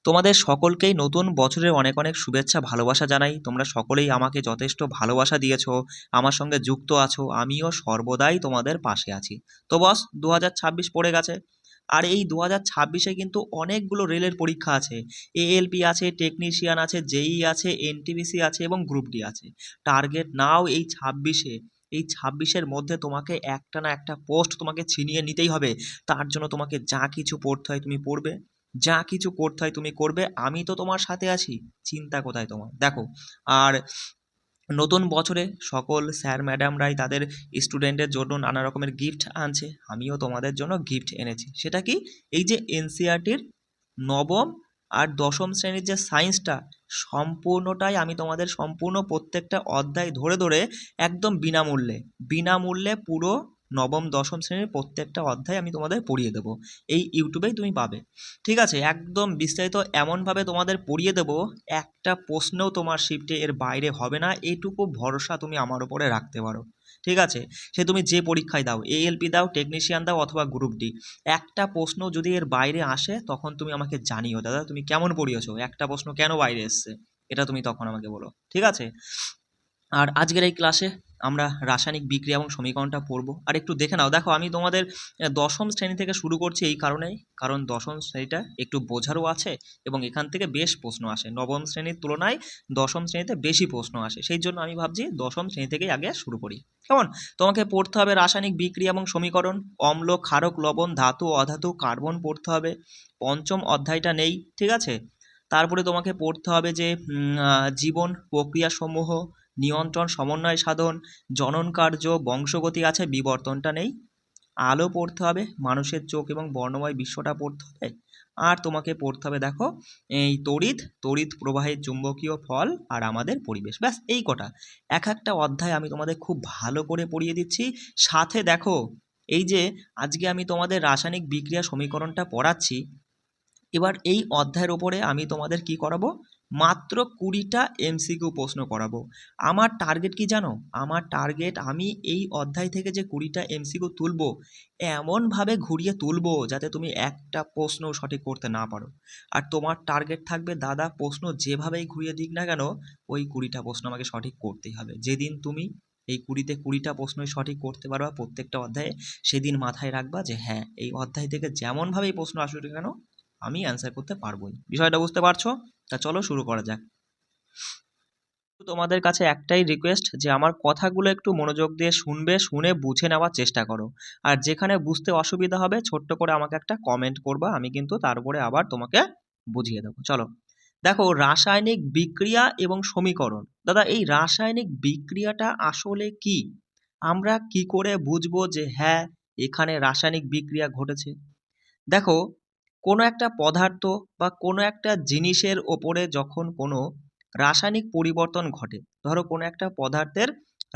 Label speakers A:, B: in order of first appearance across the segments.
A: তোমাদের সকলকেই নতুন বছরের অনেক অনেক শুভেচ্ছা ভালোবাসা জানাই। তোমরা সকলেই আমাকে যথেষ্ট ভালোবাসা দিয়েছো, আমার সঙ্গে যুক্ত আছো, আমিও সর্বদাই তোমাদের পাশে আছি। তো বস, 2026 পড়ে গেছে। আর এই 2026-এ কিন্তু অনেকগুলো রেলের পরীক্ষা আছে। এএলপি আছে, টেকনিশিয়ান আছে, জেই আছে, এনটিপিসি আছে এবং গ্রুপ ডি আছে। টার্গেট নাও এই ছাব্বিশের মধ্যে তোমাকে একটা না একটা পোস্ট তোমাকে ছিনিয়ে নিতেই হবে। তার জন্য তোমাকে যা কিছু পড়তে হয় তুমি পড়বে, যা কিছু করতে হয় তুমি করবে। আমি তো তোমার সাথে আছি, চিন্তা কোথায় তোমার? দেখো, আর নতুন বছরে সকল স্যার ম্যাডামরাই তাদের স্টুডেন্টের জন্য নানা রকমের গিফট আনছে, আমিও তোমাদের জন্য গিফট এনেছি। সেটা কি? এই যে এনসিইআরটির নবম আর দশম শ্রেণীর যে সায়েন্সটা, সম্পূর্ণটাই আমি তোমাদের সম্পূর্ণ প্রত্যেকটা অধ্যায় ধরে ধরে একদম বিনামূল্যে বিনামূল্যে পুরো নবম দশম শ্রেণীর প্রত্যেকটা অধ্যায় আমি তোমাদের পড়িয়ে দেবো। এই ইউটিউবেই তুমি পাবে, ঠিক আছে? একদম বিস্তারিত এমনভাবে তোমাদের পড়িয়ে দেবো, একটা প্রশ্নও তোমার শিফটে এর বাইরে হবে না, এইটুকু ভরসা তুমি আমার উপরে রাখতে পারো। ঠিক আছে? সে তুমি যে পরীক্ষায় দাও, এএলপি দাও, টেকনিশিয়ান দাও অথবা গ্রুপ ডি, একটা প্রশ্ন যদি এর বাইরে আসে তখন তুমি আমাকে জানিও, দাদা তুমি কেমন পড়িয়েছো, একটা প্রশ্ন কেন বাইরে এসছে, এটা তুমি তখন আমাকে বলো। ঠিক আছে? আর আজকের এই ক্লাসে আমরা রাসায়নিক বিক্রিয়া এবং সমীকরণটা পড়বো। আর একটু দেখে নাও, দেখো আমি তোমাদের দশম শ্রেণী থেকে শুরু করছি এই কারণেই, কারণ দশম শ্রেণীটা একটু বোঝারও আছে এবং এখান থেকে বেশ প্রশ্ন আসে। নবম শ্রেণীর তুলনায় দশম শ্রেণীতে বেশি প্রশ্ন আসে, সেই জন্য আমি ভাবছি দশম শ্রেণী থেকেই আগে শুরু করি। কেমন? তোমাকে পড়তে হবে রাসায়নিক বিক্রিয়া এবং সমীকরণ, অম্ল, ক্ষারক, লবণ, ধাতু, অধাতু, কার্বন পড়তে হবে। পঞ্চম অধ্যায়টা নেই, ঠিক আছে? তারপরে তোমাকে পড়তে হবে যে জীবন প্রক্রিয়াসমূহ, নিয়ন্ত্রণ, সমন্বয় সাধন, জনন কার্য, বংশগতি আছে, বিবর্তনটা নেই। আলো পড়তে হবে, মানুষের চোখ এবং বর্ণময় বিশ্বটা পড়তে হবে। আর তোমাকে পড়তে হবে, দেখো, এই তড়িৎ, তড়িৎ প্রবাহের চুম্বকীয় ফল আর আমাদের পরিবেশ। ব্যাস এই কটা। এক একটা অধ্যায় আমি তোমাদের খুব ভালো করে পড়িয়ে দিচ্ছি। সাথে দেখো, এই যে আজকে আমি তোমাদের রাসায়নিক বিক্রিয়া সমীকরণটা পড়াচ্ছি, এবার এই অধ্যায়ের ওপরে আমি তোমাদের কি করাবো? মাত্র 20টা এমসিকিউ প্রশ্ন করাবো। আমার টার্গেট কি জানো? আমার টার্গেট, আমি এই অধ্যায় থেকে যে 20টা এমসিকিউ তুলবো, এমনভাবে ঘুরিয়ে তুলবো যাতে তুমি একটা প্রশ্নও সঠিক করতে না পারো। আর তোমার টার্গেট থাকবে, দাদা প্রশ্ন যেভাবেই ঘুরিয়ে দিক না কেন, ওই 20টা প্রশ্ন আমাকে সঠিক করতেই হবে। যেদিন তুমি এই 20টা প্রশ্নই সঠিক করতে পারবা প্রত্যেকটা অধ্যায়ে, সেদিন মাথায় রাখবা যে হ্যাঁ, এই অধ্যায় থেকে যেমনভাবেই প্রশ্ন আসুক না কেন আমি অ্যান্সার করতে পারবোই। বিষয়টা বুঝতে পারছো? তা চলো শুরু করা যাক। তোমাদের কাছে একটাই রিকোয়েস্ট যে আমার কথাগুলো একটু মনোযোগ দিয়ে শুনবে, শুনে বুঝে নেওয়ার চেষ্টা করো। আর যেখানে বুঝতে অসুবিধা হবে ছোট্ট করে আমাকে একটা কমেন্ট করবা, আমি কিন্তু তার উপরে আবার তোমাকে বুঝিয়ে দেবো। চলো, দেখো, রাসায়নিক বিক্রিয়া এবং সমীকরণ। দাদা, এই রাসায়নিক বিক্রিয়াটা আসলে কি? আমরা কি করে বুঝবো যে হ্যাঁ, এখানে রাসায়নিক বিক্রিয়া ঘটেছে? দেখো, কোনো একটা পদার্থ বা কোনো একটা জিনিসের ওপরে যখন কোনো রাসায়নিক পরিবর্তন ঘটে, ধরো কোনো একটা পদার্থের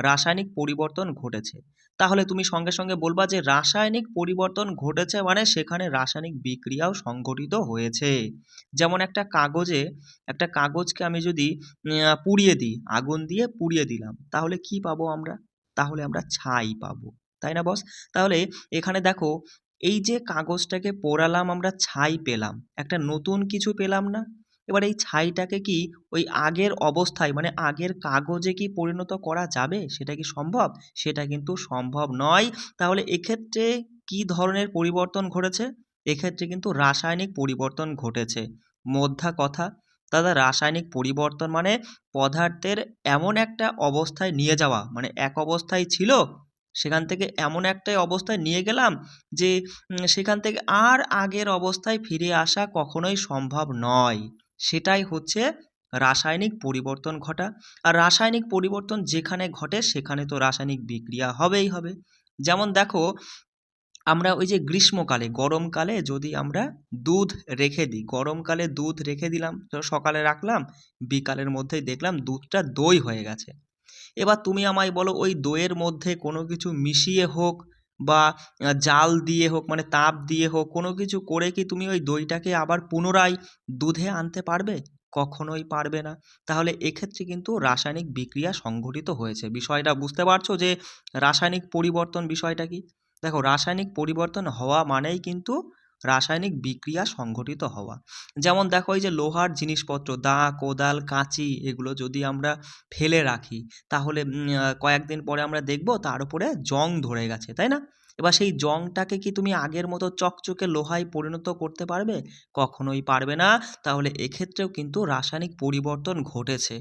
A: রাসায়নিক পরিবর্তন ঘটেছে, তাহলে তুমি সঙ্গে সঙ্গে বলবা যে রাসায়নিক পরিবর্তন ঘটেছে মানে সেখানে রাসায়নিক বিক্রিয়াও সংঘটিত হয়েছে। যেমন একটা কাগজকে আমি যদি পুড়িয়ে দিই, আগুন দিয়ে পুড়িয়ে দিলাম, তাহলে কি পাবো আমরা? তাহলে আমরা ছাই পাবো, তাই না বস? তাহলে এখানে দেখো, এই যে কাগজটাকে পোড়ালাম, আমরা ছাই পেলাম, একটা নতুন কিছু পেলাম না? এবার এই ছাইটাকে কি ওই আগের অবস্থায় মানে আগের কাগজে কি পরিণত করা যাবে? সেটা কি সম্ভব? সেটা কিন্তু সম্ভব নয়। তাহলে এক্ষেত্রে কি ধরনের পরিবর্তন ঘটেছে? এক্ষেত্রে কিন্তু রাসায়নিক পরিবর্তন ঘটেছে। মোদ্দা কথা, দাদা, রাসায়নিক পরিবর্তন মানে পদার্থের এমন একটা অবস্থায় নিয়ে যাওয়া, মানে এক অবস্থায় ছিল, সেখান থেকে এমন একটা অবস্থায় নিয়ে গেলাম যে সেখান থেকে আর আগের অবস্থায় ফিরে আসা কখনোই সম্ভব নয়। সেটাই হচ্ছে রাসায়নিক পরিবর্তন ঘটা। আর রাসায়নিক পরিবর্তন যেখানে ঘটে সেখানে তো রাসায়নিক বিক্রিয়া হবেই হবে। যেমন দেখো, আমরা ওই যে গ্রীষ্মকালে, গরমকালে যদি আমরা দুধ রেখে দিই, গরমকালে দুধ রেখে দিলাম, তো সকালে রাখলাম, বিকালের মধ্যেই দেখলাম দুধটা দই হয়ে গেছে। এবার তুমি আমায় বলো, ওই দইয়ের মধ্যে কোনো কিছু মিশিয়ে হোক বা জাল দিয়ে হোক, মানে তাপ দিয়ে হোক, কোনো কিছু করে কি তুমি ওই দইটাকে আবার পুনরায় দুধে আনতে পারবে? কখনোই পারবে না। তাহলে এক্ষেত্রে কিন্তু রাসায়নিক বিক্রিয়া সংঘটিত হয়েছে। বিষয়টা বুঝতে পারছো যে রাসায়নিক পরিবর্তন বিষয়টা কি? দেখো, রাসায়নিক পরিবর্তন হওয়া মানেই কিন্তু রাসায়নিক বিক্রিয়া সংঘটিত হওয়া। যেমন দেখো এই যে লোহার জিনিসপত্র দা, কোদাল, কাঁচি এগুলো যদি আমরা ফেলে রাখি তাহলে কয়েকদিন পরে আমরা দেখব তার উপরে জং ধরে গেছে, তাই না? এবার সেই জংটাকে কি তুমি আগের মতো চকচকে লোহায় পরিণত করতে পারবে? কখনোই পারবে না। তাহলে এক্ষেত্রেও কিন্তু রাসায়নিক পরিবর্তন ঘটেছে।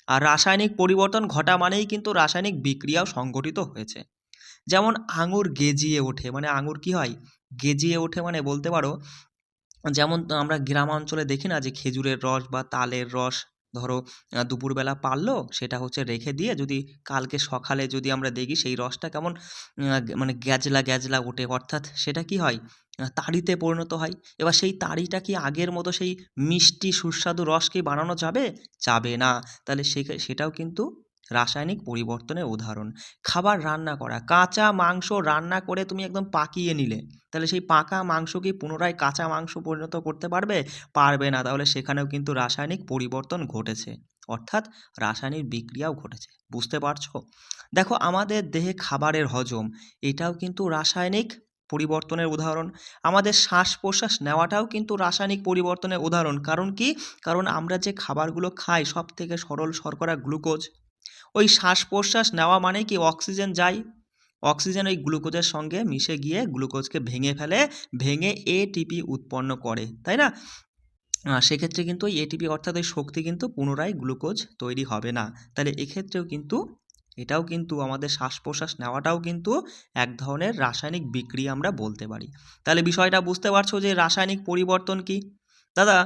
A: আর রাসায়নিক পরিবর্তন ঘটা মানেই কিন্তু রাসায়নিক বিক্রিয়াও সংঘটিত হয়েছে। যেমন আঙুর গেজিয়ে ওঠে, মানে আঙুর কি হয়? গেজিয়ে ওঠে, মানে বলতে পারো যেমন আমরা গ্রামাঞ্চলে দেখি না যে খেজুরের রস বা তালের রস ধরো দুপুরবেলা পারলো সেটা হচ্ছে রেখে দিয়ে যদি কালকে সকালে যদি আমরা দেখি সেই রসটা কেমন মানে গ্যাজলা গ্যাজলা ওঠে, অর্থাৎ সেটা কি হয়? তাড়িতে পরিণত হয়। এবার সেই তাড়িটা কি আগের মতো সেই মিষ্টি সুস্বাদু রস কি বানানো যাবে? যাবে না। তাহলে সেটাও কিন্তু রাসায়নিক পরিবর্তনের উদাহরণ। খাবার রান্না করা, কাঁচা মাংস রান্না করে তুমি একদম পাকিয়ে নিলে, তাহলে সেই পাকা মাংস কি পুনরায় কাঁচা মাংস পরিণত করতে পারবে? পারবে না। তাহলে সেখানেও কিন্তু রাসায়নিক পরিবর্তন ঘটেছে, অর্থাৎ রাসায়নিক বিক্রিয়াও ঘটেছে। বুঝতে পারছো? দেখো আমাদের দেহে খাবারের হজম, এটাও কিন্তু রাসায়নিক পরিবর্তনের উদাহরণ। আমাদের শ্বাস প্রশ্বাস নেওয়াটাও কিন্তু রাসায়নিক পরিবর্তনের উদাহরণ। কারণ কি? কারণ আমরা যে খাবারগুলো খাই সব থেকে সরল শর্করা গ্লুকোজ। ওই শ্বাস প্রশ্বাস নেওয়া মানে কি অক্সিজেন যায়, অক্সিজেন ওই গ্লুকোজের সঙ্গে মিশে গিয়ে গ্লুকোজকে ভেঙে ফেলে, ভেঙে এটিপি উৎপন্ন করে, তাই না? সেক্ষেত্রে কিন্তু ওই এটিপি অর্থাৎ ওই শক্তি কিন্তু পুনরায় গ্লুকোজ তৈরি হবে না। তাহলে এক্ষেত্রেও কিন্তু এটাও কিন্তু আমাদের শ্বাস প্রশ্বাস নেওয়াটাও কিন্তু এক ধরনের রাসায়নিক বিক্রিয়া আমরা বলতে পারি। তাহলে বিষয়টা বুঝতে পারছো যে রাসায়নিক পরিবর্তন কি? দাদা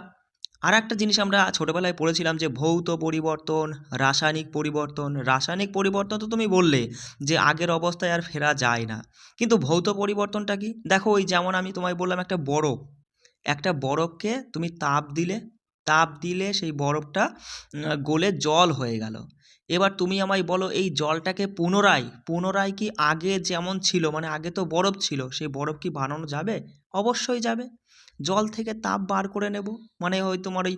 A: আর একটা জিনিস আমরা ছোটোবেলায় পড়েছিলাম যে ভৌত পরিবর্তন, রাসায়নিক পরিবর্তন। রাসায়নিক পরিবর্তন তো তুমি বললে যে আগের অবস্থায় আর ফেরা যায় না, কিন্তু ভৌত পরিবর্তনটা কি? দেখো ওই যেমন আমি তোমায় বললাম একটা বরফ, একটা বরফকে তুমি তাপ দিলে সেই বরফটা গলে জল হয়ে গেল। এবার তুমি আমায় বলো এই জলটাকে পুনরায় কি আগে যেমন ছিল, মানে আগে তো বরফ ছিল, সেই বরফ কি বানানো যাবে? অবশ্যই যাবে। জল থেকে তাপ বার করে নেব, মানে ওই তোমার ওই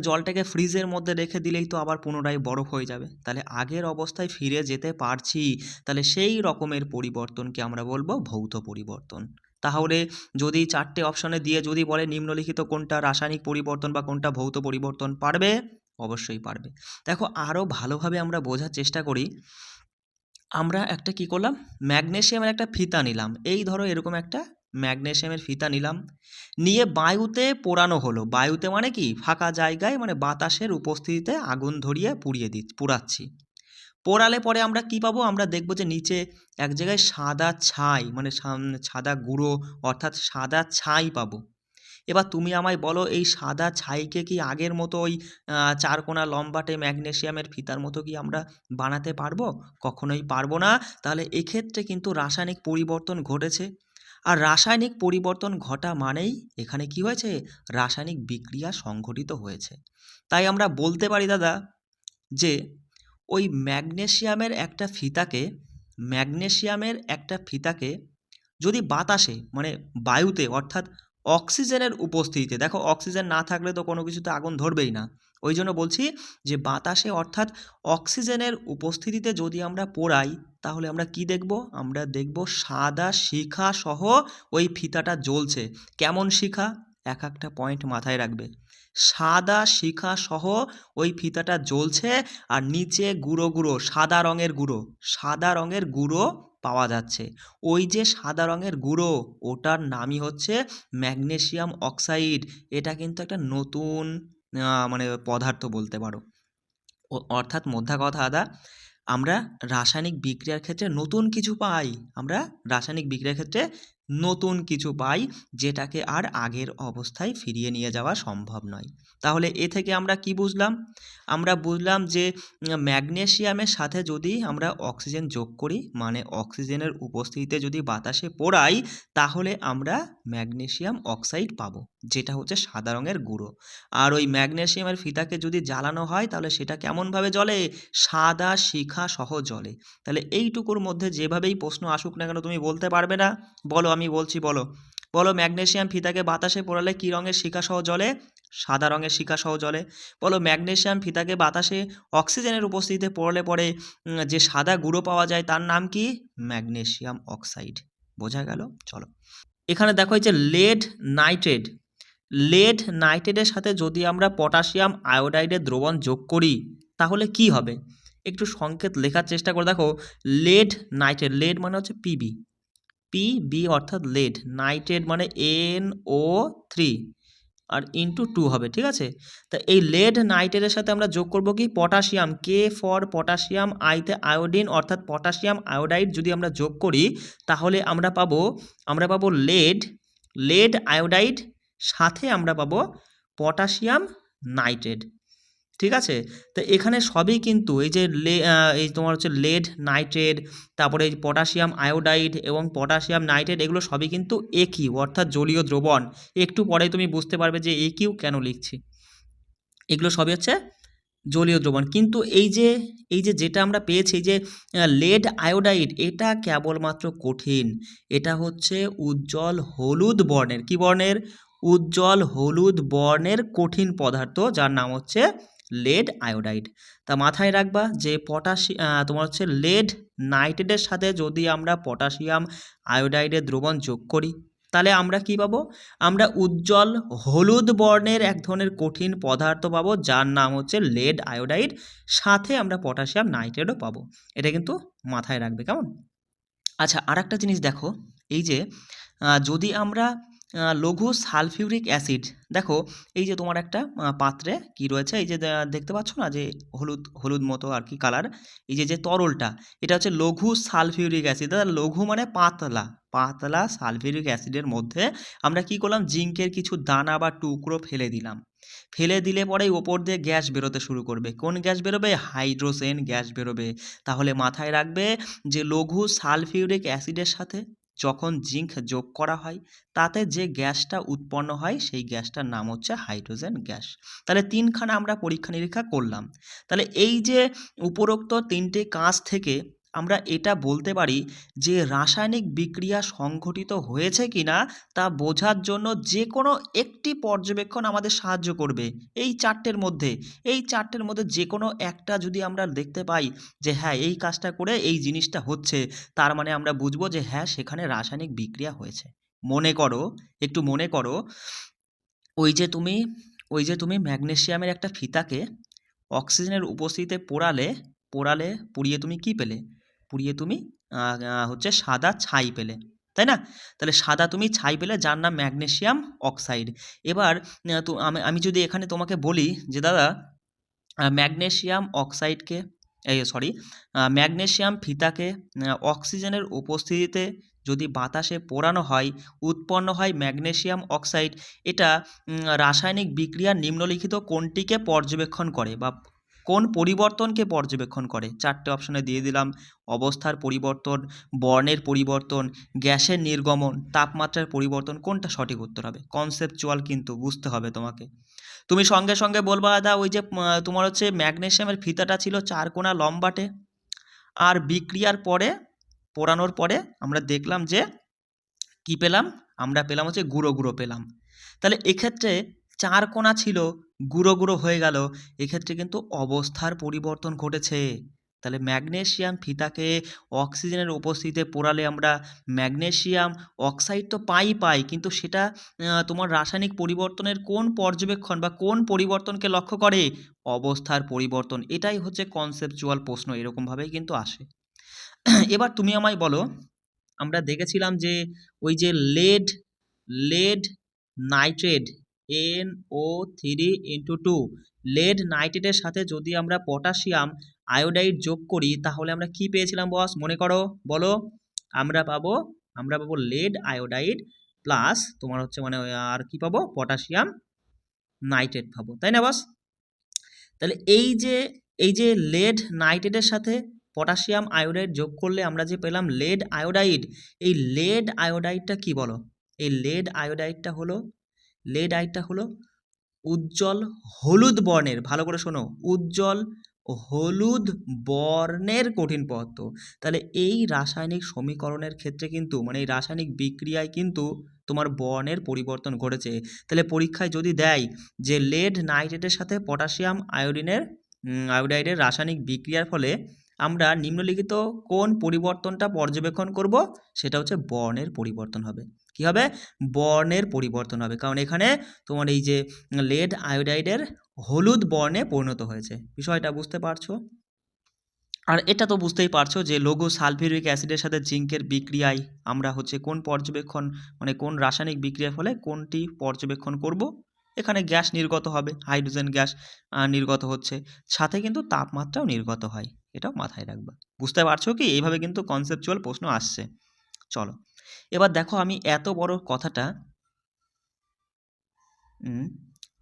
A: জলটাকে ফ্রিজের মধ্যে রেখে দিলেই তো আবার পুনরায় বরফ হয়ে যাবে। তাহলে আগের অবস্থায় ফিরে যেতে পারছি। তাহলে সেই রকমের পরিবর্তনকে আমরা বলবো ভৌত পরিবর্তন। তাহলে যদি 4টে অপশনে দিয়ে যদি বলে নিম্নলিখিত কোনটা রাসায়নিক পরিবর্তন বা কোনটা ভৌত পরিবর্তন, পারবে? অবশ্যই পারবে। দেখো আরও ভালোভাবে আমরা বোঝার চেষ্টা করি। আমরা একটা কি করলাম, ম্যাগনেসিয়ামের একটা ফিতা নিলাম, এই ধরো এরকম একটা ম্যাগনেসিয়ামের ফিতা নিলাম, নিয়ে বায়ুতে পোড়ানো হলো। বায়ুতে মানে কি? ফাঁকা জায়গায়, মানে বাতাসের উপস্থিতিতে আগুন ধরিয়ে পোড়াচ্ছি। পোড়ালে পরে আমরা কি পাবো? আমরা দেখব যে নিচে এক জায়গায় সাদা ছাই, মানে সাদা গুঁড়ো, অর্থাৎ সাদা ছাই পাবো। এবার তুমি আমায় বলো এই সাদা ছাইকে কি আগের মতো ওই চারকোনা লম্বাটে ম্যাগনেসিয়ামের ফিতার মতো কি আমরা বানাতে পারবো? কখনোই পারবো না। তাহলে এক্ষেত্রে কিন্তু রাসায়নিক পরিবর্তন ঘটেছে। আর রাসায়নিক পরিবর্তন ঘটা মানেই এখানে কি হয়েছে? রাসায়নিক বিক্রিয়া সংঘটিত হয়েছে। তাই আমরা বলতে পারি দাদা যে ওই ম্যাগনেসিয়ামের একটা ফিতাকে যদি বাতাসে, মানে বায়ুতে, অর্থাৎ অক্সিজেনের উপস্থিতিতে, দেখো অক্সিজেন না থাকলে তো কোনো কিছুতে আগুন ধরবেই না, ওই জন্য বলছি যে বাতাসে অর্থাৎ অক্সিজেনের উপস্থিতিতে যদি আমরা পোড়াই তাহলে আমরা কি দেখব? আমরা দেখব সাদা শিখা সহ ওই ফিতাটা জ্বলছে। কেমন শিখা? এক একটা পয়েন্ট মাথায় রাখবে। সাদা শিখা সহ ওই ফিতাটা জ্বলছে, আর নিচে গুঁড়ো গুঁড়ো সাদা রঙের গুঁড়ো পাওয়া যাচ্ছে। ওই যে সাদা রঙের গুঁড়ো, ওটার নামই হচ্ছে ম্যাগনেসিয়াম অক্সাইড। এটা কিন্তু একটা নতুন মানে পদার্থ বলতে পারো। অর্থাৎ মোদ্দা কথা দাদা, আমরা রাসায়নিক বিক্রিয়ার ক্ষেত্রে নতুন কিছু পাই। আমরা রাসায়নিক বিক্রিয়ার ক্ষেত্রে নতুন কিছু পাই, যেটাকে আর আগের অবস্থায় ফিরিয়ে নিয়ে যাওয়া সম্ভব নয়। তাহলে এ থেকে আমরা কি বুঝলাম? আমরা বুঝলাম যে ম্যাগনেসিয়ামের সাথে যদি আমরা অক্সিজেন যোগ করি, মানে অক্সিজেনের উপস্থিতিতে যদি বাতাসে পোড়াই, তাহলে আমরা ম্যাগনেসিয়াম অক্সাইড পাবো, যেটা হচ্ছে সাদা রঙের গুঁড়ো। আর ওই ম্যাগনেসিয়ামের ফিতাকে যদি জ্বালানো হয় তাহলে সেটা কেমনভাবে জ্বলে? সাদা শিখা সহ জ্বলে। তাহলে এইটুকুর মধ্যে যেভাবেই প্রশ্ন আসুক না কেন তুমি বলতে পারবে না? বলো, আমি বলছি, বলো বলো ম্যাগনেসিয়াম ফিতাকে বাতাসে পোড়ালে কী রঙের শিখা সহ জ্বলে? সাদা রঙের শিখা সহ জ্বলে। বলো ম্যাগনেসিয়াম ফিতাকে বাতাসে অক্সিজেনের উপস্থিতিতে পোড়ালে পরে যে সাদা গুঁড়ো পাওয়া যায় তার নাম কি? Magnesium oxide. বোঝা গেল? চলো। এখানে দেখো এই যে লেড নাইট্রেট, লেড নাইট্রেটের সাথে যদি আমরা পটাশিয়াম আয়োডাইডের দ্রবণ যোগ করি তাহলে কি হবে? একটু সংকেত লেখার চেষ্টা করে দেখো। লেড নাইট্রেট, লেড মানে হচ্ছে পিবি, পিবি অর্থাৎ লেড, নাইট্রেট মানে NO3 আর ইন্টু 2 হবে, ঠিক আছে? তা এই লেড নাইট্রেটের সাথে আমরা যোগ করব কি পটাশিয়াম, কে ফর পটাশিয়াম, আইতে আয়োডিন অর্থাৎ পটাশিয়াম আয়োডাইড যদি আমরা যোগ করি তাহলে আমরা পাবো লেড, লেড আয়োডাইড সাথে আমরা পাবো পটাশিয়াম নাইট্রেট, ঠিক আছে? তো এখানে সবই কিন্তু এই যে এই তোমার হচ্ছে লেড নাইট্রেট, তারপরে এই পটাশিয়াম আয়োডাইড এবং পটাশিয়াম নাইট্রেট এগুলো সবই কিন্তু একই অর্থাৎ জলীয় দ্রবণ। একটু পরে তুমি বুঝতে পারবে যে একিউ কেন লিখছি। এগুলো সবই হচ্ছে জলীয় দ্রবণ। কিন্তু এই যে যেটা আমরা পেয়েছি যে লেড আয়োডাইড, এটা কেবলমাত্র কঠিন, এটা হচ্ছে উজ্জ্বল হলুদ বর্ণের, কি বর্ণের? উজ্জ্বল হলুদ বর্ণের কঠিন পদার্থ যার নাম হচ্ছে লেড আয়োডাইড। তা মাথায় রাখবা যে তোমার হচ্ছে লেড নাইট্রেটের সাথে যদি আমরা পটাশিয়াম আয়োডাইডের দ্রবণ যোগ করি তাহলে আমরা কি পাবো? আমরা উজ্জ্বল হলুদ বর্ণের এক ধরনের কঠিন পদার্থ পাবো যার নাম হচ্ছে লেড আয়োডাইড, সাথে আমরা পটাশিয়াম নাইট্রেটও পাবো। এটা কিন্তু মাথায় রাখবে, কেমন? আচ্ছা, আর একটা জিনিস দেখো, এই যে যদি আমরা লঘু সালফিউরিক অ্যাসিড, দেখো এই যে তোমার একটা পাত্রে কি রয়েছে, এই যে দেখতে পাচ্ছ না যে হলুদ হলুদ মতো আর কি কালার, এই যে যে তরলটা, এটা হচ্ছে লঘু সালফিউরিক অ্যাসিড। লঘু মানে পাতলা, পাতলা সালফিউরিক অ্যাসিডের মধ্যে আমরা কি করলাম, জিঙ্কের কিছু দানা বা টুকরো ফেলে দিলাম। ফেলে দিলে পরেই ওপর দিয়ে গ্যাস বেরোতে শুরু করবে। কোন গ্যাস বেরোবে? হাইড্রোজেন গ্যাস বেরোবে। তাহলে মাথায় রাখবে যে লঘু সালফিউরিক অ্যাসিডের সাথে যখন জিঙ্ক যোগ করা হয় তাতে যে গ্যাসটা উৎপন্ন হয় সেই গ্যাসটার নাম হচ্ছে হাইড্রোজেন গ্যাস। তাহলে তিনখানা আমরা পরীক্ষা নিরীক্ষা করলাম। তাহলে এই যে উপরোক্ত তিনটে কাজ থেকে আমরা এটা বলতে পারি যে রাসায়নিক বিক্রিয়া সংঘটিত হয়েছে কিনা তা বোঝার জন্য যে কোনো একটি পর্যবেক্ষণ আমাদের সাহায্য করবে। এই চারটের মধ্যে যে কোনো একটা যদি আমরা দেখতে পাই যে হ্যাঁ এই কাজটা করে এই জিনিসটা হচ্ছে, তার মানে আমরা বুঝবো যে হ্যাঁ সেখানে রাসায়নিক বিক্রিয়া হয়েছে। একটু মনে করো, ওই যে তুমি ম্যাগনেসিয়ামের একটা ফিতাকে অক্সিজেনের উপস্থিতিতে পুড়িয়ে তুমি কি পেলে? পুড়িয়ে তুমি হচ্ছে সাদা ছাই পেলে, তাই না? তাহলে সাদা তুমি ছাই পেলে যার নাম ম্যাগনেসিয়াম অক্সাইড। এবার তো আমি যদি এখানে তোমাকে বলি যে দাদা ম্যাগনেসিয়াম অক্সাইডকে ম্যাগনেসিয়াম ফিতাকে অক্সিজেনের উপস্থিতিতে যদি বাতাসে পোড়ানো হয় উৎপন্ন হয় ম্যাগনেসিয়াম অক্সাইড। এটা রাসায়নিক বিক্রিয়ার নিম্নলিখিত কোনটিকে পর্যবেক্ষণ করে বা কোন পরিবর্তনকে পর্যবেক্ষণ করে? চারটে অপশনে দিয়ে দিলাম: অবস্থার পরিবর্তন, বর্ণের পরিবর্তন, গ্যাসের নির্গমন, তাপমাত্রার পরিবর্তন। কোনটা সঠিক উত্তর হবে? কনসেপচুয়াল কিন্তু বুঝতে হবে তোমাকে। তুমি সঙ্গে সঙ্গে বলবা দাদা ওই যে তোমার হচ্ছে ম্যাগনেসিয়ামের ফিতাটা ছিল চারকোনা লম্বাটে, আর বিক্রিয়ার পরে পোড়ানোর পরে আমরা দেখলাম যে কি পেলাম? আমরা পেলাম হচ্ছে গুঁড়ো গুঁড়ো পেলাম। তাহলে এক্ষেত্রে চারকোনা ছিল গুঁড়ো গুঁড়ো হয়ে গেল, এক্ষেত্রে কিন্তু অবস্থার পরিবর্তন ঘটেছে। তাহলে ম্যাগনেসিয়াম ফিতাকে অক্সিজেনের উপস্থিতিতে পোড়ালে আমরা ম্যাগনেসিয়াম অক্সাইড তো পাই, কিন্তু সেটা তোমার রাসায়নিক পরিবর্তনের কোন পর্যবেক্ষণ বা কোন পরিবর্তনকে লক্ষ্য করে? অবস্থার পরিবর্তন। এটাই হচ্ছে কনসেপচুয়াল প্রশ্ন, এরকমভাবেই কিন্তু আসে। এবার তুমি আমায় বলো, আমরা দেখেছিলাম যে ওই যে লেড নাইট্রেট NO3 × 2, লেড নাইট্রেটের সাথে যদি আমরা পটাশিয়াম আয়োডাইড যোগ করি তাহলে আমরা কি পেয়েছিলাম বস? মনে করো, বলো। আমরা পাবো লেড আয়োডাইড প্লাস তোমার হচ্ছে মানে আর কি পাবো? পটাশিয়াম নাইট্রেট পাবো, তাই না বস? তাহলে এই যে লেড নাইট্রেটের সাথে পটাশিয়াম আয়োডাইড যোগ করলে আমরা যে পেলাম লেড আয়োডাইড, এই লেড আয়োডাইডটা কি বলো? এই লেড আয়োডাইডটা হলো উজ্জ্বল হলুদ বর্ণের, ভালো করে শোনো, উজ্জ্বল হলুদ বর্ণের কঠিন পদার্থ। তাহলে এই রাসায়নিক সমীকরণের ক্ষেত্রে কিন্তু মানে এই রাসায়নিক বিক্রিয়ায় কিন্তু তোমার বর্ণের পরিবর্তন ঘটেছে। তাহলে পরীক্ষায় যদি দেয় যে লেড নাইট্রেটের সাথে পটাশিয়াম আয়োডাইডের রাসায়নিক বিক্রিয়ার ফলে আমরা নিম্নলিখিত কোন পরিবর্তনটা পর্যবেক্ষণ করব, সেটা হচ্ছে বর্ণের পরিবর্তন হবে। কি হবে, বর্ণের পরিবর্তন হবে, কারণ এখানে তোমার এই যে লেড আয়োডাইডের হলুদ বর্ণে পরিণত হয়েছে। বিষয়টা বুঝতে পারছো? আর এটা তো বুঝতেই পারছো যে লঘু সালফিউরিক অ্যাসিডের সাথে জিঙ্কের বিক্রিয়ায় আমরা হচ্ছে কোন পর্যবেক্ষণ, মানে কোন রাসায়নিক বিক্রিয়ার ফলে কোনটি পর্যবেক্ষণ করব। এখানে গ্যাস নির্গত হবে, হাইড্রোজেন গ্যাস নির্গত হচ্ছে, সাথে কিন্তু তাপমাত্রাও নির্গত হয়, এটাও মাথায় রাখবা। বুঝতে পারছো কি? এইভাবে কিন্তু কনসেপচুয়াল প্রশ্ন আসছে। চলো এবার দেখো, আমি এত বড় কথাটা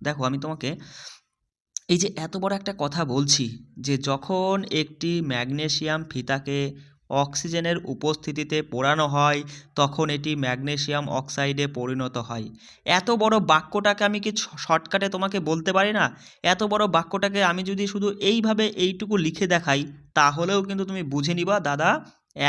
A: দেখো আমি তোমাকে এই যে এত বড় একটা কথা বলছি যে যখন একটি ম্যাগনেসিয়াম ফিতাকে অক্সিজেনের উপস্থিতিতে পোড়ানো হয় তখন এটি ম্যাগনেসিয়াম অক্সাইডে পরিণত হয়। এত বড় বাক্যটাকে আমি কি শর্টকাটে তোমাকে বলতে পারি না? এত বড় বাক্যটাকে আমি যদি শুধু এইভাবে এইটুকু লিখে দেখাই তাহলেও কিন্তু তুমি বুঝে নিবা দাদা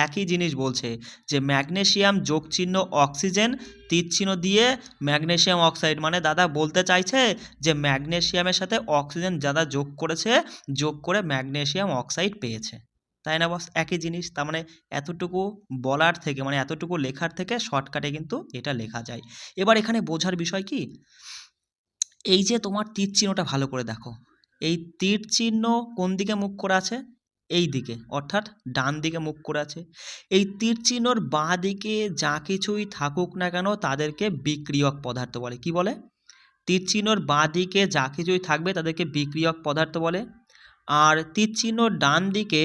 A: একই জিনিস বলছে, যে ম্যাগনেসিয়াম যোগচিহ্ন অক্সিজেন তীরচিহ্ন দিয়ে ম্যাগনেসিয়াম অক্সাইড, মানে দাদা বলতে চাইছে যে ম্যাগনেসিয়ামের সাথে অক্সিজেন যারা যোগ করেছে, যোগ করে ম্যাগনেসিয়াম অক্সাইড পেয়েছে, তাই না বস? একই জিনিস। তার মানে এতটুকু বলার থেকে, মানে এতটুকু লেখার থেকে শর্টকাটে কিন্তু এটা লেখা যায়। এবার এখানে বোঝার বিষয় কি, এই যে তোমার তীর চিহ্নটা ভালো করে দেখো, এই তীর চিহ্ন কোন দিকে মুখ করে আছে? এই দিকে, অর্থাৎ ডান দিকে মুখ করে আছে। এই তীর চিহ্নর বাঁ দিকে যা কিছুই থাকুক না কেন তাদেরকে বিক্রিয়ক পদার্থ বলে। কি বলে? তীর চিহ্নর বাঁ দিকে যা কিছুই থাকবে তাদেরকে বিক্রিয়ক পদার্থ বলে। আর তীর চিহ্নর ডান দিকে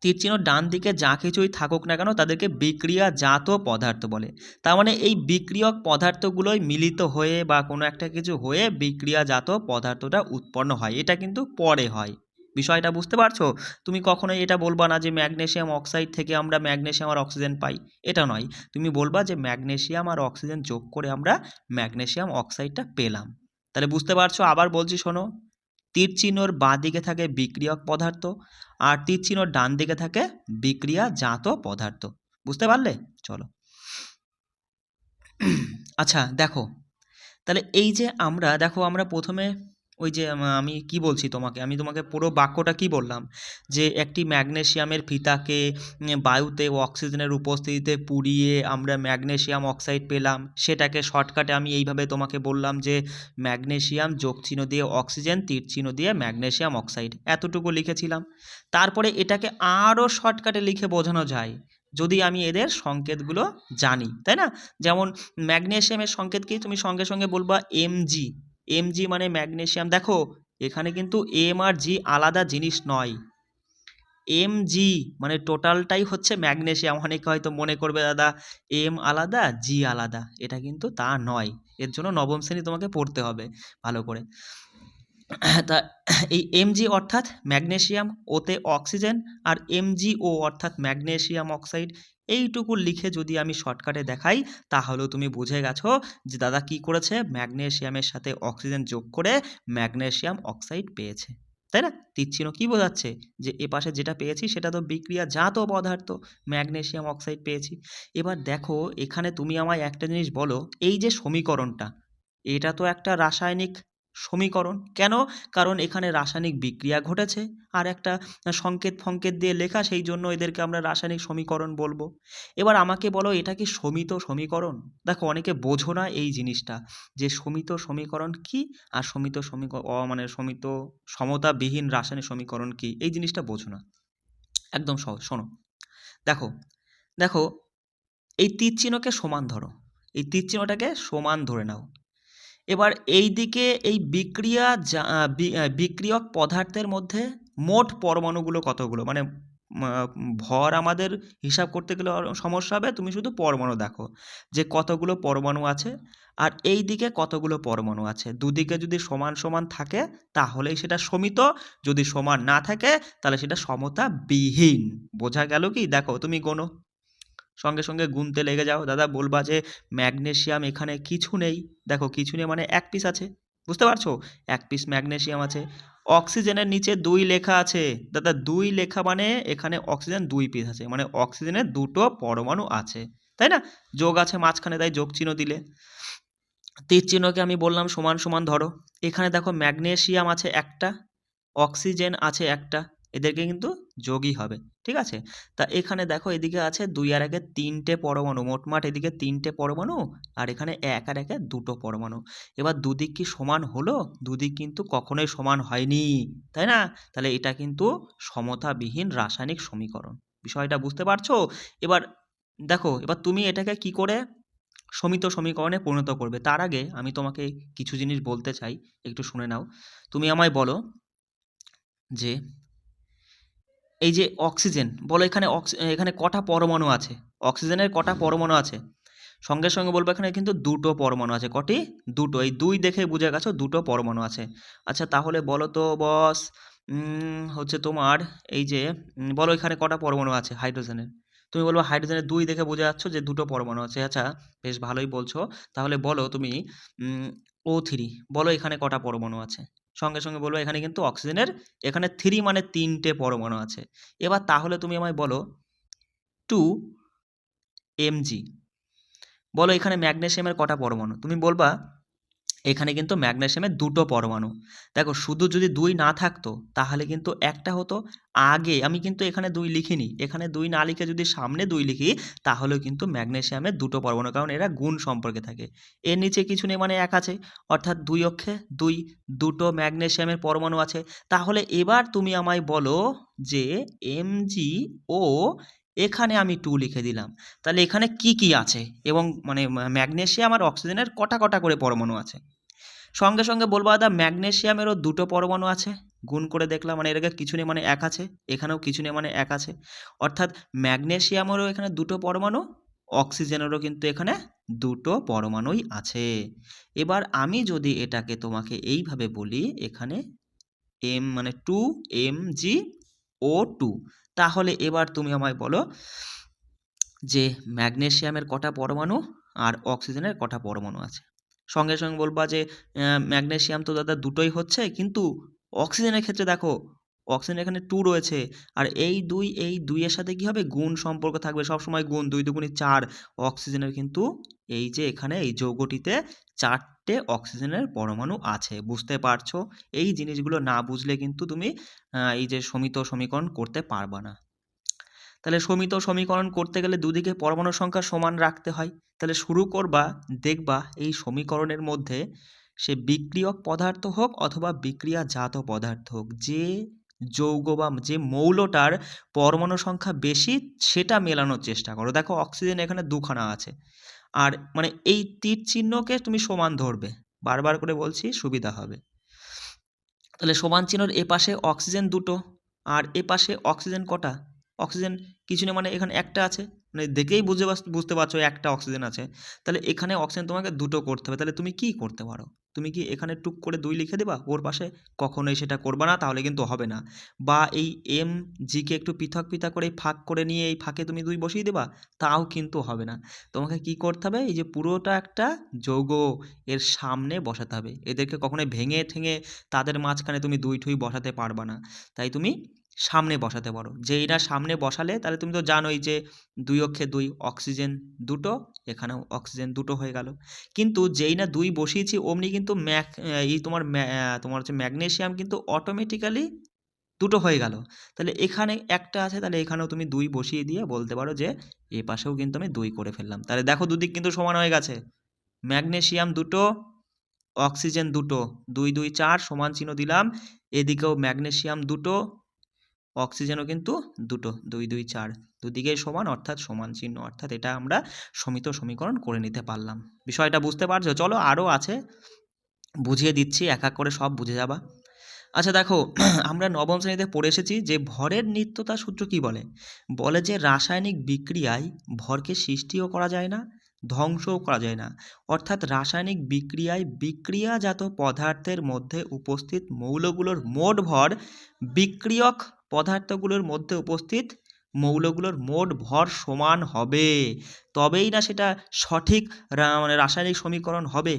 A: তীরচিহ্ন ডান দিকে যা কিছুই থাকুক না কেন তাদেরকে বিক্রিয়াজাত পদার্থ বলে। তার মানে এই বিক্রিয়ক পদার্থগুলোই মিলিত হয়ে বা কোনো একটা কিছু হয়ে বিক্রিয়াজাত পদার্থটা উৎপন্ন হয়, এটা কিন্তু পরে হয়। বিষয়টা বুঝতে পারছো? তুমি কখনোই এটা বলবা না যে ম্যাগনেসিয়াম অক্সাইড থেকে আমরা ম্যাগনেসিয়াম আর অক্সিজেন পাই, এটা নয়। তুমি বলবা যে ম্যাগনেসিয়াম আর অক্সিজেন যোগ করে আমরা ম্যাগনেসিয়াম অক্সাইডটা পেলাম। তাহলে বুঝতে পারছো? আবার বলছি শোনো, তীর চিহ্নর বাঁ দিকে থাকে বিক্রিয়ক পদার্থ আর তীর চিহ্নর ডান দিকে থাকে বিক্রিয়াজাত পদার্থ। বুঝতে পারলে? চলো আচ্ছা দেখো, তাহলে এই যে আমরা দেখো আমরা প্রথমে ওই যে আমি কি বলছি তোমাকে, আমি তোমাকে পুরো বাক্যটা কি বললাম, যে একটি ম্যাগনেসিয়ামের ফিতাকে বায়ুতে অক্সিজেনের উপস্থিতিতে পুড়িয়ে আমরা ম্যাগনেসিয়াম অক্সাইড পেলাম, সেটাকে শর্টকাটে আমি এইভাবে তোমাকে বললাম যে ম্যাগনেসিয়াম যোগচিহ্ন দিয়ে অক্সিজেন তীরচিহ্ন দিয়ে ম্যাগনেসিয়াম অক্সাইড, এতটুকু লিখেছিলাম। তারপরে এটাকে আরও শর্টকাটে লিখে বোঝানো যায় যদি আমি এদের সংকেতগুলো জানি, তাই না? যেমন ম্যাগনেসিয়ামের সংকেত কি, তুমি সঙ্গে সঙ্গে বলবা এমজি। এমজি মানে ম্যাগনেসিয়াম। দেখো এখানে কিন্তু এম আর জি আলাদা জিনিস নয়, এমজি মানে টোটালটাই হচ্ছে ম্যাগনেসিয়াম। অনেকে হয়তো মনে করবে দাদা এম আলাদা জি আলাদা, এটা কিন্তু তা নয়। এর জন্য নবম শ্রেণী তোমাকে পড়তে হবে ভালো করে। তা এই এমজি অর্থাৎ ম্যাগনেসিয়াম, ওতে অক্সিজেন, আর এমজিও অর্থাৎ ম্যাগনেসিয়াম অক্সাইড, এইটুকু লিখে যদি আমি শর্টকাটে দেখাই তাহলেও তুমি বুঝে গেছো যে দাদা কি করেছে, ম্যাগনেসিয়ামের সাথে অক্সিজেন যোগ করে ম্যাগনেসিয়াম অক্সাইড পেয়েছে, তাই না? তীরচিহ্ন কি বোঝাচ্ছে, যে এ পাশে যেটা পেয়েছি সেটা তো বিক্রিয়াজাত পদার্থ, ম্যাগনেসিয়াম অক্সাইড পেয়েছি। এবার দেখো এখানে তুমি আমায় একটা জিনিস বলো, এই যে সমীকরণটা, এটা তো একটা রাসায়নিক সমীকরণ। কেন? কারণ এখানে রাসায়নিক বিক্রিয়া ঘটেছে আর একটা সংকেত ফংকেত দিয়ে লেখা, সেই জন্য এদেরকে আমরা রাসায়নিক সমীকরণ বলবো। এবার আমাকে বলো এটা কি সমিত সমীকরণ? দেখো অনেকে বোঝো না এই জিনিসটা, যে সমিত সমীকরণ কি আর সমিত সমীকরণ মানে সমিত সমতাবিহীন রাসায়নিক সমীকরণ কি, এই জিনিসটা বোঝো না। একদম সহজ, শোনো। দেখো দেখো এই তীর চিহ্নকে সমান ধরো, এই তীর চিহ্নটাকে সমান ধরে নাও। এবার এই দিকে এই বিক্রিয়ক পদার্থের মধ্যে মোট পরমাণুগুলো কতগুলো, মানে ভর আমাদের হিসাব করতে গেলে সমস্যা হবে, তুমি শুধু পরমাণু দেখো যে কতগুলো পরমাণু আছে আর এই দিকে কতগুলো পরমাণু আছে। দুদিকে যদি সমান সমান থাকে তাহলেই সেটা সমিত, যদি সমান না থাকে তাহলে সেটা সমতাবিহীন। বোঝা গেল কি? দেখো তুমি গোনো, সঙ্গে সঙ্গে গুনতে লেগে যাও, দাদা বলবা যে ম্যাগনেসিয়াম এখানে কিছু নেই। দেখো কিছু নেই মানে এক পিস আছে, বুঝতে পারছো? এক পিস ম্যাগনেসিয়াম আছে। অক্সিজেনের নিচে 2 লেখা আছে, দাদা 2 লেখা মানে এখানে অক্সিজেন 2 পিস আছে, মানে অক্সিজেনের 2টো পরমাণু আছে, তাই না? যোগ আছে মাঝখানে, তাই যোগ চিহ্ন দিলে। তীর চিহ্নকে আমি বললাম সমান সমান ধরো। এখানে দেখো ম্যাগনেসিয়াম আছে একটা, অক্সিজেন আছে একটা, এদেরকে কিন্তু যোগই হবে, ঠিক আছে? তা এখানে দেখো এদিকে আছে 2 আর 1 3টে পরমাণু, মোটমাট এদিকে 3টে পরমাণু আর এখানে 1 আর 1 2টো পরমাণু। এবার দুদিক কি সমান হলো? দুদিক কিন্তু কখনোই সমান হয়নি, তাই না? তাহলে এটা কিন্তু সমতাবিহীন রাসায়নিক সমীকরণ। বিষয়টা বুঝতে পারছো? এবার দেখো, এবার তুমি এটাকে কি করে সমিত সমীকরণে পরিণত করবে, তার আগে আমি তোমাকে কিছু জিনিস বলতে চাই, একটু শুনে নাও। তুমি আমায় বলো যে এই যে অক্সিজেন, বলো এখানে এখানে কটা পরমাণু আছে? অক্সিজেনের কটা পরমাণু আছে? সঙ্গে সঙ্গে বলবো এখানে কিন্তু দুটো পরমাণু আছে। কটি? দুটো। এই দুই দেখে বুঝে গেছো দুটো পরমাণু আছে। আচ্ছা তাহলে বলো তো বস, হচ্ছে তোমার এই যে বলো এখানে কটা পরমাণু আছে হাইড্রোজেনের? তুমি বলবো হাইড্রোজেনের 2 দেখে বুঝে যাচ্ছ যে দুটো পরমাণু আছে। আচ্ছা, বেশ ভালোই বলছো। তাহলে বলো তুমি O3, বলো এখানে কটা পরমাণু আছে? সঙ্গে সঙ্গে বলবো এখানে কিন্তু অক্সিজেনের এখানে 3 মানে 3টে পরমাণু আছে। এবার তাহলে তুমি আমায় বলো 2 mg, বলো এখানে ম্যাগনেসিয়ামের কটা পরমাণু? তুমি বলবা এখানে কিন্তু ম্যাগনেসিয়ামের দুটো পরমাণু। দেখো শুধু যদি 2 না থাকতো তাহলে কিন্তু একটা হতো। আগে আমি কিন্তু এখানে 2 লিখিনি, এখানে 2 না লিখে যদি সামনে 2 লিখি তাহলেও কিন্তু ম্যাগনেসিয়ামের দুটো পরমাণু, কারণ এরা গুণ সম্পর্কে থাকে। এর নিচে কিছু নেই মানে 1 আছে, অর্থাৎ 2 অক্ষে 2, দুটো ম্যাগনেসিয়ামের পরমাণু আছে। তাহলে এবার তুমি আমায় বলো যে MgO, এখানে আমি 2 লিখে দিলাম। তাহলে এখানে কি কি আছে এবং মানে ম্যাগনেসিয়াম আর অক্সিজেনের কটা কটা করে পরমাণু আছে? সঙ্গে সঙ্গে বলবো দাদা ম্যাগনেসিয়ামেরও দুটো পরমাণু আছে। গুণ করে দেখলাম মানে এর আগে কিছু নেই মানে 1 আছে, এখানেও কিছু নেই মানে 1 আছে। অর্থাৎ ম্যাগনেসিয়ামেরও এখানে দুটো পরমাণু, অক্সিজেনেরও কিন্তু এখানে দুটো পরমাণুই আছে। এবার আমি যদি এটাকে তোমাকে এইভাবে বলি, এখানে মানে 2mgO2, তাহলে এবার তুমি আমায় বলো যে ম্যাগনেসিয়ামের কটা পরমাণু আর অক্সিজেনের কটা পরমাণু আছে? সঙ্গে সঙ্গে বলবা যে ম্যাগনেসিয়াম তো দাদা দুটোই হচ্ছে, কিন্তু অক্সিজেনের ক্ষেত্রে দেখো অক্সিজেন এখানে 2 রয়েছে, আর এই 2 এর সাথে কি হবে? গুণ সম্পর্ক থাকবে, সবসময় গুণ, 2 দুগুণে 4। অক্সিজেনের কিন্তু এই যে এখানে এই যৌগটিতে 4টে অক্সিজেনের পরমাণু আছে। বুঝতে পারছো? এই জিনিসগুলো না বুঝলে কিন্তু তুমি এই যে সমিত সমীকরণ করতে পারবা না। তাহলে সমিত সমীকরণ করতে গেলে দুদিকে পরমাণুর সংখ্যা সমান রাখতে হয়। তাহলে শুরু করবা, দেখবা এই সমীকরণের মধ্যে সে বিক্রিয়ক পদার্থ হোক অথবা বিক্রিয়াজাত পদার্থ হোক, যে যৌগ বা যে মৌলটার পরমাণু সংখ্যা বেশি সেটা মেলানোর চেষ্টা করো। দেখো অক্সিজেন এখানে 2খানা আছে, আর মানে এই তীর চিহ্নকে তুমি সমান ধরবে, বারবার করে বলছি সুবিধা হবে। তাহলে সমান চিহ্নর এপাশে অক্সিজেন দুটো, আর এপাশে অক্সিজেন কটা? অক্সিজেন কিছু না, মানে এখানে একটা আছে, মানে দেখেই বুঝতে পারছো একটা অক্সিজেন আছে। তাহলে এখানে অক্সিজেন তোমাকে দুটো করতে হবে। তাহলে তুমি কি করতে পারো? তুমি কি এখানে টুক করে 2 লিখে দেবা ওর পাশে? কখনোই সেটা করবা না, তাহলে কিন্তু হবে না। বা এই Mgকে একটু পৃথক পৃথক করে ফাঁক করে নিয়ে এই ফাঁকে তুমি 2 বসিয়ে দেবা, তাও কিন্তু হবে না। তোমাকে কি করতে হবে? এই যে পুরোটা একটা যৌগ, এর সামনে বসাতে হবে। এদেরকে কখনোই ভেঙে ঠেঙে তাদের মাঝখানে তুমি 2 ঠুই বসাতে পারবা না। তাই তুমি সামনে বসাতে পারো। যেই না সামনে বসালে তাহলে তুমি তো জানোই যে 2 অক্ষে 2, অক্সিজেন দুটো, এখানেও অক্সিজেন দুটো হয়ে গেল। কিন্তু যেই না 2 বসিয়েছি অমনি কিন্তু তোমার হচ্ছে ম্যাগনেসিয়াম কিন্তু অটোমেটিক্যালি দুটো হয়ে গেল। তাহলে এখানে একটা আছে, তাহলে এখানেও তুমি 2 বসিয়ে দিয়ে বলতে পারো যে এপাশেও কিন্তু আমি 2 করে ফেললাম। তাহলে দেখো দুদিক কিন্তু সমান হয়ে গেছে। ম্যাগনেসিয়াম দুটো, অক্সিজেন দুটো, 2 2 4 সমান চিহ্ন দিলাম। এদিকেও ম্যাগনেসিয়াম দুটো, অক্সিজেনও কিন্তু দুটো, 2 2 4, দুদিকেই সমান অর্থাৎ সমান চিহ্ন, অর্থাৎ এটা আমরা সমিত সমীকরণ করে নিতে পারলাম। বিষয়টা বুঝতে পারছো? চলো আরও আছে, বুঝিয়ে দিচ্ছি, এক এক করে সব বুঝে যাবা। আচ্ছা দেখো, আমরা নবম শ্রেণীতে পড়ে এসেছি যে ভরের নিত্যতা সূত্র কি বলে? বলে যে রাসায়নিক বিক্রিয়ায় ভরকে সৃষ্টিও করা যায় না, ধ্বংসও করা যায় না। অর্থাৎ রাসায়নিক বিক্রিয়ায় বিক্রিয়াজাত পদার্থের মধ্যে উপস্থিত মৌলগুলোর মোট ভর বিক্রিয়ক পদার্থগুলোর মধ্যে উপস্থিত মৌলগুলোর মোট ভর সমান হবে, তবেই না সেটা সঠিক মানে রাসায়নিক সমীকরণ হবে।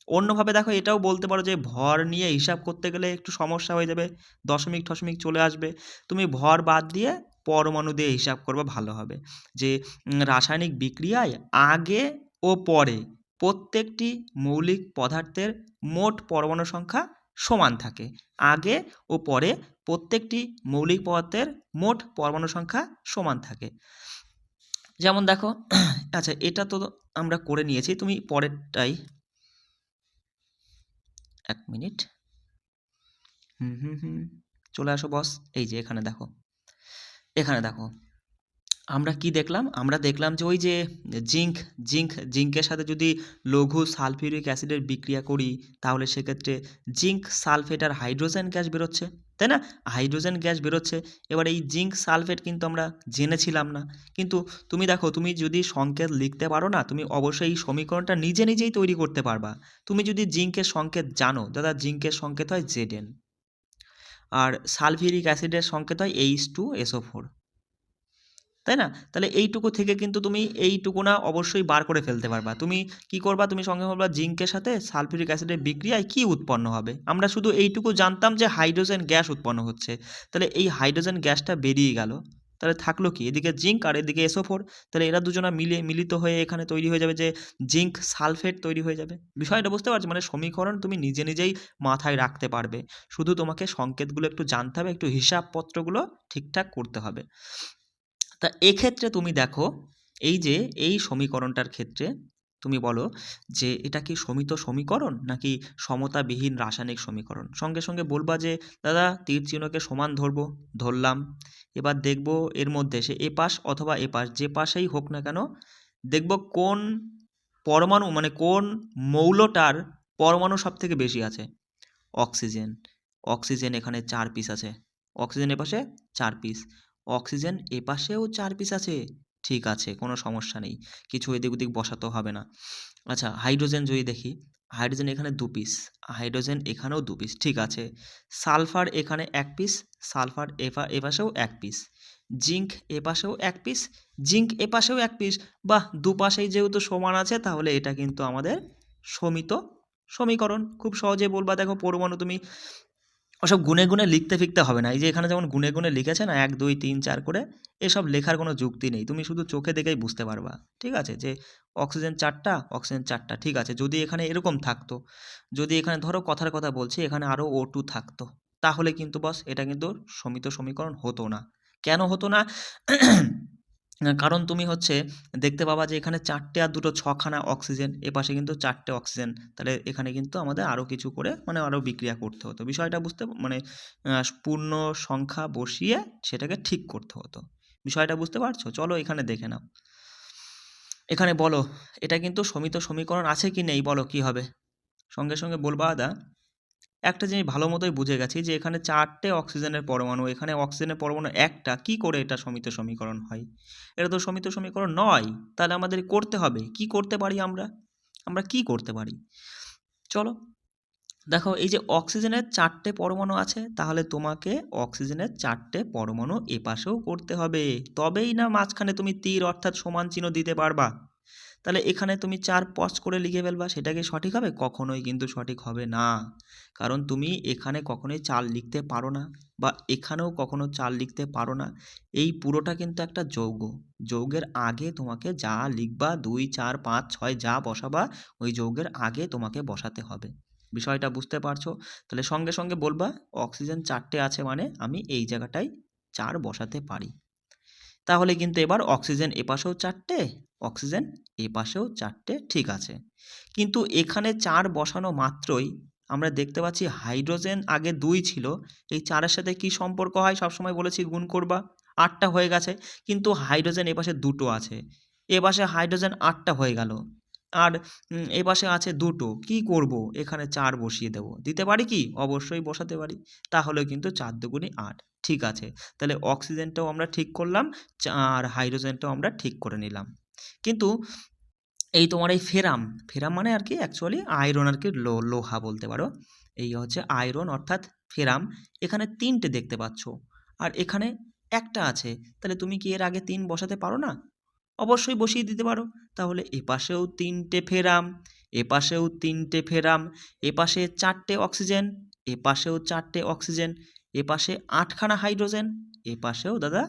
A: অন্যভাবে দেখো এটাও বলতে পারো যে ভর নিয়ে হিসাব করতে গেলে একটু সমস্যা হয়ে যাবে, দশমিক ঠশমিক চলে আসবে। তুমি ভর বাদ দিয়ে পরমাণু দিয়ে হিসাব করবে, ভালো হবে। যে রাসায়নিক বিক্রিয়ায় আগে ও পরে প্রত্যেকটি মৌলিক পদার্থের মোট পরমাণু সংখ্যা সমান থাকে। আগে ও পরে প্রত্যেকটি মৌলিক পদার্থের মোট পরমাণু সংখ্যা সমান থাকে। যেমন দেখো আচ্ছা এটা তো আমরা করে নিয়েছি, তুমি পরেরটাই 1 মিনিট। চলে আসো বস। এই যে এখানে দেখো আমরা কি দেখলাম? আমরা দেখলাম যে ওই যে জিঙ্কের সাথে যদি লঘু সালফিউরিক অ্যাসিডের বিক্রিয়া করি, তাহলে সেক্ষেত্রে জিঙ্ক সালফেট আর হাইড্রোজেন গ্যাস বেরোচ্ছে, তাই না? হাইড্রোজেন গ্যাস বেরোচ্ছে। এবার এই জিঙ্ক সালফেট কিন্তু আমরা জেনেছিলাম না, কিন্তু তুমি দেখো, তুমি যদি সংকেত লিখতে পারো না, তুমি অবশ্যই এই সমীকরণটা নিজেই তৈরি করতে পারবা। তুমি যদি জিঙ্কের সংকেত জানো, দাদা জিঙ্কের সংকেত হয় Zn, আর সালফিউরিক অ্যাসিডের সংকেত হয় H2SO4, তাই না? তাহলে এইটুকু থেকে কিন্তু তুমি এইটুকু না অবশ্যই বার করে ফেলতে পারবা। তুমি কি করবা? তুমি সঙ্গে বলবা জিঙ্কের সাথে সালফিউরিক অ্যাসিডের বিক্রিয়ায় কি উৎপন্ন হবে। আমরা শুধু এইটুকু জানতাম যে হাইড্রোজেন গ্যাস উৎপন্ন হচ্ছে। তাহলে এই হাইড্রোজেন গ্যাসটা বেরিয়ে গেল, তাহলে থাকলো কি? এদিকে জিঙ্ক আর এদিকে SO4। তাহলে এরা দুজনা মিলিত হয়ে এখানে তৈরি হয়ে যাবে যে জিঙ্ক সালফেট তৈরি হয়ে যাবে। বিষয়টা বুঝতে পারছো? মানে সমীকরণ তুমি নিজেই মাথায় রাখতে পারবে, শুধু তোমাকে সংকেতগুলো একটু জানতে হবে, একটু হিসাবপত্রগুলো ঠিকঠাক করতে হবে। তা এক্ষেত্রে তুমি দেখো, এই যে এই সমীকরণটার ক্ষেত্রে তুমি বলো যে এটা কি সমিত সমীকরণ নাকি সমতাবিহীন রাসায়নিক সমীকরণ। সঙ্গে বলবা যে দাদা তীর চিহ্নকে সমান ধরলাম। এবার দেখব এর মধ্যে সে এপাশ অথবা এপাশ যে পাশেই হোক না কেন, দেখব কোন পরমাণু মানে কোন মৌলটার পরমাণু সব থেকে বেশি আছে। অক্সিজেন এখানে 4 পিস আছে, অক্সিজেন এপাশে 4 পিস, অক্সিজেন এপাশেও 4 পিস আছে। ঠিক আছে, কোনো সমস্যা নেই, কিছু এদিক ওদিক বসাতে হবে না। আচ্ছা হাইড্রোজেন যদি দেখি, হাইড্রোজেন এখানে 2 পিস, হাইড্রোজেন এখানেও 2 পিস, ঠিক আছে। সালফার এখানে 1 পিস, সালফার এপাশেও 1 পিস, জিঙ্ক এপাশেও 1 পিস, জিঙ্ক এপাশেও 1 পিস। বাহ, দুপাশেই যেহেতু সমান আছে, তাহলে এটা কিন্তু আমাদের সমিত সমীকরণ। খুব সহজে বলবা। দেখো পরমাণু তুমি ওসব গুনে লিখতে ফিখতে হবে না। এই যে এখানে যেমন গুনে লিখেছে না 1 2 3 4 করে, এসব লেখার কোনো যুক্তি নেই। তুমি শুধু চোখে দেখেই বুঝতে পারবা, ঠিক আছে, যে অক্সিজেন 4টা, অক্সিজেন 4টা, ঠিক আছে। যদি এখানে এরকম থাকতো, যদি এখানে ধরো কথার কথা বলছি এখানে আরও O2 থাকতো, তাহলে কিন্তু বস এটা কিন্তু সমিত সমীকরণ হতো না। কেন হতো না? কারণ তুমি হচ্ছে দেখতে পাবা যে এখানে 4টে আর 2টো 6খানা অক্সিজেন, এপাশে কিন্তু 4টে অক্সিজেন। তাহলে এখানে কিন্তু আমাদের আরও কিছু করে মানে আরও বিক্রিয়া করতে হতো। বিষয়টা বুঝতে মানে পূর্ণ সংখ্যা বসিয়ে সেটাকে ঠিক করতে হতো। বিষয়টা বুঝতে পারছো? চলো এখানে দেখে নাও। এখানে বলো এটা কিন্তু সমিত সমীকরণ আছে কি নেই, বলো কি হবে? সঙ্গে বলবা দাদা একটা জিনিস ভালো মতোই বুঝে গেছি যে এখানে 4টে অক্সিজেনের পরমাণু, এখানে অক্সিজেনের পরমাণু একটা, কি করে এটা সমিত সমীকরণ হয়? এটা তো সমিত সমীকরণ নয়। তাহলে আমাদের করতে হবে, কি করতে পারি আমরা কি করতে পারি? চলো দেখো, এই যে অক্সিজেনের 4টে পরমাণু আছে, তাহলে তোমাকে অক্সিজেনের 4টে পরমাণু এপাশেও করতে হবে, তবেই না মাঝখানে তুমি তীর অর্থাৎ সমান চিহ্ন দিতে পারবা। তাহলে এখানে তুমি 4 পজ করে লিখে ফেলবা, সেটা কি সঠিক হবে? কখনোই কিন্তু সঠিক হবে না। কারণ তুমি এখানে কখনোই 4 লিখতে পারো না, বা এখানেও কখনো 4 লিখতে পারো না। এই পুরোটা কিন্তু একটা যৌগ, যৌগের আগে তোমাকে যা লিখবা 2 4 5 6 যা বসাবা, ওই যৌগের আগে তোমাকে বসাতে হবে। বিষয়টা বুঝতে পারছো? তাহলে সঙ্গে বলবা অক্সিজেন 4টে আছে মানে আমি এই জায়গাটায় 4 বসাতে পারি। তাহলে কিন্তু এবার অক্সিজেন এপাশেও 4টে, অক্সিজেন এপাশেও 4টে, ঠিক আছে। কিন্তু এখানে 4 বসানো মাত্রই আমরা দেখতে পাচ্ছি হাইড্রোজেন আগে 2 ছিল, এই 4-এর সাথে কি সম্পর্ক হয়? সবসময় বলেছি গুণ করবা, 8টা হয়ে গেছে। কিন্তু হাইড্রোজেন এপাশে 2টো আছে, এপাশে হাইড্রোজেন 8টা হয়ে গেল, আর এপাশে আছে 2টো। কি করব? এখানে 4 বসিয়ে দেব। দিতে পারি কি? অবশ্যই বসাতে পারি। তাহলে কিন্তু 4 দুগুণে 8, ঠিক আছে। তাহলে অক্সিজেনটাও আমরা ঠিক করলাম, আর হাইড্রোজেনটাও আমরা ঠিক করে নিলাম। কিন্তু এই তোমার এই ফেরাম মানে আর কি অ্যাকচুয়ালি আয়রন আর কি, লোহা বলতে পারো। এই হচ্ছে আয়রন অর্থাৎ ফেরাম। এখানে 3টে দেখতে পাচ্ছ, আর এখানে একটা আছে। তাহলে তুমি কি এর আগে 3 বসাতে পারো না? অবশ্যই বসিয়ে দিতে পারো। তাহলে এপাশেও 3টে ফেরাম, এপাশেও 3টে ফেরাম, এপাশে 4টে অক্সিজেন, এপাশেও 4টে অক্সিজেন, এপাশে 8খানা হাইড্রোজেন, এপাশেও দাদা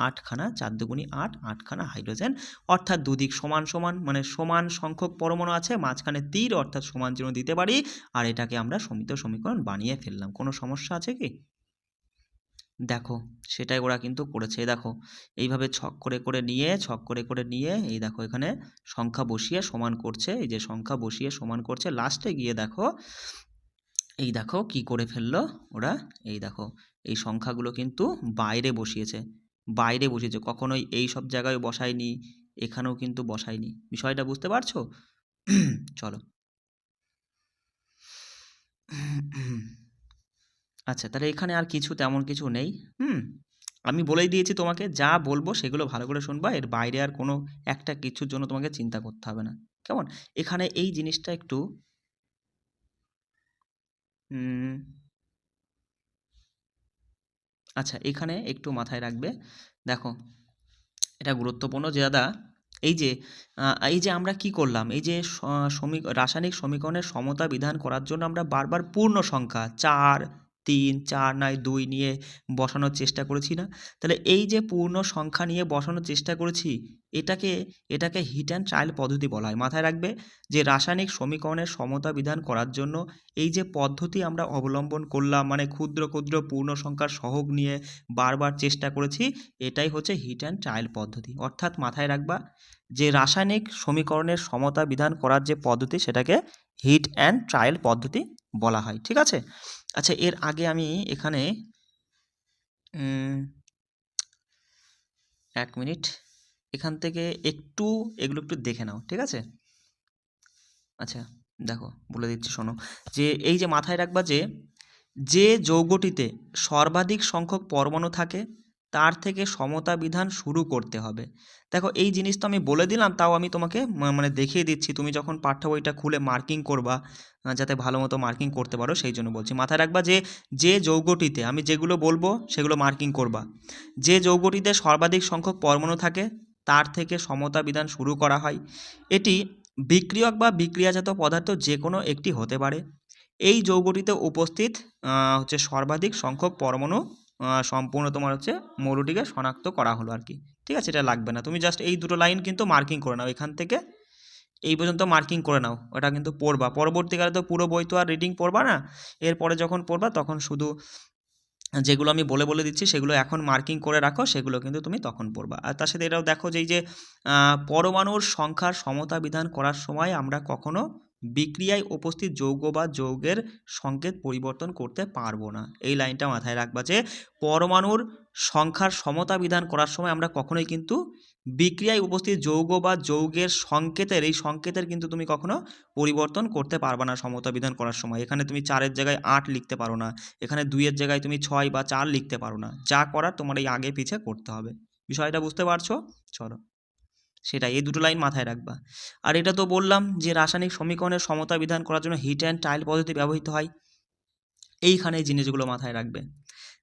A: 8খানা, 4 দুগুণি 8, 8খানা হাইড্রোজেন, অর্থাৎ দুদিক সমান সমান, মানে সমান সংখ্যক পরমাণু আছে, মাঝখানে তীর অর্থাৎ সমান চিহ্ন দিতে পারি, আর এটাকে আমরা সমিত সমীকরণ বানিয়ে ফেললাম। কোনো সমস্যা আছে কি? দেখো সেটাই ওরা কিন্তু করেছে। দেখো এইভাবে ছক করে নিয়ে এই দেখো এখানে সংখ্যা বসিয়ে সমান করছে, এই যে সংখ্যা বসিয়ে সমান করছে, লাস্টে গিয়ে দেখো এই দেখো কি করে ফেললো ওরা, এই দেখো এই সংখ্যাগুলো কিন্তু বাইরে বসিয়েছে, কখনোই এই সব জায়গায় বসায়নি, এখানেও কিন্তু বসায়নি। বিষয়টা বুঝতে পারছো? চলো। আচ্ছা, তাহলে এখানে আর কিছু তেমন কিছু নেই। আমি বলেই দিয়েছি তোমাকে, যা বলবো সেগুলো ভালো করে শুনবা, এর বাইরে আর কোনো একটা কিছুর জন্য তোমাকে চিন্তা করতে হবে না, কেমন? এখানে এই জিনিসটা একটু আচ্ছা এখানে একটু মাথায় রাখবে। দেখো এটা গুরুত্বপূর্ণ যে দাদা, এই যে আমরা কি করলাম, এই যে রাসায়নিক সমীকরণের সমতা বিধান করার জন্য আমরা বারবার পূর্ণ সংখ্যা 4, 3, 4 নয় 2 নিয়ে বসানোর চেষ্টা করেছি না? তাহলে এই যে পূর্ণ সংখ্যা নিয়ে বসানোর চেষ্টা করেছি, এটাকে এটাকে হিট অ্যান্ড ট্রায়াল পদ্ধতি বলা হয়। মাথায় রাখবে যে রাসায়নিক সমীকরণের সমতা বিধান করার জন্য এই যে পদ্ধতি আমরা অবলম্বন করলাম, মানে ক্ষুদ্র ক্ষুদ্র পূর্ণ সংখ্যার সহগ নিয়ে বারবার চেষ্টা করেছি, এটাই হচ্ছে হিট অ্যান্ড ট্রায়াল পদ্ধতি। অর্থাৎ মাথায় রাখবা যে রাসায়নিক সমীকরণের সমতা বিধান করার যে পদ্ধতি, সেটাকে হিট অ্যান্ড ট্রায়াল পদ্ধতি বলা হয়। ঠিক আছে? আচ্ছা, এর আগে আমি এখানে 1 মিনিট এখান থেকে এগুলো একটু দেখে নাও। ঠিক আছে? আচ্ছা দেখো বলে দিচ্ছি, শোনো। যে এই যে মাথায় রাখবা যে যৌগটিতে সর্বাধিক সংখ্যক পরমাণু থাকে তার থেকে সমতা বিধান শুরু করতে হবে। দেখো এই জিনিস তো আমি বলে দিলাম, তাও আমি তোমাকে মানে দেখিয়ে দিচ্ছি, তুমি যখন পাঠ্য বইটা খুলে মার্কিং করবা, যাতে ভালো মতো মার্কিং করতে পারো, সেই জন্য বলছি। মাথায় রাখবা যে যৌগটিতে, আমি যেগুলো বলবো সেগুলো মার্কিং করবা, যে যৌগটিতে সর্বাধিক সংখ্যক পরমাণু থাকে তার থেকে সমতা বিধান শুরু করা হয়। এটি বিক্রিয়ক বা বিক্রিয়াজাত পদার্থ যে কোনো একটি হতে পারে। এই যৌগটিতে উপস্থিত হচ্ছে সর্বাধিক সংখ্যক পরমাণু সম্পূর্ণ তোমার হচ্ছে মৌলটিকে শনাক্ত করা হলো আর কি। ঠিক আছে? এটা লাগবে না, তুমি জাস্ট এই দুটো লাইন কিন্তু মার্কিং করে নাও, এখান থেকে এই পর্যন্ত মার্কিং করে নাও, ওটা কিন্তু পড়বা। পরবর্তীকালে তো পুরো বই তো আর রিডিং পড়বা না, এরপরে যখন পড়বা তখন শুধু যেগুলো আমি বলে দিচ্ছি সেগুলো এখন মার্কিং করে রাখো, সেগুলো কিন্তু তুমি তখন পড়বা। আর তার সাথে এটাও দেখো যে এই যে পরমাণুর সংখ্যার সমতা বিধান করার সময় আমরা কখনো বিক্রিয়ায় উপস্থিত যৌগ বা যৌগের সংকেত পরিবর্তন করতে পারবো না। এই লাইনটা মাথায় রাখবা যে পরমাণুর সংখ্যার সমতা বিধান করার সময় আমরা কখনোই কিন্তু বিক্রিয়ায় উপস্থিত যৌগ বা যৌগের এই সংকেতের কিন্তু তুমি কখনো পরিবর্তন করতে পারবা না সমতা বিধান করার সময়। এখানে তুমি 4-এর জায়গায় 8 লিখতে পারো না, এখানে 2-এর জায়গায় তুমি 6 বা 4 লিখতে পারো না, যা করার তোমার এই আগে পিছে করতে হবে। বিষয়টা বুঝতে পারছো? চলো সেটাই, এই দুটো লাইন মাথায় রাখবা। আর এটা তো বললাম যে রাসায়নিক সমীকরণের সমতা বিধান করার জন্য হিট অ্যান্ড ট্রায়াল পদ্ধতি ব্যবহৃত হয়। এইখানে এই জিনিসগুলো মাথায় রাখবে।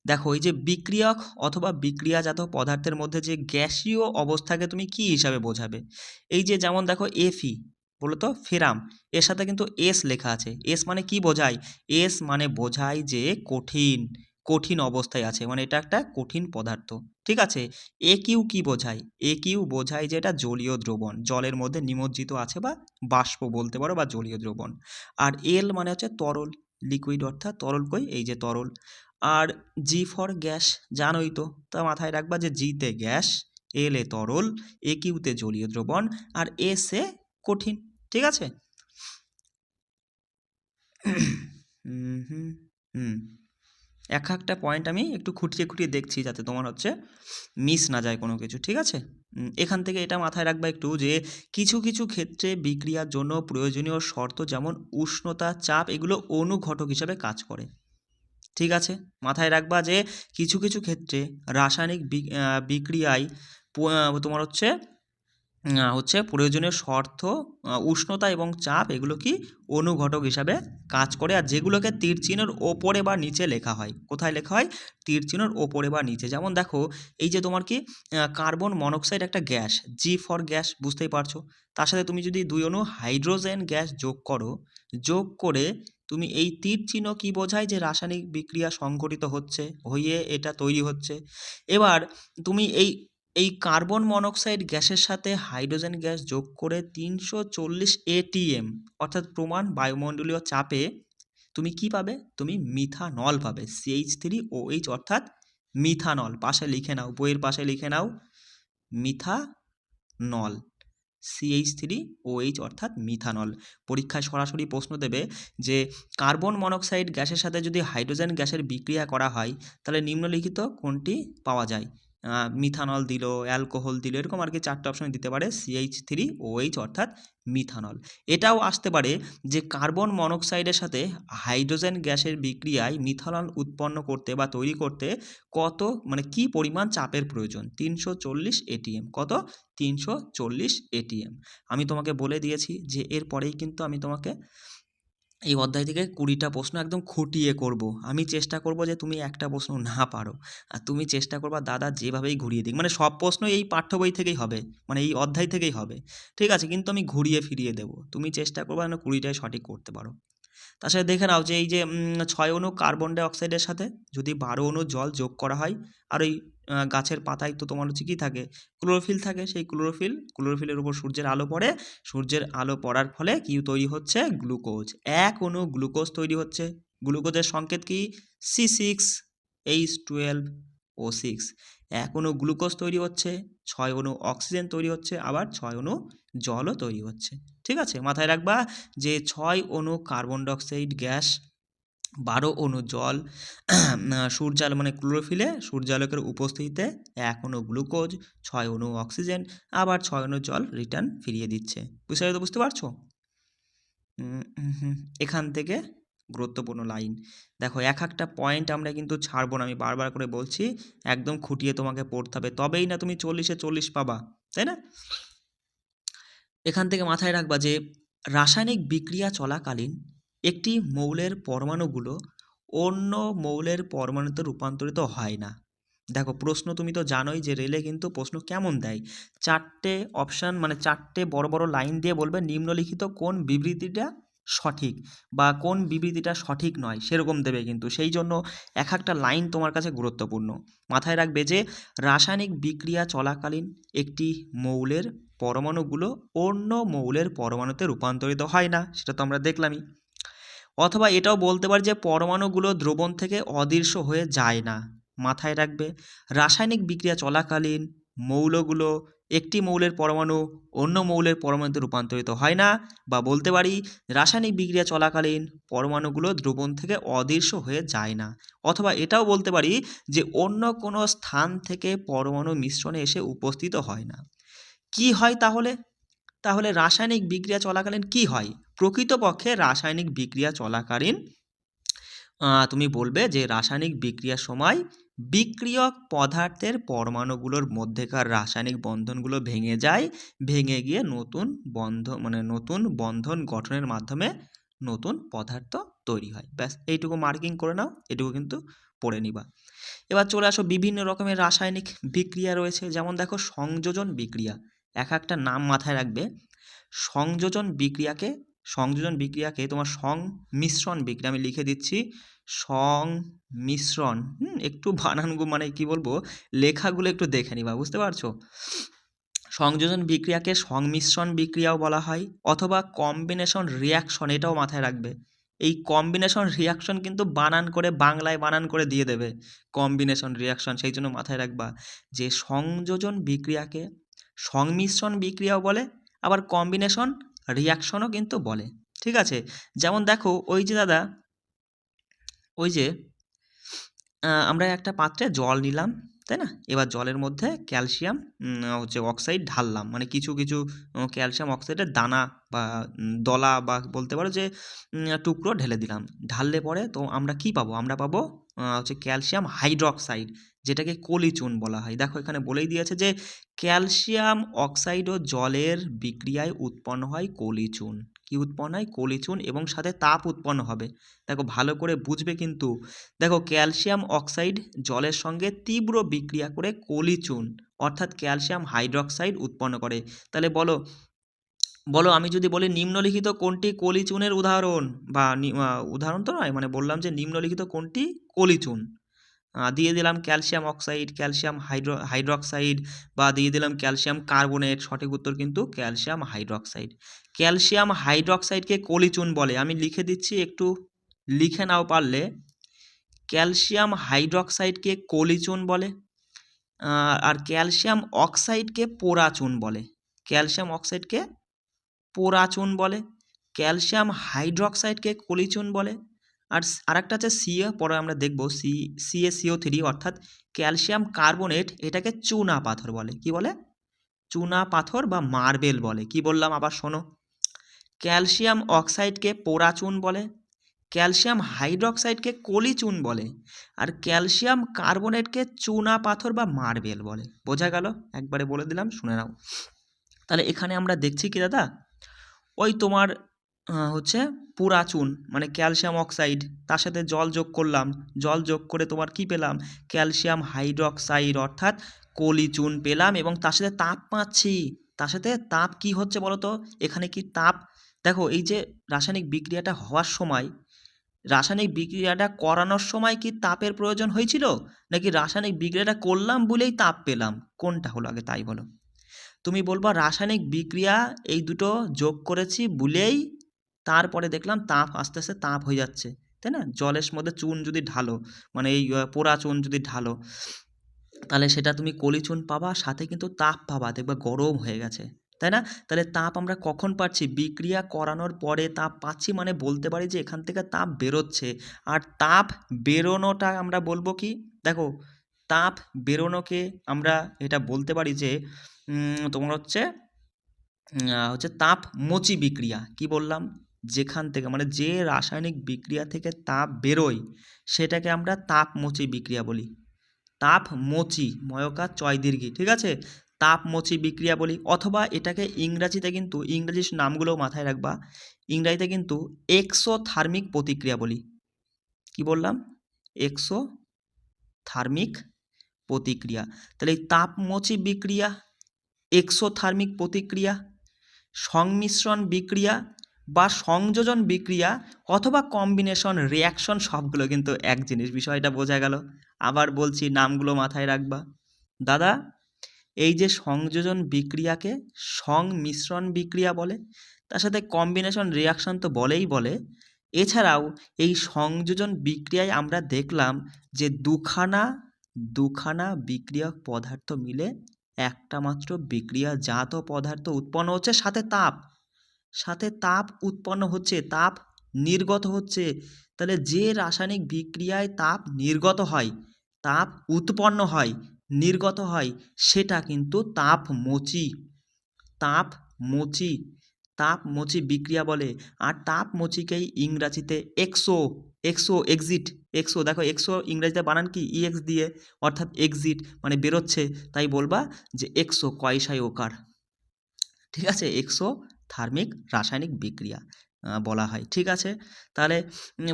A: দেখো এই যে বিক্রিয়ক অথবা বিক্রিয়াজাত পদার্থের মধ্যে যে গ্যাসীয় অবস্থাকে তুমি কি হিসাবে বোঝাবে? এই যে যেমন দেখো Fe বলো তো, ফেরাম, এর সাথে কিন্তু এস লেখা আছে। এস মানে কি বোঝায়? এস মানে বোঝায় যে কঠিন, কঠিন অবস্থায় আছে, মানে এটা একটা কঠিন পদার্থ। ঠিক আছে? কিউ কি বোঝায়? কিউ বোঝায় যে এটা জলীয় দ্রবণ, জলের মধ্যে নিমজ্জিত আছে, বা বাষ্প বলতে পারো, বা জলীয় দ্রবণ। আর এল মানে হচ্ছে তরল, লিকুইড, অর্থাৎ তরল। কই? এই যে তরল। আর জি ফর গ্যাস, জানোই তো, তা মাথায় রাখবা যে জিতে গ্যাস, এল এ তরল, কিউতে জলীয় দ্রবণ, আর এস এ কঠিন। ঠিক আছে? হুম একটা পয়েন্ট আমি একটু খুঁটিয়ে দেখছি, যাতে তোমার হচ্ছে মিস না যায় কোনো কিছু। ঠিক আছে? এখান থেকে এটা মাথায় রাখবা একটু যে কিছু কিছু ক্ষেত্রে বিক্রিয়ার জন্য প্রয়োজনীয় শর্ত যেমন উষ্ণতা, চাপ, এগুলো অনুঘটক হিসাবে কাজ করে। ঠিক আছে? মাথায় রাখবা যে কিছু কিছু ক্ষেত্রে রাসায়নিক বিক্রিয়ায় তোমার হচ্ছে প্রয়োজনীয় শর্ত, উষ্ণতা এবং চাপ, এগুলো কি অনুঘটক হিসাবে কাজ করে। আর যেগুলোকে তীর চিহ্নের ওপরে বা নিচে লেখা হয়। কোথায় লেখা হয়? তীর চিহ্নের ওপরে বা নিচে। যেমন দেখো এই যে তোমার কি কার্বন মনোক্সাইড একটা গ্যাস, জি ফর গ্যাস, বুঝতেই পারছো। তার সাথে তুমি যদি 2 অণু হাইড্রোজেন গ্যাস যোগ করে তুমি এই তীর চিহ্ন কি বোঝায়? যে রাসায়নিক বিক্রিয়া সংঘটিত হচ্ছে, হয়ে এটা তৈরি হচ্ছে। এবার তুমি এই কার্বন মনোক্সাইড গ্যাসের সাথে হাইড্রোজেন গ্যাস যোগ করে 340 ATM অর্থাৎ প্রমাণ বায়ুমণ্ডলীয় চাপে তুমি কি পাবে? তুমি মিথানল পাবে, CH3OH অর্থাৎ মিথানল। পাশে লিখে নাও, বইয়ের পাশে লিখে নাও, মিথানল, CH3OH অর্থাৎ মিথানল। পরীক্ষায় সরাসরি প্রশ্ন দেবে যে কার্বন মনোক্সাইড গ্যাসের সাথে যদি হাইড্রোজেন গ্যাসের বিক্রিয়া করা হয় তাহলে নিম্নলিখিত কোনটি পাওয়া যায়? মিথানল দিল, অ্যালকোহল দিল, এরকম আর কি 4টে অপশন দিতে পারে, CH3OH অর্থাৎ মিথানল। এটাও আসতে পারে যে কার্বন মনোক্সাইডের সাথে হাইড্রোজেন গ্যাসের বিক্রিয়ায় মিথানল উৎপন্ন করতে বা তৈরি করতে কত, মানে কি পরিমাণ চাপের প্রয়োজন? 340 ATM। কত? 340 ATM। আমি তোমাকে বলে দিয়েছি যে এরপরেই কিন্তু আমি তোমাকে এই অধ্যায় থেকে 20টা প্রশ্ন একদম খুঁটিয়ে করব। আমি চেষ্টা করব যে তুমি একটা প্রশ্ন না পারো, আর তুমি চেষ্টা করবা দাদা যেভাবেই ঘুরিয়ে দিক, মানে সব প্রশ্ন এই পাঠ্য বই থেকেই হবে, মানে এই অধ্যায় থেকেই হবে, ঠিক আছে? কিন্তু আমি ঘুরিয়ে ফিরিয়ে দেবো, তুমি চেষ্টা করবা যেন 20টাই সঠিক করতে পারো। তার সাথে দেখে নাও যে এই যে 6 অণু কার্বন ডাই অক্সাইডের সাথে যদি 12 অণু জল যোগ করা হয়, আর ওই গাছের পাতায় তো তোমার হচ্ছে কী থাকে? ক্লোরোফিল থাকে। সেই ক্লোরোফিলের উপর সূর্যের আলো পড়ে, সূর্যের আলো পড়ার ফলে কি তৈরি হচ্ছে? গ্লুকোজ। 1 অণু গ্লুকোজ তৈরি হচ্ছে। গ্লুকোজের সংকেত কি? C6H12O6। 1 অণু গ্লুকোজ তৈরি হচ্ছে, 6 অণু অক্সিজেন তৈরি হচ্ছে, আবার 6 অণু জলও তৈরি হচ্ছে। ঠিক আছে? মাথায় রাখবা যে 6 অণু কার্বন ডাই অক্সাইড গ্যাস, 12 অণু জল, সূর্যালো মানে ক্লোরোফিলে সূর্যালোকের উপস্থিতিতে 1 অণু গ্লুকোজ, 6 অণু অক্সিজেন, আবার 6 অণু জল রিটার্ন ফিরিয়ে দিচ্ছে। বুঝতে পারছো? এখান থেকে গুরুত্বপূর্ণ লাইন দেখো, একটা পয়েন্ট আমরা কিন্তু ছাড়বো না, আমি বারবার করে বলছি, একদম খুঁটিয়ে তোমাকে পড়তে হবে, তবেই না তুমি 40-এ 40 পাবা, তাই না? এখান থেকে মাথায় রাখবা যে রাসায়নিক বিক্রিয়া চলাকালীন একটি মৌলের পরমাণুগুলো অন্য মৌলের পরমাণুতে রূপান্তরিত হয় না। দেখো প্রশ্ন তুমি তো জানোই যে রেলে কিন্তু প্রশ্ন কেমন দেয়, 4টে অপশান, মানে 4টে বড় বড় লাইন দিয়ে বলবে নিম্নলিখিত কোন বিবৃতিটা সঠিক বা কোন বিবৃতিটা সঠিক নয়, সেরকম দেবে কিন্তু। সেই জন্য একটা লাইন তোমার কাছে গুরুত্বপূর্ণ। মাথায় রাখবে যে রাসায়নিক বিক্রিয়া চলাকালীন একটি মৌলের পরমাণুগুলো অন্য মৌলের পরমাণুতে রূপান্তরিত হয় না, সেটা তো আমরা দেখলামই। অথবা এটাও বলতে পারি যে পরমাণুগুলো দ্রবণ থেকে অদৃশ্য হয়ে যায় না। মাথায় রাখবে রাসায়নিক বিক্রিয়া চলাকালীন মৌলগুলো একটি মৌলের পরমাণু অন্য মৌলের পরমাণুতে রূপান্তরিত হয় না, বা বলতে পারি রাসায়নিক বিক্রিয়া চলাকালীন পরমাণুগুলো দ্রবণ থেকে অদৃশ্য হয়ে যায় না। অথবা এটাও বলতে পারি যে অন্য কোনো স্থান থেকে পরমাণু মিশ্রণে এসে উপস্থিত হয় না। কি হয় তাহলে? তাহলে রাসায়নিক বিক্রিয়া চলাকালীন কি হয়? প্রকৃতপক্ষে রাসায়নিক বিক্রিয়া চলাকালীন তুমি বলবে যে রাসায়নিক বিক্রিয়ার সময় বিক্রিয়ক পদার্থের পরমাণুগুলোর মধ্যেকার রাসায়নিক বন্ধনগুলো ভেঙে যায়, ভেঙে গিয়ে নতুন বন্ধন গঠনের মাধ্যমে নতুন পদার্থ তৈরি হয়। ব্যাস, এইটুকু মার্কিং করে নাও, এটুকু কিন্তু পড়ে নিবা। এবার চলে আসো, বিভিন্ন রকমের রাসায়নিক বিক্রিয়া রয়েছে, যেমন দেখো সংযোজন বিক্রিয়া। একটা নাম মাথায় রাখবে, সংযোজন বিক্রিয়াকে তোমার সংমিশ্রণ বিক্রিয়া, আমি লিখে দিচ্ছি সংমিশ্রণ। একটু বানানগুলো মানে কি বলবো, লেখাগুলো একটু দেখে নিবা, বুঝতে পারছো? সংযোজন বিক্রিয়াকে সংমিশ্রণ বিক্রিয়াও বলা হয়, অথবা কম্বিনেশন রিয়াকশন, এটাও মাথায় রাখবে। এই কম্বিনেশন রিয়াকশন কিন্তু বাংলায় বানান করে দিয়ে দেবে, কম্বিনেশন রিয়াকশন। সেই জন্য মাথায় রাখবা যে সংযোজন বিক্রিয়াকে সংমিশ্রণ বিক্রিয়াও বলে, আবার কম্বিনেশন রিয়াকশনও কিন্তু বলে। ঠিক আছে? যেমন দেখো ওই যে দাদা, ওই যে আমরা একটা পাত্রে জল নিলাম, তাই না? এবার জলের মধ্যে ক্যালসিয়াম অক্সাইড ঢাললাম, মানে কিছু কিছু ক্যালসিয়াম অক্সাইডের দানা বা দলা বা বলতে পারো যে টুকরো ঢেলে দিলাম। ঢাললে পরে তো আমরা কি পাবো? আমরা পাবো ক্যালসিয়াম হাইড্রক্সাইড, যেটাকে কলিচুন বলা হয়। দেখো এখানে বলেই দিয়েছে যে ক্যালসিয়াম অক্সাইড ও জলের বিক্রিয়ায় উৎপন্ন হয় কলিচুন। কি উৎপন্ন হয়? কলিচুন, এবং সাথে তাপ উৎপন্ন হবে। দেখো ভালো করে বুঝবে কিন্তু। দেখো ক্যালসিয়াম অক্সাইড জলের সঙ্গে তীব্র বিক্রিয়া করে কলিচুন অর্থাৎ ক্যালসিয়াম হাইড্রক্সাইড উৎপন্ন করে। তাহলে বলো বলো, আমি যদি বলি নিম্নলিখিত কোনটি কলিচুনের উদাহরণ, বা উদাহরণ তো নয়, মানে বললাম যে নিম্নলিখিত কোনটি কলিচুন, দিয়ে দিলাম ক্যালসিয়াম অক্সাইড, ক্যালসিয়াম হাইড্রক্সাইড, বা দিয়ে দিলাম ক্যালসিয়াম কার্বনেট। সঠিক উত্তর কিন্তু ক্যালসিয়াম হাইড্রক্সাইড। ক্যালসিয়াম হাইড্রক্সাইডকে কলিচুন বলে। আমি লিখে দিচ্ছি, একটু লিখে নাও পারলে। ক্যালসিয়াম হাইড্রক্সাইডকে কলিচুন বলে, আর ক্যালসিয়াম অক্সাইডকে পোড়াচুন বলে। ক্যালসিয়াম অক্সাইডকে পোড়াচুন বলে, ক্যালসিয়াম হাইড্রক্সাইডকে কলিচুন বলে। আর আরেকটা আছে সিএ, পরে আমরা দেখব CaCO3, অর্থাৎ ক্যালসিয়াম কার্বনেট, এটাকে চুনা পাথর বলে। কি বলে? চুনা পাথর বা মার্বেল বলে। কি বললাম আবার শোনো, ক্যালসিয়াম অক্সাইডকে পোড়াচুন বলে, ক্যালসিয়াম হাইড্রক্সাইডকে কলিচুন বলে, আর ক্যালসিয়াম কার্বনেটকে চুনা পাথর বা মার্বেল বলে। বোঝা গেল? একবারে বলে দিলাম, শুনে নাও। তাহলে এখানে আমরা দেখছি কি দাদা, ওই তোমার হচ্ছে পুরা চুন মানে ক্যালসিয়াম অক্সাইড, তার সাথে জল যোগ করলাম, জল যোগ করে তোমার কি পেলাম, ক্যালসিয়াম হাইড্রক্সাইড অর্থাৎ কলি চুন পেলাম, এবং তার সাথে তাপ পাচ্ছি। তার সাথে তাপ কি হচ্ছে বলো তো, এখানে কি তাপ, দেখো এই যে রাসায়নিক বিক্রিয়াটা হওয়ার সময়, রাসায়নিক বিক্রিয়াটা করানোর সময় কি তাপের প্রয়োজন হয়েছিল, নাকি রাসায়নিক বিক্রিয়াটা করলাম বলেই তাপ পেলাম? কোনটা হলো আগে তাই বলো। তুমি বলবা রাসায়নিক বিক্রিয়া এই দুটো যোগ করেছি বলেই তারপরে দেখলাম তাপ, আস্তে আস্তে তাপ হয়ে যাচ্ছে, তাই না? জলের মধ্যে চুন যদি ঢালো, মানে এই পোড়া চুন যদি ঢালো, তাহলে সেটা তুমি কলি চুন পাবা, সাথে কিন্তু তাপ পাবা, দেখবা গরম হয়ে গেছে, তাই না? তাহলে তাপ আমরা কখন পাচ্ছি? বিক্রিয়া করানোর পরে তাপ পাচ্ছি, মানে বলতে পারি যে এখান থেকে তাপ বেরোচ্ছে। আর তাপ বেরোনোটা আমরা বলবো কি, দেখো তাপ বেরোনোকে আমরা এটা বলতে পারি যে তোমার হচ্ছে তাপমোচী বিক্রিয়া। কি বললাম? যেখান থেকে, মানে যে রাসায়নিক বিক্রিয়া থেকে তাপ বেরোয় সেটাকে আমরা তাপমোচী বিক্রিয়া বলি। তাপমোচী, ময়কার চয় দীর্ঘী, ঠিক আছে? তাপমোচী বিক্রিয়া বলি। অথবা এটাকে ইংরাজিতে কিন্তু, ইংরাজি নামগুলো মাথায় রাখবা, ইংরাজিতে কিন্তু এক্সোথার্মিক প্রতিক্রিয়া বলি। কি বললাম? এক্সোথার্মিক প্রতিক্রিয়া। তাহলে এই তাপমোচী বিক্রিয়া, এক্সোথার্মিক প্রতিক্রিয়া, সংমিশ্রণ বিক্রিয়া বা সংযোজন বিক্রিয়া, অথবা কম্বিনেশন রিয়াকশন, সবগুলো কিন্তু এক জিনিস। বিষয়টা বোঝা গেল? আবার বলছি, নামগুলো মাথায় রাখবা দাদা। এই যে সংযোজন বিক্রিয়াকে সংমিশ্রণ বিক্রিয়া বলে, তার সাথে কম্বিনেশন রিয়াকশন তো বলেই বলে। এছাড়াও এই সংযোজন বিক্রিয়ায় আমরা দেখলাম যে দুখানা বিক্রিয়ক পদার্থ মিলে একটা মাত্র বিক্রিয়াজাত পদার্থ উৎপন্ন হচ্ছে, সাথে তাপ উৎপন্ন হচ্ছে, তাপ নির্গত হচ্ছে। তাহলে যে রাসায়নিক বিক্রিয়ায় তাপ নির্গত হয়, তাপ উৎপন্ন হয়, নির্গত হয়, সেটা কিন্তু তাপমোচী তাপমোচী বিক্রিয়া বলে। আর তাপমোচীকেই ইংরাজিতে এক্সো, দেখো এক্সো ইংরাজিতে বানান কি, ইএক্স দিয়ে, অর্থাৎ এক্সিট মানে বেরোচ্ছে, তাই বলবা যে এক্সো কয়সাই ওকার, ঠিক আছে? এক্সোথার্মিক রাসায়নিক বিক্রিয়া বলা হয়, ঠিক আছে? তাহলে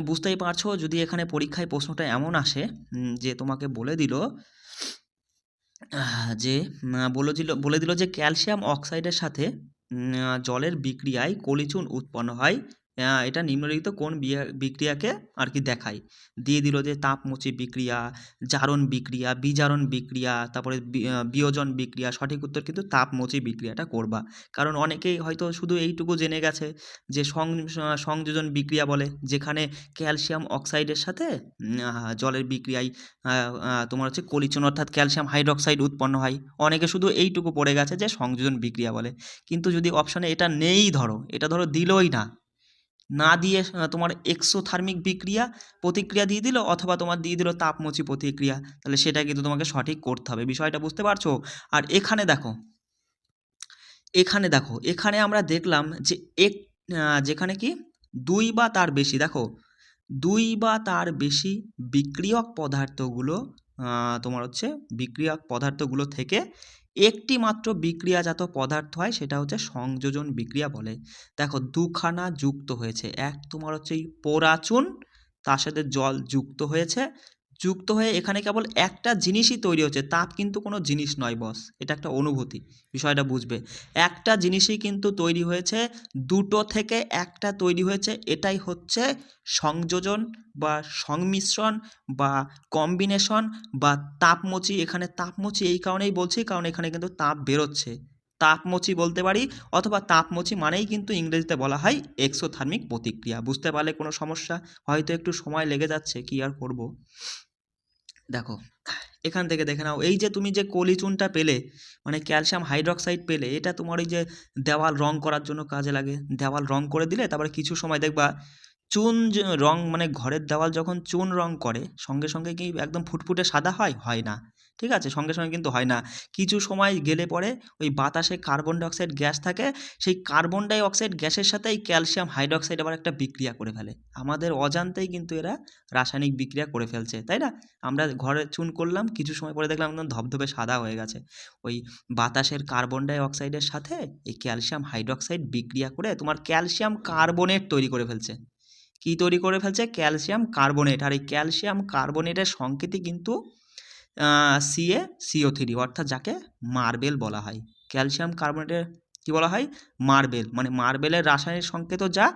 A: বুঝতেই পারছো, যদি এখানে পরীক্ষায় প্রশ্নটা এমন আসে যে তোমাকে বলে দিল বলে দিল যে ক্যালসিয়াম অক্সাইডের সাথে জলের বিক্রিয়ায় কলিচুন উৎপন্ন হয়, এটা নিম্নলিখিত কোন বিক্রিয়াকে আর কি দেখায়? দিয়ে দিল যে তাপমোচী বিক্রিয়া, জারণ বিক্রিয়া, বিজারণ বিক্রিয়া, তারপরে বিয়োজন বিক্রিয়া। সঠিক উত্তর কিন্তু তাপমোচী বিক্রিয়াটা করবা। কারণ অনেকেই হয়তো শুধু এইটুকু জেনে গেছে যে সংযোজন বিক্রিয়া বলে, যেখানে ক্যালসিয়াম অক্সাইডের সাথে জলের বিক্রিয়ায় তোমার হচ্ছে কলিচুন অর্থাৎ ক্যালসিয়াম হাইড্রক্সাইড উৎপন্ন হয়। অনেকে শুধু এইটুকু পড়ে গেছে যে সংযোজন বিক্রিয়া বলে। কিন্তু যদি অপশানে এটা নেই, এটা ধরো দিলই না দিয়ে তোমার এক্সোথার্মিক প্রতিক্রিয়া দিয়ে দিল, অথবা তোমার দিয়ে দিল তাপমোচী প্রতিক্রিয়া, তাহলে সেটা কিন্তু তোমাকে সঠিক করতে হবে। বিষয়টা বুঝতে পারছো? আর এখানে দেখো, এখানে আমরা দেখলাম যে যেখানে কি দুই বা তার বেশি, দেখো দুই বা তার বেশি বিক্রিয়ক পদার্থগুলো তোমার হচ্ছে বিক্রিয়ক পদার্থগুলো থেকে একটি মাত্র বিক্রিয়াজাত পদার্থ হয়, সেটা হচ্ছে সংযোজন বিক্রিয়া বলে। দেখো দুখানা যুক্ত হয়েছে, এক তোমার হচ্ছে এই পোড়া চুন, তার সাথে জল যুক্ত হয়েছে, যুক্ত হয়ে এখানে কেবল একটা জিনিসই তৈরি হচ্ছে, তাপ কিন্তু কোনো জিনিস নয় বস, এটা একটা অনুভূতি, বিষয়টা বুঝবে। একটা জিনিসই কিন্তু তৈরি হয়েছে, দুটো থেকে একটা তৈরি হয়েছে, এটাই হচ্ছে সংযোজন বা সংমিশ্রণ বা কম্বিনেশন বা তাপমোচি। এখানে তাপমোচি এই কারণেই বলছি কারণ এখানে কিন্তু তাপ বেরোচ্ছে, তাপমোচি বলতে পারি, অথবা তাপমোচি মানেই কিন্তু ইংরেজিতে বলা হয় এক্সোথার্মিক প্রতিক্রিয়া। বুঝতে পারলে কোনো সমস্যা? হয়তো একটু সময় লেগে যাচ্ছে, কি আর করব। দেখো এখান থেকে দেখে নাও, এই যে তুমি যে কলিচুনটা পেলে, মানে ক্যালসিয়াম হাইড্রক্সাইড পেলে, এটা তোমার ওই যে দেওয়াল রং করার জন্য কাজে লাগে। দেওয়াল রং করে দিলে তারপরে কিছু সময় দেখবা চুন রং, মানে ঘরের দেওয়াল যখন চুন রং করে সঙ্গে সঙ্গে কি একদম ফুটফুটে সাদা হয়? হয় না, ঠিক আছে, সঙ্গে সঙ্গে কিন্তু হয় না। কিছু সময় গেলে পরে ওই বাতাসে কার্বন ডাইঅক্সাইড গ্যাস থাকে, সেই কার্বন ডাইঅক্সাইড গ্যাসের সাথে এই ক্যালসিয়াম হাইড্রক্সাইড আবার একটা বিক্রিয়া করে ফেলে, আমাদের অজান্তেই কিন্তু এরা রাসায়নিক বিক্রিয়া করে ফেলছে, তাই না? আমরা ঘরে চুন করলাম, কিছু সময় পরে দেখলাম একদম ধবধবে সাদা হয়ে গেছে, ওই বাতাসের কার্বন ডাই অক্সাইডের সাথে এই ক্যালসিয়াম হাইড্রক্সাইড বিক্রিয়া করে তোমার ক্যালসিয়াম কার্বনেট তৈরি করে ফেলছে। কি তৈরি করে ফেলছে? Calcium carbonate. আর এই ক্যালসিয়াম কার্বনেটের সংকেতই কিন্তু CaCO3, অর্থাৎ যাকে মার্বেল বলা হয়। ক্যালসিয়াম কার্বনেটের কি বলা হয়? মার্বেল, মানে মার্বেলের রাসায়নিক সংকেতও যা,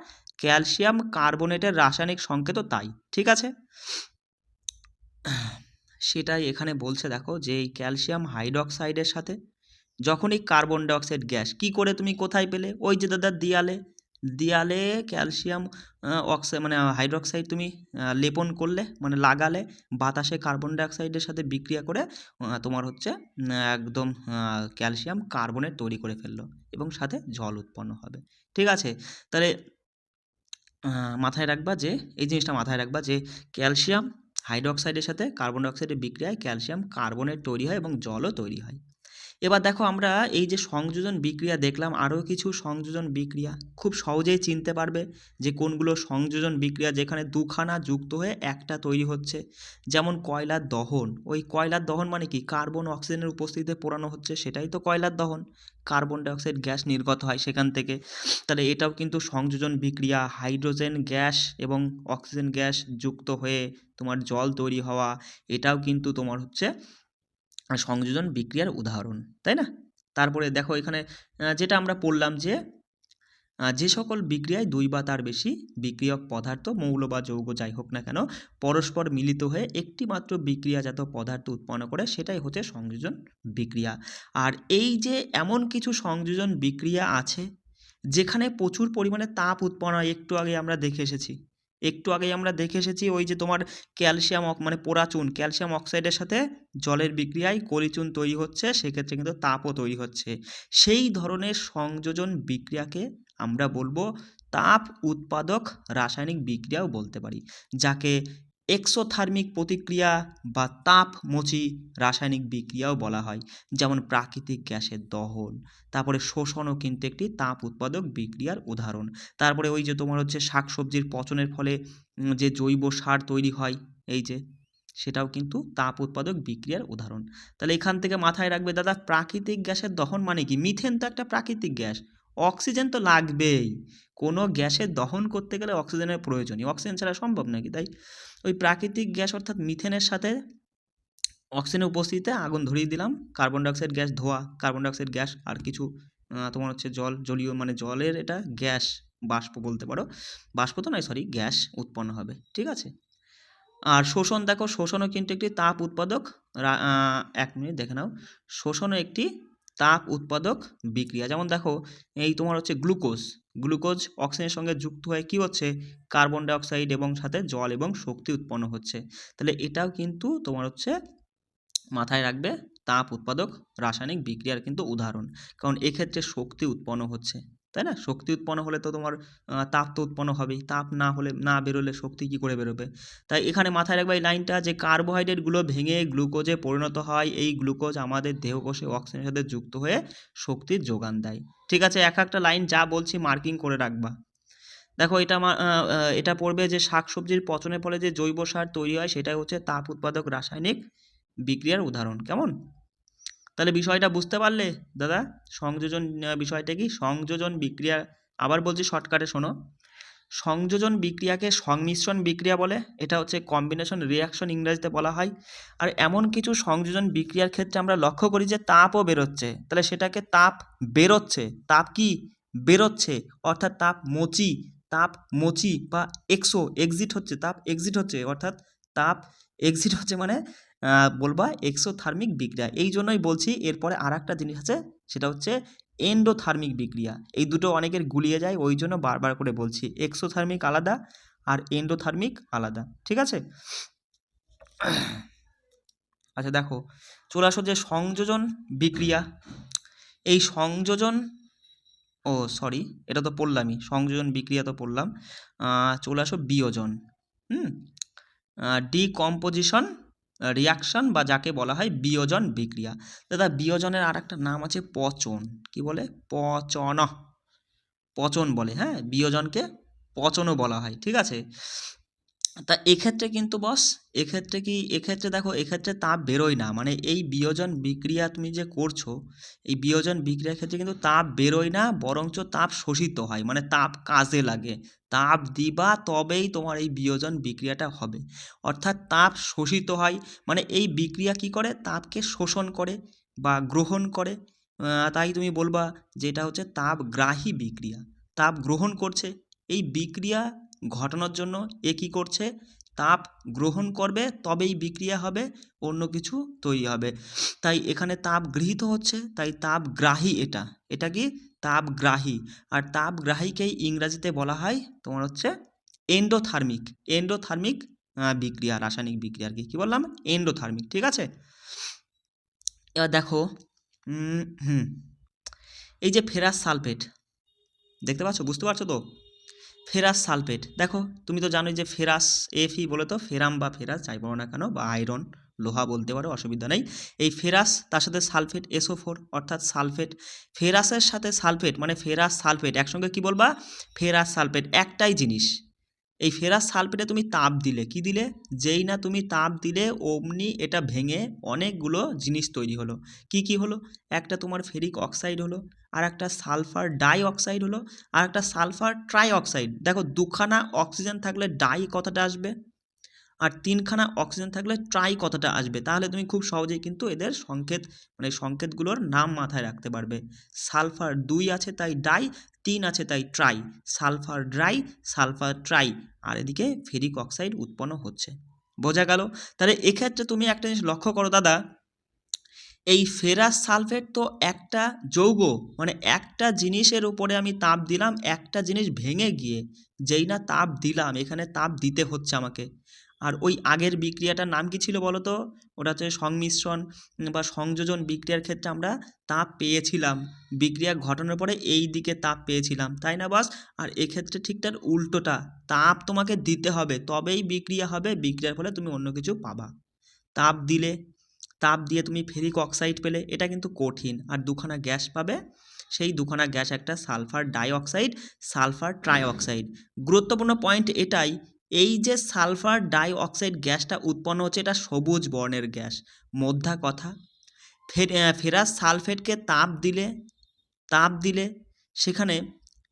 A: ক্যালসিয়াম কার্বনেটের রাসায়নিক সংকেতও তাই, ঠিক আছে? সেটাই এখানে বলছে, দেখো যে এই ক্যালসিয়াম হাইড্রক্সাইডের সাথে যখনই কার্বন ডাইঅক্সাইড গ্যাস কি করে তুমি কোথায় পেলে? ওই যে দাদা দেয়ালে, দেয়ালে ক্যালসিয়াম অক্সাইড মানে হাইড্রক্সাইড তুমি লেপন করলে, মানে লাগালে, বাতাসে কার্বন ডাইঅক্সাইডের সাথে বিক্রিয়া করে তোমার হচ্ছে একদম ক্যালসিয়াম কার্বনেট তৈরি করে ফেললো এবং সাথে জল উৎপন্ন হবে, ঠিক আছে? তাহলে মাথায় রাখবা যে এই জিনিসটা মাথায় রাখবা যে ক্যালসিয়াম হাইড্রক্সাইডের সাথে কার্বন ডাইঅক্সাইডের বিক্রিয়ায় ক্যালসিয়াম কার্বনেট তৈরি হয় এবং জলও তৈরি হয়। এবার দেখো আমরা এই যে সংযোজন বিক্রিয়া দেখলাম, আরও কিছু সংযোজন বিক্রিয়া খুব সহজেই চিনতে পারবে যে কোনগুলো সংযোজন বিক্রিয়া, যেখানে দুখানা যুক্ত হয়ে একটা তৈরি হচ্ছে। যেমন কয়লার দহন, ওই কয়লার দহন মানে কি? কার্বন অক্সিজেনের উপস্থিতিতে পোড়ানো হচ্ছে, সেটাই তো কয়লার দহন, কার্বন ডাইঅক্সাইড গ্যাস নির্গত হয় সেখান থেকে। তাহলে এটাও কিন্তু সংযোজন বিক্রিয়া, হাইড্রোজেন গ্যাস এবং অক্সিজেন গ্যাস যুক্ত হয়ে তোমার জল তৈরি হওয়া, এটাও কিন্তু তোমার হচ্ছে সংযোজন বিক্রিয়ার উদাহরণ, তাই না? তারপরে দেখো এখানে যেটা আমরা পড়লাম যে যে সকল বিক্রিয়ায় দুই বা তার বেশি বিক্রিয়ক পদার্থ, মৌল বা যৌগ যাই হোক না কেন, পরস্পর মিলিত হয়ে একটি মাত্র বিক্রিয়াজাত পদার্থ উৎপন্ন করে, সেটাই হচ্ছে সংযোজন বিক্রিয়া। আর এই যে এমন কিছু সংযোজন বিক্রিয়া আছে যেখানে প্রচুর পরিমাণে তাপ উৎপন্ন হয়, একটু আগে আমরা দেখে এসেছি ওই যে তোমার ক্যালসিয়াম মানে পোড়া চুন, ক্যালসিয়াম অক্সাইডের সাথে জলের বিক্রিয়ায় কলিচুন তৈরি হচ্ছে, সেক্ষেত্রে কিন্তু তাপও তৈরি হচ্ছে। সেই ধরনের সংযোজন বিক্রিয়াকে আমরা বলবো তাপ উৎপাদক রাসায়নিক বিক্রিয়াও বলতে পারি, যাকে এক্সোথার্মিক প্রতিক্রিয়া বা তাপমোচী রাসায়নিক বিক্রিয়াও বলা হয়। যেমন প্রাকৃতিক গ্যাসের দহন, তারপরে শোষণও কিন্তু একটি তাপ উৎপাদক বিক্রিয়ার উদাহরণ। তারপরে ওই যে তোমার হচ্ছে শাকসবজির পচনের ফলে যে জৈব সার তৈরি হয়, এই যে সেটাও কিন্তু তাপ উৎপাদক বিক্রিয়ার উদাহরণ। তাহলে এখান থেকে মাথায় রাখবে দাদা, প্রাকৃতিক গ্যাসের দহন মানে কি? মিথেন তো একটা প্রাকৃতিক গ্যাস, অক্সিজেন তো লাগবেই, কোনো গ্যাসের দহন করতে গেলে অক্সিজেনের প্রয়োজনই, অক্সিজেন ছাড়া সম্ভব নাকি? তাই ওই প্রাকৃতিক গ্যাস অর্থাৎ মিথেনের সাথে অক্সিজেনের উপস্থিতিতে আগুন ধরিয়ে দিলাম, কার্বন ডাইঅক্সাইড গ্যাস, ধোয়া কার্বন ডাইঅক্সাইড গ্যাস, আর কিছু তোমার হচ্ছে জলীয় মানে জলের এটা গ্যাস, বাষ্প বলতে পারো, বাষ্প তো নয় সরি, গ্যাস উৎপন্ন হবে, ঠিক আছে? আর শোষণ, দেখো শোষণও কিন্তু একটি তাপ উৎপাদক, এক মিনিট দেখে নাও, শোষণও একটি তাপ উৎপাদক বিক্রিয়া। যেমন দেখো এই তোমার হচ্ছে গ্লুকোজ অক্সিজেনের সঙ্গে যুক্ত হয়ে কি হচ্ছে? কার্বন ডাইঅক্সাইড এবং সাথে জল এবং শক্তি উৎপন্ন হচ্ছে। তাহলে এটাও কিন্তু তোমার হচ্ছে মাথায় রাখবে তাপ উৎপাদক রাসায়নিক বিক্রিয়ার কিন্তু উদাহরণ, কারণ এক্ষেত্রে শক্তি উৎপন্ন হচ্ছে, তাই না? শক্তি উৎপন্ন হলে তো তোমার তাপ তো উৎপন্ন হবেই, তাপ না হলে, না বেরোলে শক্তি কী করে বেরোবে? তাই এখানে মাথায় রাখবে এই লাইনটা, যে কার্বোহাইড্রেটগুলো ভেঙে গ্লুকোজে পরিণত হয়, এই গ্লুকোজ আমাদের দেহকোষে অক্সিজেনের সাথে যুক্ত হয়ে শক্তির যোগান দেয়, ঠিক আছে? এক একটা লাইন যা বলছি মার্কিং করে রাখবা। দেখো এটা পড়বে যে শাকসবজির পচনের ফলে যে জৈব সার তৈরি হয়, সেটাই হচ্ছে তাপ উৎপাদক রাসায়নিক বিক্রিয়ার উদাহরণ। কেমন? তাহলে বিষয়টা বুঝতে পারলে দাদা? সংযোজন বিষয়টা কি? সংযোজন বিক্রিয়া, আবার বলছি শর্টকাটে শোনো, সংযোজন বিক্রিয়াকে সংমিশ্রণ বিক্রিয়া বলে, এটা হচ্ছে কম্বিনেশন রিয়াকশন ইংরেজিতে বলা হয়। আর এমন কিছু সংযোজন বিক্রিয়ার ক্ষেত্রে আমরা লক্ষ্য করি যে তাপও বেরোচ্ছে, তাহলে সেটাকে তাপ বেরোচ্ছে, তাপ কি বেরোচ্ছে, অর্থাৎ তাপ মোচি বা এক্সিট হচ্ছে, তাপ এক্সিট হচ্ছে, অর্থাৎ তাপ এক্সিট হচ্ছে মানে বলবা এক্সোথার্মিক বিক্রিয়া। এই জন্যই বলছি এরপরে আর একটা জিনিস আছে, সেটা হচ্ছে এন্ডোথার্মিক বিক্রিয়া। এই দুটো অনেকের গুলিয়ে যায়, ওই জন্য বারবার করে বলছি এক্সোথার্মিক আলাদা আর এন্ডোথার্মিক আলাদা, ঠিক আছে। আচ্ছা দেখো, চলে আসো যে সংযোজন বিক্রিয়া। এই সংযোজন, ও সরি, এটা তো পড়লামই, সংযোজন বিক্রিয়া তো পড়লাম। চলে আসো বিয়োজন, ডিকম্পোজিশন রিয়াকশন বা যাকে বলা হয় বিয়োজন বিক্রিয়া। দাদা বিয়োজনের আর একটা নাম আছে পচন, কি বলে? পচন বলে, হ্যাঁ, বিয়োজনকে পচনও বলা হয়, ঠিক আছে। তা এক্ষেত্রে কিন্তু বস, এক্ষেত্রে দেখো, এক্ষেত্রে তাপ বেরোয় না, মানে এই বিয়োজন বিক্রিয়া তুমি যে করছো, এই বিয়োজন বিক্রিয়ার ক্ষেত্রে কিন্তু তাপ বেরোয় না, বরঞ্চ তাপ শোষিত হয়, মানে তাপ কাজে লাগে, তাপ দিবা তবেই তোমার এই বিয়োজন বিক্রিয়াটা হবে, অর্থাৎ তাপ শোষিত হয়, মানে এই বিক্রিয়া কি করে, তাপকে শোষণ করে বা গ্রহণ করে। তাই তুমি বলবা যে এটা হচ্ছে তাপগ্রাহী বিক্রিয়া, তাপ গ্রহণ করছে। এই বিক্রিয়া ঘটানোর জন্য এ কী করছে, তাপ গ্রহণ করবে তবেই বিক্রিয়া হবে, অন্য কিছু তৈরি হবে। তাই এখানে তাপ গৃহীত হচ্ছে, তাই তাপগ্রাহী, এটা কি তাপগ্রাহী। আর তাপগ্রাহীকেই ইংরাজিতে বলা হয় তোমার হচ্ছে এন্ডোথার্মিক বিক্রিয়া, রাসায়নিক বিক্রিয়া আর কি বললাম, এন্ডোথার্মিক, ঠিক আছে। এবার দেখো, এই যে ফেরাস সালফেট দেখতে পাচ্ছ, বুঝতে পারছো তো? ফেরাস সালফেট দেখো, তুমি তো জানোই যে ফেরাস, এফই বলে তো, ফেরাম বা ফেরাস যাই বলো না কেন, বা আয়রন, লোহা বলতে পারো, অসুবিধা নেই। এই ফেরাস, তার সাথে সালফেট, SO4, অর্থাৎ সালফেট। ফেরাসের সাথে সালফেট মানে ফেরাস সালফেট, একসঙ্গে কি বলবা? ফেরাস সালফেট, একটাই জিনিস। এই ফেরাস সালফেটে তুমি তাপ দিলে, কি দিলে? যেই না তুমি তাপ দিলে অমনি এটা ভেঙে অনেকগুলো জিনিস তৈরি হলো। কি কি হলো? একটা তোমার ফেরিক অক্সাইড হলো, আর একটা সালফার ডাই অক্সাইড হলো, আর একটা সালফার ট্রাই অক্সাইড। দেখো, দুখানা অক্সিজেন থাকলে ডাই কথাটা আসবে, আর তিনখানা অক্সিজেন থাকলে ট্রাই কথাটা আসবে। তাহলে তুমি খুব সহজেই কিন্তু এদের সংকেত, মানে সংকেতগুলোর নাম মাথায় রাখতে পারবে। সালফার 2 আছে তাই ডাই, 3 আছে তাই tri, sulphur di, sulphur tri, আর এদিকে ফেরিক অক্সাইড উৎপন্ন হচ্ছে। বোঝা গেল? তাহলে এক্ষেত্রে তুমি একটা জিনিস লক্ষ্য করো দাদা, এই ফেরাস সালফেট তো একটা যৌগ, মানে একটা জিনিসের উপরে আমি তাপ দিলাম, একটা জিনিস ভেঙে গিয়ে যেই না তাপ দিলাম, এখানে তাপ দিতে হচ্ছে আমাকে। আর ওই আগের বিক্রিয়াটার নাম কি ছিল বলো তো? ওটা হচ্ছে সংমিশ্রণ বা সংযোজন বিক্রিয়ার ক্ষেত্রে আমরা তাপ পেয়েছিলাম, বিক্রিয়া ঘটানোর পরে এই দিকে তাপ পেয়েছিলাম, তাই না বাস? আর এক্ষেত্রে ঠিক তার উল্টোটা, তাপ তোমাকে দিতে হবে তবেই বিক্রিয়া হবে, বিক্রিয়ার ফলে তুমি অন্য কিছু পাবা। তাপ দিলে, তাপ দিয়ে তুমি ফেরিক অক্সাইড পেলে, এটা কিন্তু কঠিন, আর দুখানা গ্যাস পাবে, সেই দুখানা গ্যাস একটা sulphur die oxide, sulphur try oxide. গুরুত্বপূর্ণ পয়েন্ট এটাই, এই যে সালফার ডাই অক্সাইড গ্যাসটা উৎপন্ন হচ্ছে, এটা সবুজ বর্ণের গ্যাস। মোদ্দা কথা, ফেরাস সালফেটকে তাপ দিলে সেখানে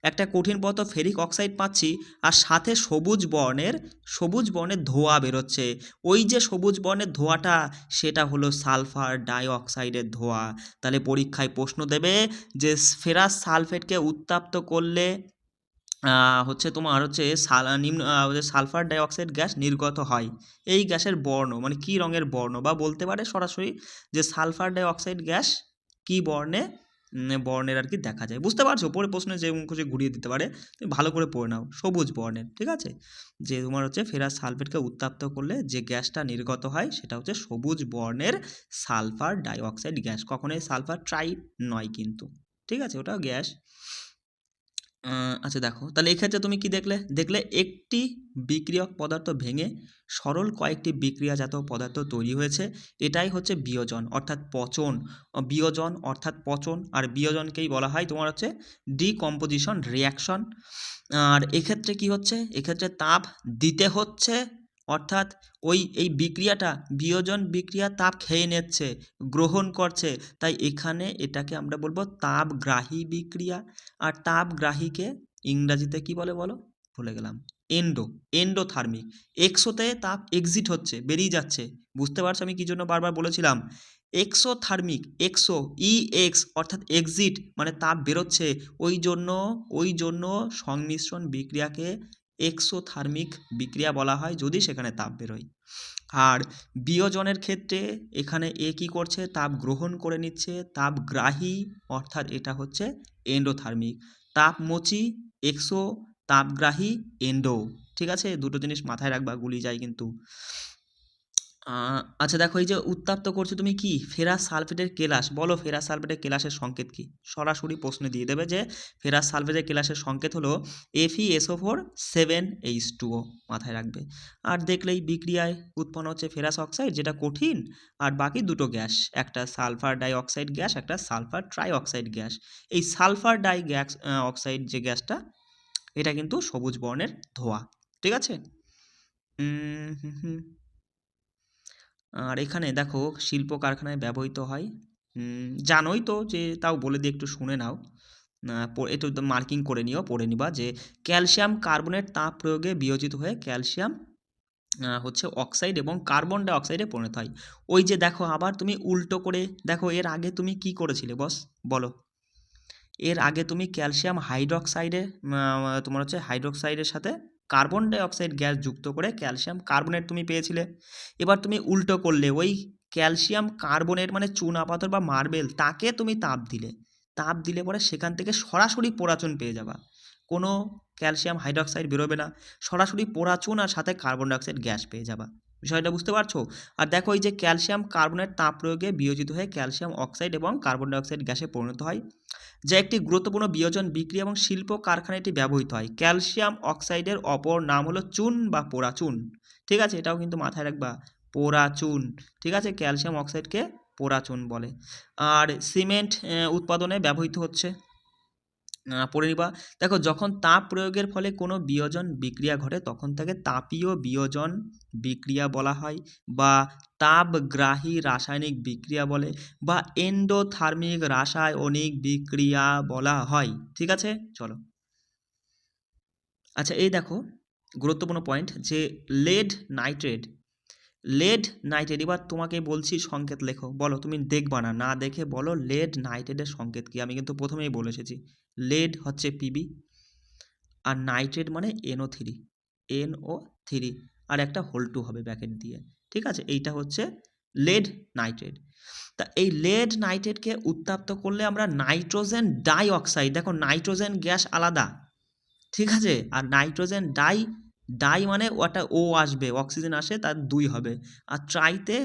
A: একটা কঠিন পদার্থ ফেরিক অক্সাইড পাচ্ছি, আর সাথে সবুজ বর্ণের ধোঁয়া বেরোচ্ছে। ওই যে সবুজ বর্ণের ধোঁয়াটা, সেটা হলো সালফার ডাই অক্সাইডের ধোঁয়া। তাহলে পরীক্ষায় প্রশ্ন দেবে যে ফেরাস সালফেটকে উত্তপ্ত করলে হচ্ছে তোমার হচ্ছে সালফার ডাই অক্সাইড গ্যাস নির্গত হয়। এই গ্যাসের বর্ণ মানে কী রঙের বর্ণ, বা বলতে পারে সরাসরি যে সালফার ডাই অক্সাইড গ্যাস কী বর্ণের আর কি দেখা যায়। বুঝতে পারছো? পরে প্রশ্নে যে মুখে ঘুরিয়ে দিতে পারে, তুমি ভালো করে পড়ে নাও, সবুজ বর্ণের, ঠিক আছে। যে তোমার হচ্ছে ফেরাস সালফেটকে উত্তপ্ত করলে যে গ্যাসটা নির্গত হয়, সেটা হচ্ছে সবুজ বর্ণের সালফার ডাই অক্সাইড গ্যাস, কখনোই সালফার ট্রাই নয় কিন্তু, ঠিক আছে, ওটাও গ্যাস। আচ্ছা দেখো, তাহলে এক্ষেত্রে তুমি কি দেখলে একটি বিক্রিয়ক পদার্থ ভেঙে সরল কয়েকটি বিক্রিয়াজাত পদার্থ তৈরি হয়েছে, এটাই হচ্ছে বিয়োজন অর্থাৎ পচন। আর বিয়োজনকেই বলা হয় তোমার হচ্ছে ডিকম্পোজিশন রিয়াকশন। আর এক্ষেত্রে কি হচ্ছে, এক্ষেত্রে তাপ দিতে হচ্ছে, অর্থাৎ এই বিক্রিয়াটা, বিয়োজন বিক্রিয়া তাপ খেয়ে নিচ্ছে, গ্রহণ করছে, তাই এখানে এটাকে আমরা বলবো তাপগ্রাহী বিক্রিয়া। আর তাপগ্রাহীকে ইংরাজিতে কি বলে বলো? ভুলে গেলাম, এন্ডোথার্মিক। এক্সোতে তাপ এক্সিট হচ্ছে, বেরিয়ে যাচ্ছে। বুঝতে পারছো আমি কি জন্য বারবার বলেছিলাম? এক্সোথার্মিক, এক্সো ই এক্স অর্থাৎ এক্সিট মানে তাপ বেরোচ্ছে, ওই জন্য সংমিশ্রণ বিক্রিয়াকে এক্সোথার্মিক বিক্রিয়া বলা হয় যদি সেখানে তাপ বেরোয়। আর বিয়োজনের ক্ষেত্রে এখানে এ কী করছে, তাপ গ্রহণ করে নিচ্ছে, তাপগ্রাহী অর্থাৎ এটা হচ্ছে এন্ডোথার্মিক। তাপমোচী এক্সো, তাপগ্রাহী এন্ডো। ঠিক আছে, দুটো জিনিস মাথায় রাখবা, গুলি যায় কিন্তু। আচ্ছা দেখো, এই যে উত্তপ্ত করছো তুমি কি, ফেরাস সালফেটের কেলাস, বলো ফেরাস সালফেটের কেলাসের সংকেত কি? সরাসরি প্রশ্নে দিয়ে দেবে যে ফেরাস সালফেটের কেলাসের সংকেত হলো FeSO4 7H2O, মাথায় রাখবে। আর দেখলেই বিক্রিয়ায় উৎপন্ন হচ্ছে ফেরাস অক্সাইড, যেটা কঠিন, আর বাকি দুটো গ্যাস, একটা সালফার ডাই অক্সাইড গ্যাস, একটা সালফার ট্রাই অক্সাইড গ্যাস। এই সালফার ডাই গ্যাস অক্সাইড যে গ্যাসটা, এটা কিন্তু সবুজ বর্ণের ধোঁয়া। ঠিক আছে। আর এখানে দেখো শিল্প কারখানায় ব্যবহৃত হয়, জানোই তো, যে তাও বলে দিয়ে একটু শুনে নাও, একটু মার্কিং করে নিও, পড়ে নিবা যে ক্যালসিয়াম কার্বনেট তাপ প্রয়োগে বিয়োজিত হয়ে ক্যালসিয়াম হচ্ছে অক্সাইড এবং কার্বন ডাই অক্সাইডে পরিণত হয়। ওই যে দেখো, আবার তুমি উল্টো করে দেখো, এর আগে তুমি কি করেছিলে বস, বলো? এর আগে তুমি ক্যালসিয়াম হাইড্রক্সাইডে তোমার হচ্ছে হাইড্রক্সাইডের সাথে কার্বন ডাই অক্সাইড গ্যাস যুক্ত করে ক্যালসিয়াম কার্বনেট তুমি পেয়েছিলে। এবার তুমি উল্টো করলে, ওই ক্যালসিয়াম কার্বনেট মানে চুনা পাথর বা মার্বেল, তাকে তুমি তাপ দিলে পরে সেখান থেকে সরাসরি পোড়াচুন পেয়ে যাবা, কোনো ক্যালসিয়াম হাইড্রক্সাইড বেরোবে না, সরাসরি পোড়াচুন আর সাথে কার্বন ডাই অক্সাইড গ্যাস পেয়ে যাবা। বিষয়টা বুঝতে পারছো? আর দেখো, এই যে ক্যালসিয়াম কার্বনেট তাপ প্রয়োগে বিয়োজিত হয়ে ক্যালসিয়াম অক্সাইড এবং কার্বন ডাই অক্সাইড গ্যাসে পরিণত হয়, যা একটি গুরুত্বপূর্ণ বিয়োজন বিক্রিয়া এবং শিল্প কারখানায় এটি ব্যবহৃত হয়। ক্যালসিয়াম অক্সাইডের অপর নাম হলো চুন বা পোড়াচুন। ঠিক আছে, এটাও কিন্তু মাথায় রাখবা, পোড়াচুন। ঠিক আছে, ক্যালসিয়াম অক্সাইডকে পোড়াচুন বলে। আর সিমেন্ট উৎপাদনে ব্যবহৃত হচ্ছে, পড়ে নিবা। দেখো, যখন তাপ প্রয়োগের ফলে কোনো বিয়োজন বিক্রিয়া ঘটে তখন তাকে তাপীয় বিয়োজন বিক্রিয়া বলা হয়, বা তাপগ্রাহী রাসায়নিক বিক্রিয়া বলে, বা এন্ডোথার্মিক রাসায়নিক বিক্রিয়া বলা হয়। ঠিক আছে, চলো। আচ্ছা এই দেখো, গুরুত্বপূর্ণ পয়েন্ট, যে লেড নাইট্রেট, এবার তোমাকে বলছি সংকেত লেখো, বলো, তুমি দেখবা না, না দেখে বলো লেড নাইট্রেটের সংকেত কি। আমি কিন্তু প্রথমেই বলে এসেছি, লেড হচ্ছে পিবি, আর নাইট্রেট মানে NO3, আর একটা হোল 2 হবে ব্যাকেট দিয়ে। ঠিক আছে, এইটা হচ্ছে লেড নাইট্রেট। তা এই লেড নাইট্রেটকে উত্তপ্ত করলে আমরা নাইট্রোজেন ডাই অক্সাইড, দেখো নাইট্রোজেন গ্যাস আলাদা, ঠিক আছে, আর নাইট্রোজেন ডাই মানে ওটা ও আসবে, অক্সিজেন আসে তার 2 হবে, আর ট্রাইতে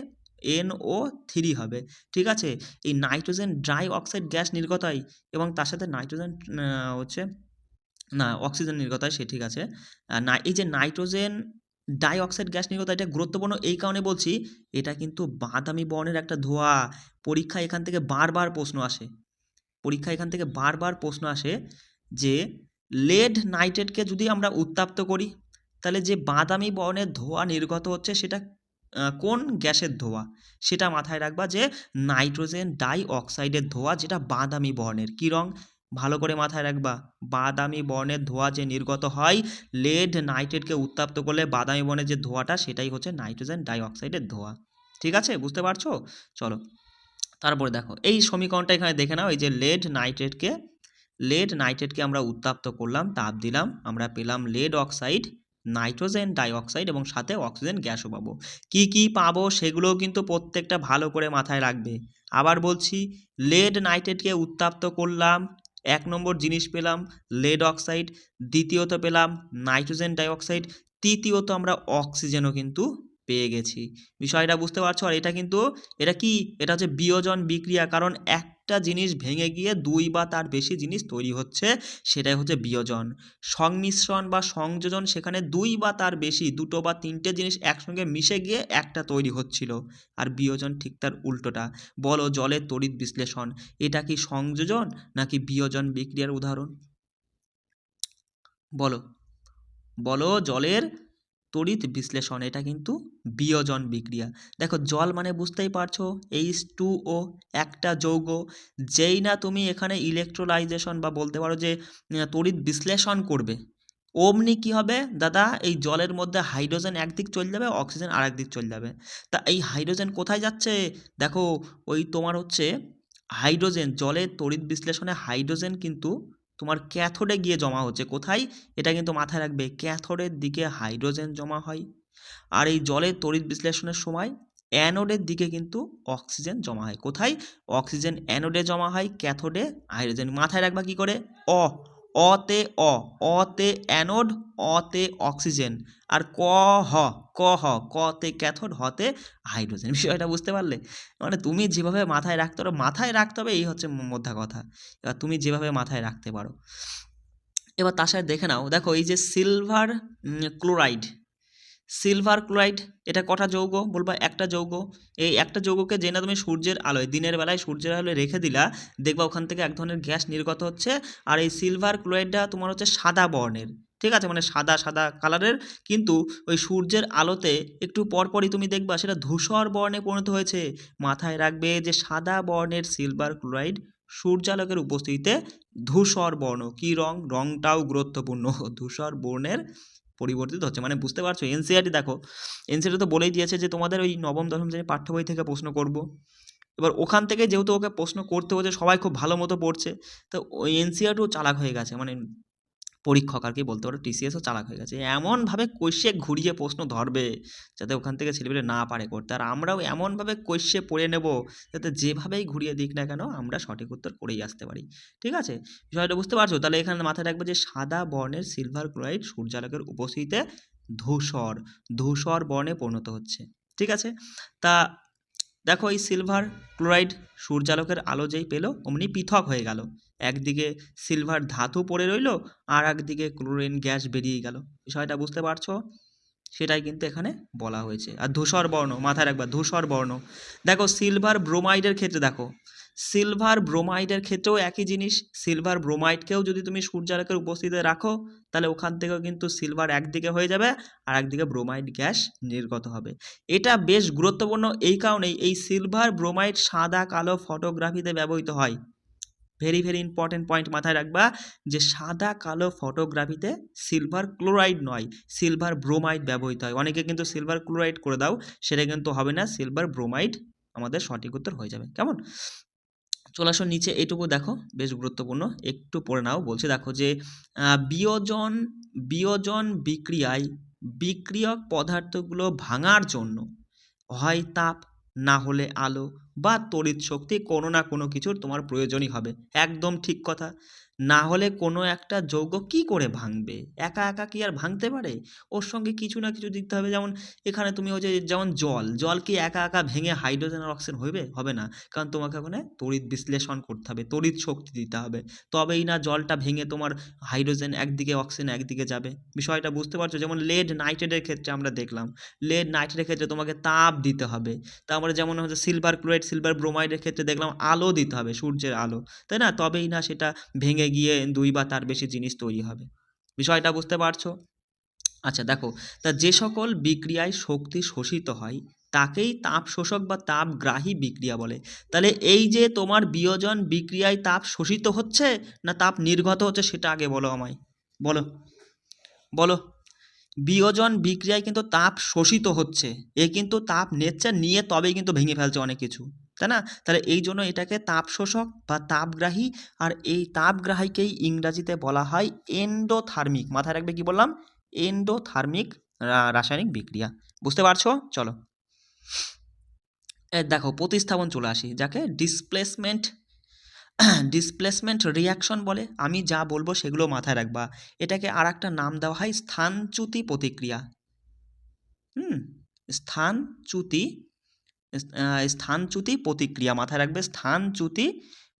A: NO3 হবে। ঠিক আছে, এই নাইট্রোজেন ডাই অক্সাইড গ্যাস নির্গত হয় এবং তার সাথে নাইট্রোজেন হচ্ছে না অক্সিজেন নির্গত হয়, সে ঠিক আছে। না, এই যে নাইট্রোজেন ডাই অক্সাইড গ্যাস নির্গত, এটা গুরুত্বপূর্ণ এই কারণে বলছি, এটা কিন্তু বাদামি বর্ণের একটা ধোঁয়া। পরীক্ষায় এখান থেকে বারবার প্রশ্ন আসে যে লেড নাইট্রেটকে যদি আমরা উত্তপ্ত করি, তাহলে যে বাদামি বর্ণের ধোঁয়া নির্গত হচ্ছে সেটা কোন গ্যাসের ধোঁয়া, সেটা মাথায় রাখবা, যে নাইট্রোজেন ডাই অক্সাইডের ধোঁয়া, যেটা বাদামি বর্ণের। কী রং? ভালো করে মাথায় রাখবা, বাদামি বর্ণের ধোঁয়া যে নির্গত হয়, লেড নাইট্রেটকে উত্তপ্ত করলে বাদামি বর্ণের যে ধোঁয়াটা, সেটাই হচ্ছে নাইট্রোজেন ডাই অক্সাইডের ধোঁয়া। ঠিক আছে, বুঝতে পারছো? চলো তারপরে দেখো, এই সমীকরণটা এখানে দেখে নাও, এই যে লেড নাইট্রেটকে আমরা উত্তপ্ত করলাম, তাপ দিলাম, আমরা পেলাম lead oxide, nitrogen die oxide এবং সাথে অক্সিজেন গ্যাসও পাবো। কি কি পাবো সেগুলোও কিন্তু প্রত্যেকটা ভালো করে মাথায় রাখবে। আবার বলছি, লেড নাইট্রেটকে উত্তপ্ত করলাম, 1 নম্বর জিনিস পেলাম লেড অক্সাইড, দ্বিতীয়ত পেলাম নাইট্রোজেন ডাই অক্সাইড, তৃতীয়ত আমরা অক্সিজেনও কিন্তু পেয়ে গেছি। বিষয়টা বুঝতে পারছো? আর এটা কি, এটা হচ্ছে বিয়োজন বিক্রিয়া, কারণ একটা জিনিস ভেঙে গিয়ে 2 বা তার বেশি জিনিস তৈরি হচ্ছে, সেটাই হচ্ছে বিয়োজন। সংমিশ্রণ বা সংযোজন, সেখানে 2 বা তার বেশি, 2টো বা 3টে জিনিস একসঙ্গে মিশে গিয়ে একটা তৈরি হচ্ছিল। আর বিয়োজন ঠিক তার উল্টোটা। বলো, জলের তড়িৎ বিশ্লেষণ, এটা কি সংযোজন নাকি বিয়োজন বিক্রিয়ার উদাহরণ? বলো জলের তড়িৎ বিশ্লেষণ, এটা কিন্তু বিয়োজন বিক্রিয়া। দেখো, জল মানে বুঝতেই পারছো, H2O, একটা যৌগ। যেই না তুমি এখানে ইলেকট্রোলাইজেশন বা বলতে পারো যে তড়িৎ বিশ্লেষণ করবে, অমনি কি হবে দাদা, এই জলের মধ্যে হাইড্রোজেন একদিক চলে যাবে, অক্সিজেন আর একদিক চলে যাবে। তা এই হাইড্রোজেন কোথায় যাচ্ছে? দেখো, ওই তোমার হচ্ছে হাইড্রোজেন, জলের তড়িৎ বিশ্লেষণে হাইড্রোজেন কিন্তু তোমার ক্যাথোডে গিয়ে জমা হচ্ছে। কোথায়? এটা কিন্তু মাথায় রাখবে, ক্যাথোডের দিকে হাইড্রোজেন জমা হয়। আর এই জলের তড়িৎ বিশ্লেষণের সময় অ্যানোডের দিকে কিন্তু অক্সিজেন জমা হয়। কোথায়? অক্সিজেন অ্যানোডে জমা হয়, ক্যাথোডে হাইড্রোজেন। মাথায় রাখবা কি করে? অ অতে অতে অ্যানোড, অতে অক্সিজেন, আর হ কতে ক্যাথোড, হতে হাইড্রোজেন। বিষয়টা বুঝতে পারলে? মানে তুমি যেভাবে মাথায় রাখতে পারো, মাথায় রাখতে হবে, এই হচ্ছে মোদ্দা কথা। এবার তুমি যেভাবে মাথায় রাখতে পারো। এবার তার সাথে দেখে নাও, দেখো এই যে সিলভার ক্লোরাইড, সিলভার ক্লোরাইড, এটা কটা যৌগ বলবা? একটা যৌগ। এই একটা যৌগকে যে না তুমি সূর্যের আলোয়, দিনের বেলায় সূর্যের আলোয় রেখে দিলা, দেখবা ওখান থেকে এক ধরনের গ্যাস নির্গত হচ্ছে। আর এই সিলভার ক্লোরাইডটা তোমার হচ্ছে সাদা বর্ণের, ঠিক আছে, মানে সাদা সাদা কালারের, কিন্তু ওই সূর্যের আলোতে একটু পরপরই তুমি দেখবা সেটা ধূসর বর্ণে পরিণত হয়েছে। মাথায় রাখবে যে সাদা বর্ণের সিলভার ক্লোরাইড সূর্যালোকের উপস্থিতিতে ধূসর বর্ণ। কি রং? রংটাও গুরুত্বপূর্ণ, ধূসর বর্ণের পরিবর্তিত হচ্ছে। মানে বুঝতে পারছো? এনসিইআরটি দেখো, এনসিইআরটি তো বলেই দিয়েছে যে তোমাদের ওই নবম দশম শ্রেণীর পাঠ্য বই থেকে প্রশ্ন করব। এবার ওখান থেকে যেহেতু ওকে প্রশ্ন করতে হচ্ছে, সবাই খুব ভালো মতো পড়ছে, তো ওই এনসিইআরটিও চালাক হয়ে গেছে, মানে পরীক্ষক আর কি বলতে পারো, টিসিএসও চালাক হয়ে গেছে। এমনভাবে কষে ঘুরিয়ে প্রশ্ন ধরবে যাতে ওখান থেকে ছেলেপেলে না পারে করতে। আর আমরাও এমনভাবে কষে পড়ে নেব যাতে যেভাবেই ঘুরিয়ে দিক না কেন আমরা সঠিক উত্তর করেই আসতে পারি। ঠিক আছে, বিষয়টা বুঝতে পারছো? তাহলে এখানে মাথায় রাখবে যে সাদা বর্ণের সিলভার ক্লোরাইড সূর্যালোকের উপস্থিতিতে ধূসর ধূসর বর্ণে পরিণত হচ্ছে। ঠিক আছে, তা দেখো এই সিলভার ক্লোরাইড সূর্যালোকের আলো যেই পেলো অমনি পৃথক হয়ে গেল। একদিকে সিলভার ধাতু পড়ে রইল, আর একদিকে ক্লোরিন গ্যাস বেরিয়ে গেল। বিষয়টা বুঝতে পারছো? সেটাই কিন্তু এখানে বলা হয়েছে। আর ধূসর বর্ণ, মাথায় রাখবা ধূসর বর্ণ। দেখো সিলভার ব্রোমাইডের ক্ষেত্রে দেখো, সিলভার ব্রোমাইডের ক্ষেত্রেও একই জিনিস। সিলভার ব্রোমাইডকেও যদি তুমি সূর্যালোকের উপস্থিতিতে রাখো, তাহলে ওখান থেকেও কিন্তু সিলভার একদিকে হয়ে যাবে, আর একদিকে ব্রোমাইড গ্যাস নির্গত হবে। এটা বেশ গুরুত্বপূর্ণ এই কারণেই, এই সিলভার ব্রোমাইড সাদা কালো ফটোগ্রাফিতে ব্যবহৃত হয়। ভেরি ভেরি ইম্পর্টেন্ট পয়েন্ট মাথায় রাখবা যে সাদা কালো ফটোগ্রাফিতে সিলভার ক্লোরাইড নয়, সিলভার ব্রোমাইড ব্যবহৃত হয়। অনেকে কিন্তু সিলভার ক্লোরাইড করে দাও, সেটা কিন্তু হবে না, সিলভার ব্রোমাইড আমাদের সঠিক উত্তর হয়ে যাবে। কেমন? চলে আসো নিচে, এইটুকু দেখো বেশ গুরুত্বপূর্ণ, একটু পড়ে নাও। বলছে দেখো যে বিয়োজন বিয়োজন বিক্রিয়ায় বিক্রিয়ক পদার্থগুলো ভাঙার জন্য হয় তাপ, না হলে আলো বা তড়িৎ শক্তি, কোনো না কোনো কিছুর তোমার প্রয়োজনই হবে। একদম ঠিক কথা। না হলে কোনো একটা যৌগ কি করে ভাঙবে? একা একা কি আর ভাঙতে পারে? ওর সঙ্গে কিছু না কিছু দিতে হবে। যেমন এখানে তুমি ওই যে যেমন জল কি একা একা ভেঙে হাইড্রোজেন আর অক্সিজেন হইবে? হবে না, কারণ তোমাকে ওখানে তড়িৎ বিশ্লেষণ করতে হবে, তড়িৎ শক্তি দিতে হবে, তবেই না জলটা ভেঙে তোমার হাইড্রোজেন একদিকে অক্সিজেন একদিকে যাবে। বিষয়টা বুঝতে পারছো? যেমন লেড নাইট্রেটের ক্ষেত্রে আমরা দেখলাম, লেড নাইট্রেটের ক্ষেত্রে তোমাকে তাপ দিতে হবে। তারপরে যেমন হচ্ছে সিলভার ক্লোরাইড সিলভার ব্রোমাইডের ক্ষেত্রে দেখলাম আলো দিতে হবে, সূর্যের আলো, তাই না? তবেই না সেটা ভেঙে গিয়ে দুই বা তার বেশি জিনিস তৈরি হবে। বিষয়টা বুঝতে পারছো? আচ্ছা দেখো, তা যে সকল বিক্রিয়ায় শক্তি শোষিত হয় তাকেই তাপ শোষক বা তাপগ্রাহী বিক্রিয়া বলে। তাহলে এই যে তোমার বিয়োজন বিক্রিয়ায় তাপ শোষিত হচ্ছে না তাপ নির্গত হচ্ছে, সেটা আগে বলো আমায়, বলো বলো। বিয়োজন বিক্রিয়ায় কিন্তু তাপ শোষিত হচ্ছে, এ কিন্তু তাপ নিচ্ছে, নিয়ে তবেই কিন্তু ভেঙে ফেলছে অনেক কিছু, তাই না? তাহলে এই জন্য এটাকে তাপ শোষক বা তাপগ্রাহী, আর এই তাপগ্রাহীকেই ইংরাজিতে বলা হয় এন্ডোথার্মিক। মাথায় রাখবে কি বললাম? এন্ডোথার্মিক রাসায়নিক বিক্রিয়া। বুঝতে পারছো? চলো দেখো প্রতিস্থাপন চলে আসি, যাকে ডিসপ্লেসমেন্ট ডিসপ্লেসমেন্ট রিয়াকশন বলে। আমি যা বলবো সেগুলো মাথায় রাখবা। এটাকে আর একটা নাম দেওয়া হয় স্থানচ্যুতি প্রতিক্রিয়া। স্থানচ্যুতি স্থানচ্যুতি প্রতিক্রিয়া, মাথায় রাখবে স্থানচ্যুতি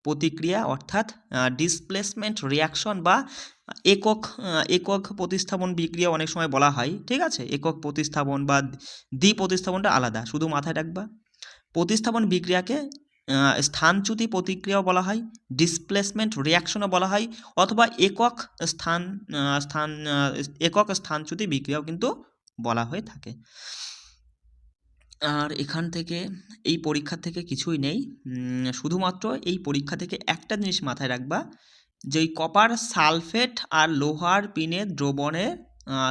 A: প্রতিক্রিয়া, অর্থাৎ ডিসপ্লেসমেন্ট রিয়াকশন বা একক প্রতিস্থাপন বিক্রিয়া অনেক সময় বলা হয়। ঠিক আছে, একক প্রতিস্থাপন বা দ্বি প্রতিস্থাপনটা আলাদা, শুধু মাথায় রাখবা। প্রতিস্থাপন বিক্রিয়াকে স্থানচ্যুতি প্রতিক্রিয়াও বলা হয়, ডিসপ্লেসমেন্ট রিয়াকশনও বলা হয়, অথবা একক স্থানচ্যুতি বিক্রিয়াও কিন্তু বলা হয়ে থাকে। আর এখান থেকে এই পরীক্ষা থেকে কিছুই নেই, শুধুমাত্র এই পরীক্ষা থেকে একটা জিনিস মাথায় রাখবা, যেই কপার সালফেট আর লোহার পিনের দ্রবণে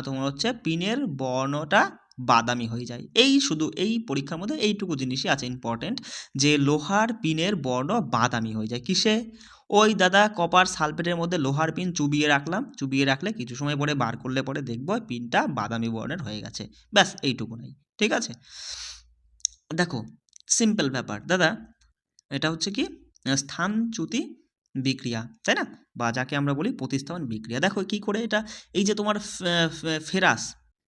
A: তোমার হচ্ছে পিনের বর্ণটা বাদামি হয়ে যায়। এই শুধু এই পরীক্ষার মধ্যে এইটুকু জিনিসই আছে ইম্পর্টেন্ট, যে লোহার পিনের বর্ণ বাদামি হয়ে যায় কিসে? ওই দাদা কপার সালফেটের মধ্যে লোহার পিন চুবিয়ে রাখলাম, চুবিয়ে রাখলে কিছু সময় পরে বার করলে পরে দেখবো পিনটা বাদামি বর্ণের হয়ে গেছে। ব্যাস এইটুকু নাই, ঠিক আছে? দেখো সিম্পল ব্যাপার দাদা, এটা হচ্ছে কি স্থানচ্যুতি বিক্রিয়া, তাই না? বা যাকে আমরা বলি প্রতিস্থাপন বিক্রিয়া। দেখো কি করে এটা, এই যে তোমার ফেরাস,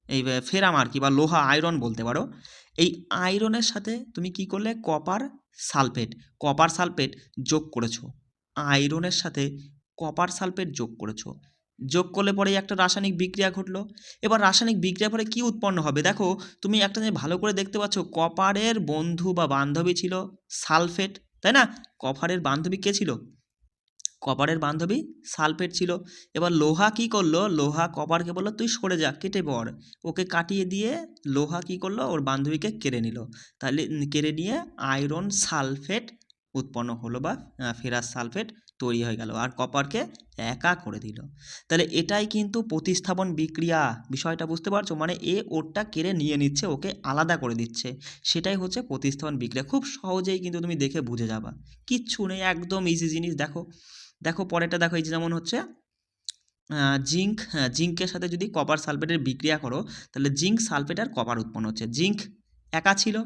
A: এই ফেরাম আর কি, বা লোহা আয়রন বলতে পারো, এই আয়রনের সাথে তুমি কি করলে সালফেট কপার সালফেট যোগ করেছো, আয়রনের সাথে কপার সালফেট যোগ করেছো, যোগ করলে পরে একটা রাসায়নিক বিক্রিয়া ঘটলো। এবার রাসায়নিক বিক্রিয়ার পরে কি উৎপন্ন হবে দেখো, তুমি একটা জিনিস ভালো করে দেখতে পাচ্ছ, কপারের বন্ধু বা বান্ধবী ছিল সালফেট, তাই না? কপারের বান্ধবী কে ছিল? কপারের বান্ধবী সালফেট ছিল। এবার লোহা কি করলো, লোহা কপারকে বললো তুই সরে যা, কেটে পড়, ওকে কাটিয়ে দিয়ে লোহা কি করলো, ওর বান্ধবীকে কেড়ে নিল। তাহলে কেড়ে নিয়ে আয়রন সালফেট উৎপন্ন হলো, বা ফেরাস সালফেট তৈরি হয়ে গেল, আর কপারকে একা করে দিল। তাহলে এটাই কিন্তু প্রতিস্থাপন বিক্রিয়া। বিষয়টা বুঝতে পারছো? মানে এ ওরটা কেড়ে নিয়ে নিচ্ছে, ওকে আলাদা করে দিচ্ছে, সেটাই হচ্ছে প্রতিস্থাপন বিক্রিয়া। খুব সহজেই কিন্তু তুমি দেখে বুঝে যাবা, কিচ্ছু নেই, একদম ইজি জিনিস। দেখো দেখো পরেরটা দেখো, এই যে যেমন হচ্ছে জিঙ্ক, জিঙ্কের সাথে যদি কপার সালফেটের বিক্রিয়া করো, তাহলে জিঙ্ক সালফেট আর কপার উৎপন্ন হচ্ছে। জিঙ্ক একা ছিল,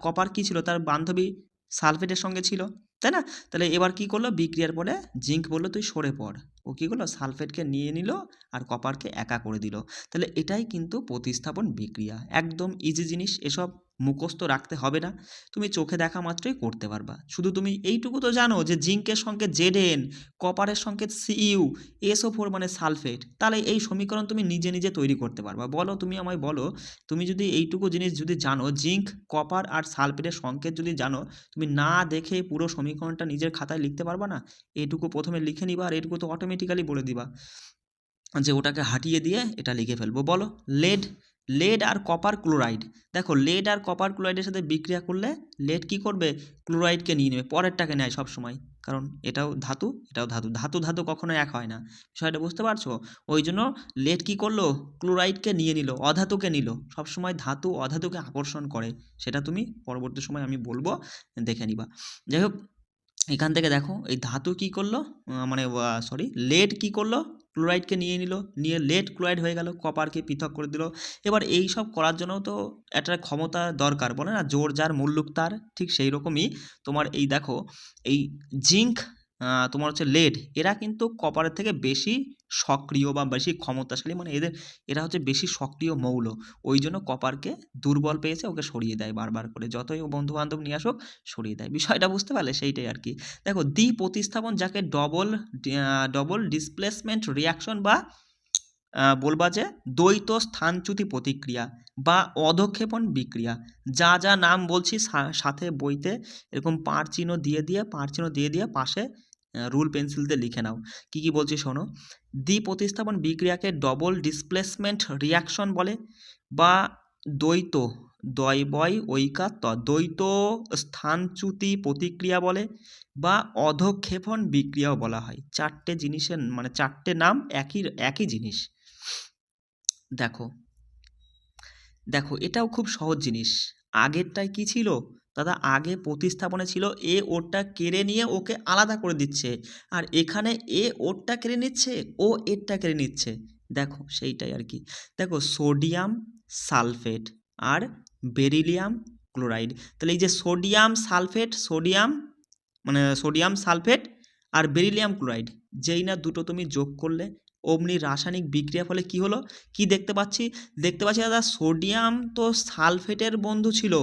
A: কপার কি ছিল, তার বান্ধবী সালফেটের সঙ্গে ছিল, তাই না? তাহলে এবার কি করলো, বিক্রিয়ার পরে জিঙ্ক বললো তুই সরে পড়, ও কী করলো, সালফেটকে নিয়ে নিল আর কপারকে একা করে দিল। তাহলে এটাই কিন্তু প্রতিস্থাপন বিক্রিয়া। একদম ইজি জিনিস, এসব মুখস্থ রাখতে হবে না, তুমি চোখে দেখা মাত্রই করতে পারবা। শুধু তুমি এইটুকু তো জানো যে জিঙ্কের সঙ্গে জেডেন, কপারের সঙ্গে সিইউ, SO4 মানে সালফেট। তাহলে এই সমীকরণ তুমি নিজে নিজে তৈরি করতে পারবা। বলো, তুমি আমায় বলো, তুমি যদি এইটুকু জিনিস যদি জানো, জিঙ্ক, কপার আর সালফেটের সংকেত যদি জানো, তুমি না দেখে পুরো সমীকরণটা নিজের খাতায় লিখতে পারবা না? এইটুকু প্রথমে লিখে নিবা, আর এইটুকু তো অটোমেটিক্যালি বলে দিবা যে ওটাকে হাটিয়ে দিয়ে এটা লিখে ফেলবো। বলো, লেড, লেড আর কপার ক্লোরাইড। দেখো লেড আর কপার ক্লোরাইডের সাথে বিক্রিয়া করলে লেড কি করবে, ক্লোরাইডকে নিয়ে নেবে, পরেরটাকে নেয় সব সময়, কারণ এটাও ধাতু এটাও ধাতু, ধাতু ধাতু কখনো এক হয় না। বিষয়টা বুঝতে পারছো? ওই জন্য লেড কি করলো, ক্লোরাইডকে নিয়ে নিল, অধাতুকে নিল। সবসময় ধাতু অধাতুকে আকর্ষণ করে, সেটা তুমি পরবর্তী সময় আমি বলবো, দেখে নিবা। যাই হোক, এখান থেকে দেখো এই ধাতু কি করলো, মানে সরি লেড কি করলো, ক্লোরাইডকে নিয়ে নিল, নিয়ে লেড ক্লোরাইড হয়ে গেল, কপারকে পৃথক করে দিল। এবার এই সব করার জন্য তো একটা ক্ষমতা দরকার, বলে না জোর যার মুল্লুক তার, ঠিক সেই রকমই তোমার এই দেখো, এই জিঙ্ক, তোমার হচ্ছে লেড, এরা কিন্তু কপারের থেকে বেশি সক্রিয় বা বেশি ক্ষমতাশালী, মানে এরা হচ্ছে বেশি সক্রিয় মৌল। ওই জন্য কপারকে দুর্বল পেয়েছে, ওকে সরিয়ে দেয় বারবার করে, যতই ও বন্ধু বান্ধব নিয়ে আসুক সরিয়ে দেয়। বিষয়টা বুঝতে পারলে? সেইটাই আর কি। দেখো দ্বি প্রতিস্থাপন, যাকে ডবল ডিসপ্লেসমেন্ট রিয়াকশন, বা বলবা যে দ্বৈত স্থানচ্যুতি প্রতিক্রিয়া বা অধক্ষেপণ বিক্রিয়া, যা যা নাম বলছি সাথে বইতে এরকম পাঁড় চিহ্ন দিয়ে দিয়ে পাশে রুল পেন্সিল দিয়ে লিখে নাও। কি কি বলছি শোনো, দ্বি প্রতিস্থাপন বিক্রিয়াকে ডবল ডিসপ্লেসমেন্ট রিয়াকশন বলে, বা দ্বৈত, দয় ঐকার দ্বৈত স্থানচ্যুতি প্রতিক্রিয়া বলে, বা অধক্ষেপণ বিক্রিয়াও বলা হয়। চারটে জিনিসের মানে চারটে নাম একই জিনিস। দেখো দেখো এটাও খুব সহজ জিনিস। আগেরটায় কি ছিল দাদা, আগে প্রতিস্থাপনে ছিল এ ওরটা কেড়ে নিয়ে ওকে আলাদা করে দিচ্ছে, আর এখানে এ ওরটা কেড়ে নিচ্ছে, ও এরটা কেড়ে নিচ্ছে। দেখো সেইটাই আর কি। দেখো সোডিয়াম সালফেট আর বেরিলিয়াম ক্লোরাইড, তাহলে এই যে সোডিয়াম সালফেট আর বেরিলিয়াম ক্লোরাইড, যেই না দুটো তুমি যোগ করলে অমনি রাসায়নিক বিক্রিয়ার ফলে কি হলো, কি দেখতে পাচ্ছি দাদা, সোডিয়াম তো সালফেটের বন্ধু ছিল,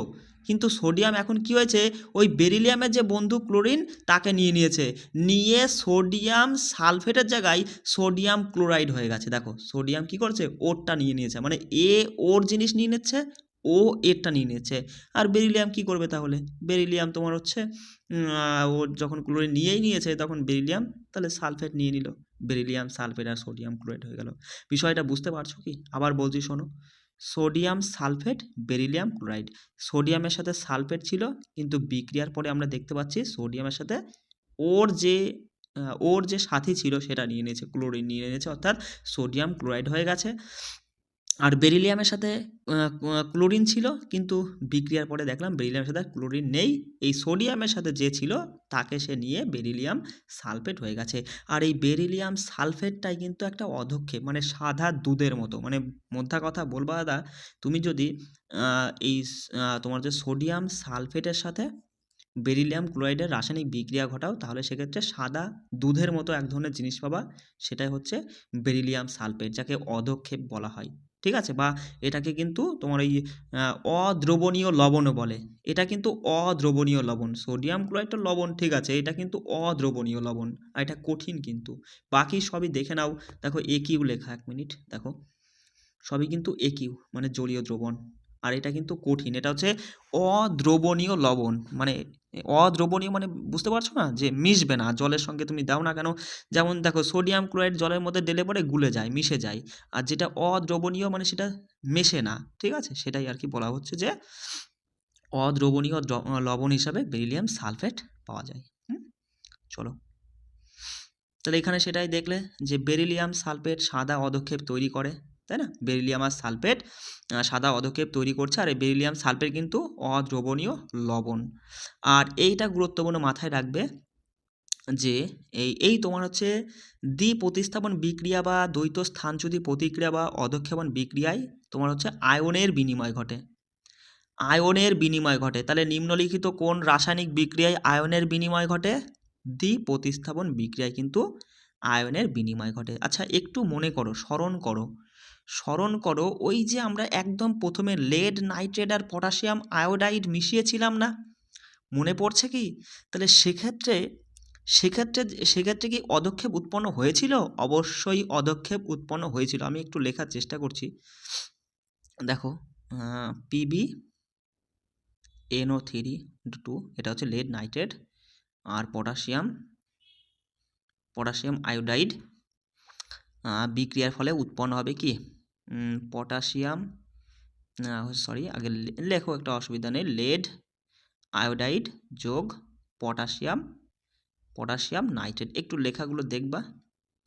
A: কিন্তু সোডিয়াম এখন কি হয়েছে, ওই বেরিলিয়ামের যে বন্ধু ক্লোরিন তাকে নিয়ে নিয়েছে, নিয়ে সোডিয়াম সালফেটের জায়গায় সোডিয়াম ক্লোরাইড হয়ে গেছে। দেখো সোডিয়াম কি করছে, ওরটা নিয়ে নিয়েছে, মানে এ ওর জিনিস নিয়ে নিচ্ছে, ও এরটা নিয়ে নিচ্ছে। আর বেরিলিয়াম কি করবে তাহলে, বেরিলিয়াম তোমার হচ্ছে ও যখন ক্লোরিন নিয়েই নিয়েছে, তখন বেরিলিয়াম তাহলে সালফেট নিয়ে নিল, বেরিলিয়াম সালফেট আর সোডিয়াম ক্লোরাইড হয়ে গেল। বিষয়টা বুঝতে পারছো কি? আবার বলছি শোনো, সোডিয়াম সালফেট বেরিলিয়াম ক্লোরাইড, সোডিয়ামের সাথে সালফেট ছিল, কিন্তু বিক্রিয়ার পরে আমরা দেখতে পাচ্ছি সোডিয়ামের সাথে ওর যে ওর যে সাথী ছিল সেটা নিয়ে নিয়েছে, ক্লোরিন নিয়ে নিয়েছে, অর্থাৎ সোডিয়াম ক্লোরাইড হয়ে গেছে। আর বেরিলিয়ামের সাথে ক্লোরিন ছিল, কিন্তু বিক্রিয়ার পরে দেখলাম বেরিলিয়ামের সাথে ক্লোরিন নেই, এই সোডিয়ামের সাথে যে ছিল তাকে সে নিয়ে বেরিলিয়াম সালফেট হয়ে গেছে। আর এই বেরিলিয়াম সালফেটটাই কিন্তু একটা অধক্ষেপ, মানে সাদা দুধের মতো। মানে মোদ্দা কথা বলবা দাদা, তুমি যদি তোমার যে সোডিয়াম সালফেটের সাথে বেরিলিয়াম ক্লোরাইডের রাসায়নিক বিক্রিয়া ঘটাও, তাহলে সেক্ষেত্রে সাদা দুধের মতো এক ধরনের জিনিস পাবা, সেটাই হচ্ছে বেরিলিয়াম সালফেট, যাকে অধক্ষেপ বলা হয়। ঠিক আছে, বা এটাকে কিন্তু তোমার এই অদ্রবণীয় লবণও বলে। এটা কিন্তু অদ্রবণীয় লবণ। সোডিয়াম ক্লোরাইডটা লবণ, ঠিক আছে, এটা কিন্তু অদ্রবণীয় লবণ, আর এটা কঠিন কিন্তু। বাকি সবই দেখে নাও, দেখো একিউ লেখা, 1 মিনিট দেখো, সবই কিন্তু একিউ মানে জলীয় দ্রবণ, আর এটা কিন্তু কঠিন, এটা হচ্ছে অদ্রবণীয় লবণ। মানে অদ্রবণীয় মানে বুঝতে পারছো না, যে মিশবে না জলের সঙ্গে, তুমি দাও না কেন। যেমন দেখো সোডিয়াম ক্লোরাইড জলের মধ্যে দিলে পরে গুলে যায়, মিশে যায়, আর যেটা অদ্রবণীয় মানে সেটা মেশে না। ঠিক আছে, সেটাই আর কি বলা হচ্ছে যে অদ্রবণীয় লবণ হিসাবে বেরিলিয়াম সালফেট পাওয়া যায়। চলো, তাহলে এখানে সেটাই দেখলে যে বেরিলিয়াম সালফেট সাদা অধক্ষেপ তৈরি করে, তাই না? বেরিলিয়াম আর সালফেট সাদা অধক্ষেপ তৈরি করছে, আর এই বেরিলিয়াম সালফেট কিন্তু অদ্রবণীয় লবণ। আর এইটা গুরুত্বপূর্ণ মাথায় রাখবে যে এই তোমার হচ্ছে দ্বিপ্রতিস্থাপন বিক্রিয়া বা দ্বৈত স্থানচ্যুতি প্রতিক্রিয়া বা অধক্ষেপণ বিক্রিয়ায় তোমার হচ্ছে আয়নের বিনিময় ঘটে। আয়নের বিনিময় ঘটে, তাহলে নিম্নলিখিত কোন রাসায়নিক বিক্রিয়ায় আয়নের বিনিময় ঘটে? দ্বিপ্রতিস্থাপন বিক্রিয়ায় কিন্তু আয়নের বিনিময় ঘটে। আচ্ছা, একটু মনে করো, স্মরণ করো ওই যে আমরা একদম প্রথমে লেড নাইট্রেট আর পটাশিয়াম আয়োডাইড মিশিয়েছিলাম না, মনে পড়ছে কি? তাহলে সেক্ষেত্রে সেক্ষেত্রে সেক্ষেত্রে কি অধক্ষেপ উৎপন্ন হয়েছিল? অবশ্যই অধক্ষেপ উৎপন্ন হয়েছিল। আমি একটু লেখার চেষ্টা করছি, দেখো পিবি NO3 এটা হচ্ছে লেড নাইট্রেট, আর পটাশিয়াম আয়োডাইড বিক্রিয়ার ফলে উৎপন্ন হবে কি পটাশিয়াম, সরি আগে লেখো, একটা অসুবিধা নেই, লেড আয়োডাইড যোগ পটাশিয়াম নাইট্রেট। একটু লেখাগুলো দেখবা,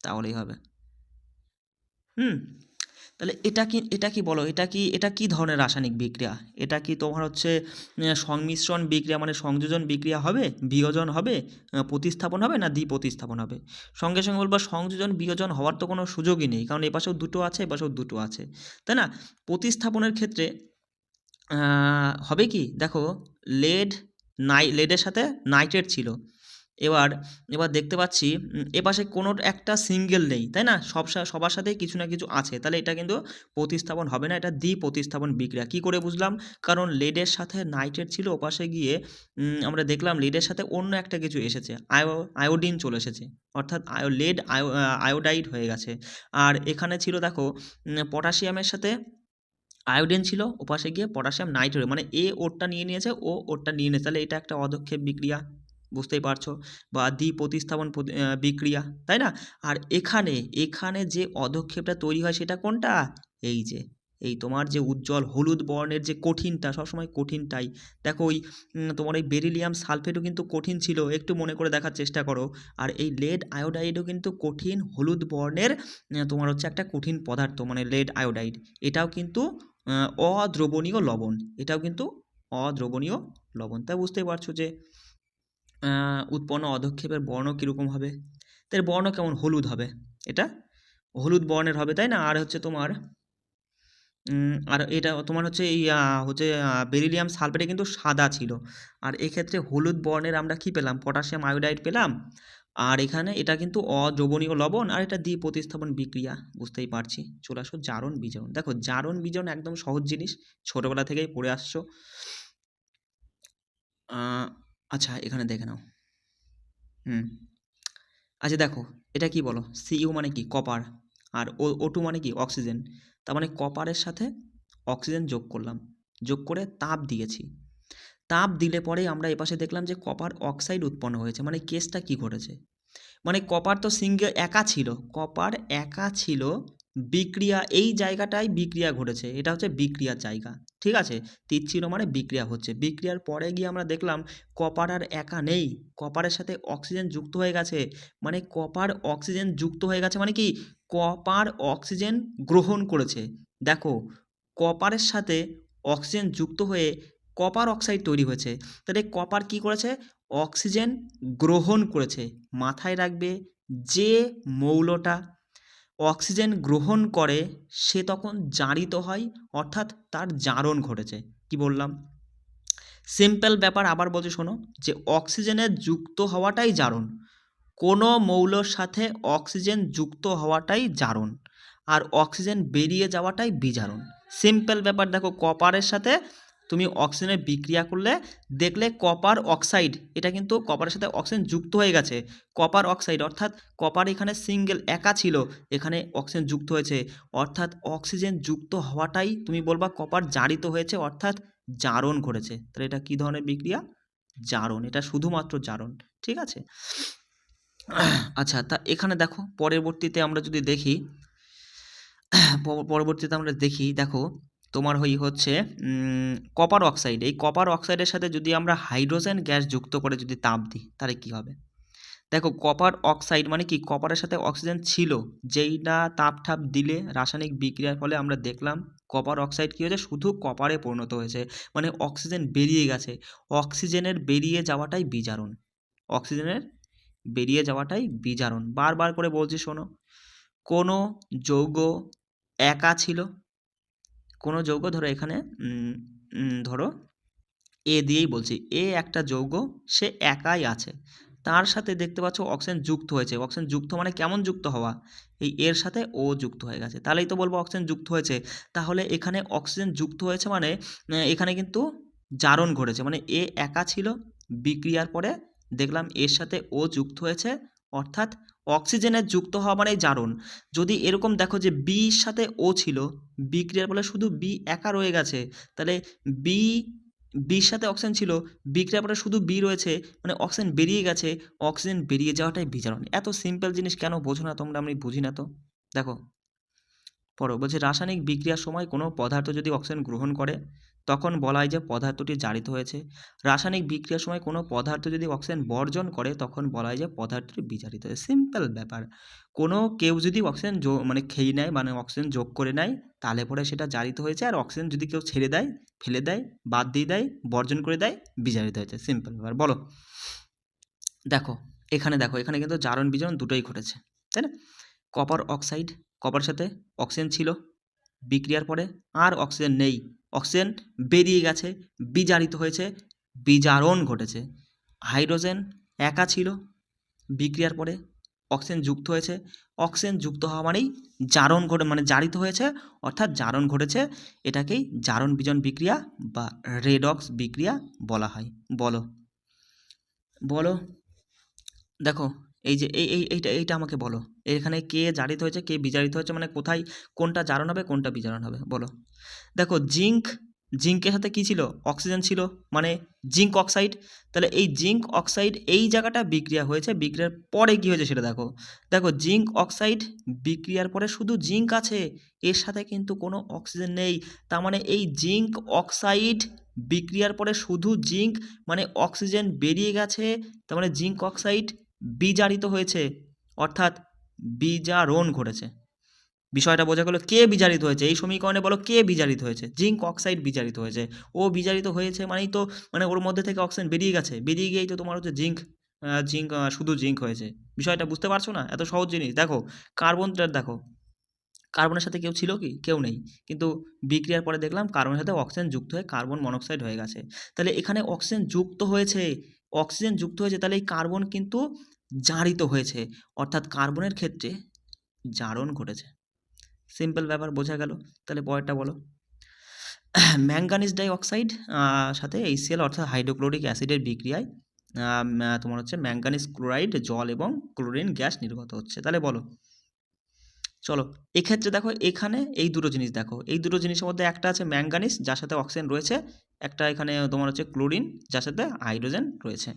A: তাহলেই হবে। তাহলে এটা কি বলো, এটা কি ধরনের রাসায়নিক বিক্রিয়া? এটা কি তোমার হচ্ছে সংমিশ্রণ বিক্রিয়া মানে সংযোজন বিক্রিয়া হবে, বিয়োজন হবে, প্রতিস্থাপন হবে, না দ্বিপ্রতিস্থাপন হবে? সঙ্গে সঙ্গে বলবা সংযোজন বিয়োজন হওয়ার তো কোনো সুযোগই নেই, কারণ এপাশেও দুটো আছে এপাশেও দুটো আছে, তাই না? প্রতিস্থাপনের ক্ষেত্রে হবে কি, দেখো লেডের সাথে নাইট্রেট ছিল, এবার দেখতে পাচ্ছি এপাশে কোনো একটা সিঙ্গেল নেই, তাই না? সবার সাথেই কিছু না কিছু আছে, তাহলে এটা কিন্তু প্রতিস্থাপন হবে না, এটা দ্বিপ্রতিস্থাপন বিক্রিয়া। কি করে বুঝলাম? কারণ লেডের সাথে নাইট্রেট ছিল, ওপাশে গিয়ে আমরা দেখলাম লেডের সাথে অন্য একটা কিছু এসেছে, আয়োডিন চলে এসেছে, অর্থাৎ আয়োডাইড হয়ে গেছে। আর এখানে ছিল দেখো পটাশিয়ামের সাথে আয়োডিন ছিল, ওপাশে গিয়ে পটাশিয়াম নাইট্রেট, মানে ওরটা নিয়ে নিয়েছে, ওরটা নিয়ে নিয়েছে, তাহলে এটা একটা অধক্ষেপ বিক্রিয়া, বুঝতেই পারছো, বা দ্বিপ্রতিস্থাপন বিক্রিয়া, তাই না? আর এখানে যে অধক্ষেপটা তৈরি হয় সেটা কোনটা? এই তোমার যে উজ্জ্বল হলুদ বর্ণের যে কঠিনটা, সবসময় কঠিনটাই দেখো, ওই তোমার এই বেরিলিয়াম সালফেটও কিন্তু কঠিন ছিল, একটু মনে করে দেখার চেষ্টা করো। আর এই লেড আয়োডাইডও কিন্তু কঠিন হলুদ বর্ণের তোমার হচ্ছে একটা কঠিন পদার্থ, মানে লেড আয়োডাইড, এটাও কিন্তু অদ্রবণীয় লবণ, তাই বুঝতেই পারছো যে উৎপন্ন অধক্ষেপের বর্ণ কীরকম হবে। তার বর্ণ কেমন? হলুদ হবে, এটা হলুদ বর্ণের হবে, তাই না? আর হচ্ছে তোমার আর এটা তোমার হচ্ছে এই বেরিলিয়াম সালফেটে কিন্তু সাদা ছিল, আর এক্ষেত্রে হলুদ বর্ণের আমরা কি পেলাম? পটাশিয়াম আয়োডাইড পেলাম। আর এখানে এটা কিন্তু অদ্রবণীয় লবণ, আর এটা দ্বিপ্রতিস্থাপন বিক্রিয়া, বুঝতেই পারছি। চলে আসো জারণ বিজারণ। দেখো জারণ বিজারণ একদম সহজ জিনিস, ছোটোবেলা থেকেই পড়ে আসছো। আচ্ছা, এখানে দেখে নাও। আচ্ছা দেখো, এটা কি বলো, Cu মানে কি? কপার, আর O2 মানে কি? অক্সিজেন। তার মানে কপারের সাথে অক্সিজেন যোগ করলাম, যোগ করে তাপ দিয়েছি, তাপ দিলে পরে আমরা এপাশে দেখলাম যে কপার অক্সাইড উৎপন্ন হয়েছে। মানে কেসটা কি ঘটেছে? মানে কপার তো একা ছিল, বিক্রিয়া, এই জায়গাটায় বিক্রিয়া ঘটেছে, এটা হচ্ছে বিক্রিয়ার জায়গা, ঠিক আছে। তীর চিহ্ন মানে বিক্রিয়া হচ্ছে। বিক্রিয়ার পরে গিয়ে আমরা দেখলাম কপার আর একা নেই, কপারের সাথে অক্সিজেন যুক্ত হয়ে গেছে, মানে কপার অক্সিজেন যুক্ত হয়ে গেছে মানে কি, কপার অক্সিজেন গ্রহণ করেছে। দেখো, কপারের সাথে অক্সিজেন যুক্ত হয়ে কপার অক্সাইড তৈরি হয়েছে, তাহলে কপার কি করেছে, অক্সিজেন গ্রহণ করেছে। মাথায় রাখবে, যে মৌলটা অক্সিজেন গ্রহণ করে সে তখন জারিত হয়, অর্থাৎ তার জারণ ঘটেছে। কি বললাম, সিম্পল ব্যাপার, আবার বলছি শোনো, যে অক্সিজেনের যুক্ত হওয়াটাই জারণ, কোনো মৌলর সাথে অক্সিজেন যুক্ত হওয়াটাই জারণ, আর অক্সিজেন বেরিয়ে যাওয়াটাই বিজারণ। সিম্পল ব্যাপার, দেখো কপারের সাথে তুমি অক্সিজেনের বিক্রিয়া করলে দেখলে কপার অক্সাইড, এটা কিন্তু কপারের সাথে অক্সিজেন যুক্ত হয়ে গেছে, কপার অক্সাইড, অর্থাৎ কপার এখানে সিঙ্গেল একা ছিল, এখানে অক্সিজেন যুক্ত হয়েছে, অর্থাৎ অক্সিজেন যুক্ত হওয়াটাই তুমি বলবা কপার জারিত হয়েছে, অর্থাৎ জারণ ঘটেছে। তাহলে এটা কি ধরনের বিক্রিয়া, জারণ, এটা শুধুমাত্র জারণ, ঠিক আছে। আচ্ছা, তা এখানে দেখো পরবর্তীতে আমরা যদি দেখি, পরবর্তীতে আমরা দেখি, দেখো তোমার হচ্ছে কপার অক্সাইড, এই কপার অক্সাইডের সাথে যদি আমরা হাইড্রোজেন গ্যাস যুক্ত করে যদি তাপ দিই তাহলে কি হবে। দেখো কপার অক্সাইড মানে কি, কপারের সাথে অক্সিজেন ছিল, যেই না তাপ ঠাপ দিলে রাসায়নিক বিক্রিয়ার ফলে আমরা দেখলাম কপার অক্সাইড কী হয়েছে, শুধু কপারে পরিণত হয়েছে, মানে অক্সিজেন বেরিয়ে গেছে। অক্সিজেনের বেরিয়ে যাওয়াটাই বিজারণ, অক্সিজেনের বেরিয়ে যাওয়াটাই বিজারণ। বারবার করে বলছি শোনো, কোনো যৌগ একা ছিল, কোনো যৌগ, ধরো এখানে ধরো এ দিয়েই বলছি, এ একটা যৌগ, সে একাই আছে, তার সাথে দেখতে পাচ্ছ অক্সিজেন যুক্ত হয়েছে। অক্সিজেন যুক্ত মানে কেমন যুক্ত হওয়া, এই এর সাথে ও যুক্ত হয়ে গেছে, তাহলেই তো বলবো অক্সিজেন যুক্ত হয়েছে। তাহলে এখানে অক্সিজেন যুক্ত হয়েছে মানে এখানে কিন্তু জারণ ঘটেছে, মানে এ একা ছিল, বিক্রিয়ার পরে দেখলাম এর সাথে ও যুক্ত হয়েছে, অর্থাৎ অক্সিজেনের যুক্ত হওয়া মানে জারণ। যদি এরকম দেখো যে বির সাথে ও ছিল, বিক্রিয়ার ফলে শুধু বি একা রয়ে গেছে, তাহলে বি, বির সাথে অক্সিজেন ছিল, বিক্রিয়ার পরে শুধু বি রয়েছে, মানে অক্সিজেন বেরিয়ে গেছে, অক্সিজেন বেরিয়ে যাওয়াটাই বিজারণ। এত সিম্পল জিনিস কেন বোঝো না তোমরা, আমি বুঝি না তো। দেখো পড়ো, বলছে রাসায়নিক বিক্রিয়ার সময় কোনো পদার্থ যদি অক্সিজেন গ্রহণ করে তখন বলা হয় যে পদার্থটি জারিত হয়েছে। রাসায়নিক বিক্রিয়ার সময় কোনো পদার্থ যদি অক্সিজেন বর্জন করে তখন বলা হয় যে পদার্থটি বিজারিত হয়েছে। সিম্পল ব্যাপার, কোনো কেউ যদি অক্সিজেন মানে খেয়ে নেয়, মানে অক্সিজেন যোগ করে নেয়, তাহলে পরে সেটা জারিত হয়েছে, আর অক্সিজেন যদি কেউ ছেড়ে দেয়, ফেলে দেয়, বাদ দিয়ে দেয়, বর্জন করে দেয়, বিজারিত হয়েছে। সিম্পল ব্যাপার। বলো, দেখো এখানে, দেখো এখানে কিন্তু জারণ বিজারণ দুটোই ঘটেছে, তাই না। কপার অক্সাইড, কপার সাথে অক্সিজেন ছিল, বিক্রিয়ার পরে আর অক্সিজেন নেই, অক্সিজেন বেরিয়ে গেছে, বিজারিত হয়েছে, বিজারণ ঘটেছে। হাইড্রোজেন একা ছিল, বিক্রিয়ার পরে অক্সিজেন যুক্ত হয়েছে, অক্সিজেন যুক্ত হওয়া মানেই জারণ ঘটে, মানে জারিত হয়েছে, অর্থাৎ জারণ ঘটেছে। এটাকেই জারণ বিজন বিক্রিয়া বা রেডক্স বিক্রিয়া বলা হয়। বলো, বলো, দেখো এই যে এইটা আমাকে বলো, এখানে কে জারিত হয়েছে, কে বিজারিত হয়েছে, মানে কোথায় কোনটা জারণ হবে, কোনটা বিজারণ হবে, বলো। দেখো জিঙ্ক, জিঙ্কের সাথে কি ছিল, অক্সিজেন ছিল, মানে জিঙ্ক অক্সাইড, তাহলে এই জিঙ্ক অক্সাইড এই জায়গাটা বিক্রিয়া হয়েছে, বিক্রিয়ার পরে কি হয়েছে সেটা দেখো। দেখো জিঙ্ক অক্সাইড বিক্রিয়ার পরে শুধু জিঙ্ক আছে, এর সাথে কিন্তু কোনো অক্সিজেন নেই, তার মানে এই জিঙ্ক অক্সাইড বিক্রিয়ার পরে শুধু জিঙ্ক, মানে অক্সিজেন বেরিয়ে গেছে, তার মানে জিঙ্ক অক্সাইড বিজারিত হয়েছে, অর্থাৎ বিজারণ ঘটেছে। বিষয়টা বোঝা গেল, কে বিজারিত হয়েছে, এই সমীকরণে বলো কে বিজারিত হয়েছে, জিঙ্ক অক্সাইড বিজারিত হয়েছে। ও বিজারিত হয়েছে মানেই তো, মানে ওর মধ্যে থেকে অক্সিজেন বেরিয়ে গেছে, বেরিয়ে গিয়েই তো তোমার হচ্ছে জিঙ্ক, জিঙ্ক শুধু জিঙ্ক হয়েছে। বিষয়টা বুঝতে পারছো না, এত সহজ জিনিস। দেখো কার্বনটা, দেখো কার্বনের সাথে কেউ ছিল কি, কেউ নেই, কিন্তু বিক্রিয়ার পরে দেখলাম কার্বনের সাথে অক্সিজেন যুক্ত হয়ে কার্বন মনোক্সাইড হয়ে গেছে, তাহলে এখানে অক্সিজেন যুক্ত হয়েছে, অক্সিজেন যুক্ত হয়েছে, তাহলে এই কার্বন কিন্তু জারিত হয়েছে, অর্থাৎ কার্বনের ক্ষেত্রে জারণ ঘটেছে। সিম্পল ব্যাপার, বোঝা গেল। তাহলে পরেরটা বলো, ম্যাঙ্গানিজ ডাই অক্সাইড সাথে HCl অর্থাৎ হাইড্রোক্লোরিক অ্যাসিডের বিক্রিয়ায় তোমার হচ্ছে ম্যাঙ্গানিজ ক্লোরাইড, জল এবং ক্লোরিন গ্যাস নির্গত হচ্ছে। তাহলে বলো, চলো এক্ষেত্রে দেখো এখানে এই দুটো জিনিস দেখো, এই দুটো জিনিসের মধ্যে একটা আছে ম্যাঙ্গানিজ যার সাথে অক্সিজেন রয়েছে, একটা এখানে তোমার হচ্ছে ক্লোরিন যার সাথে হাইড্রোজেন রয়েছে,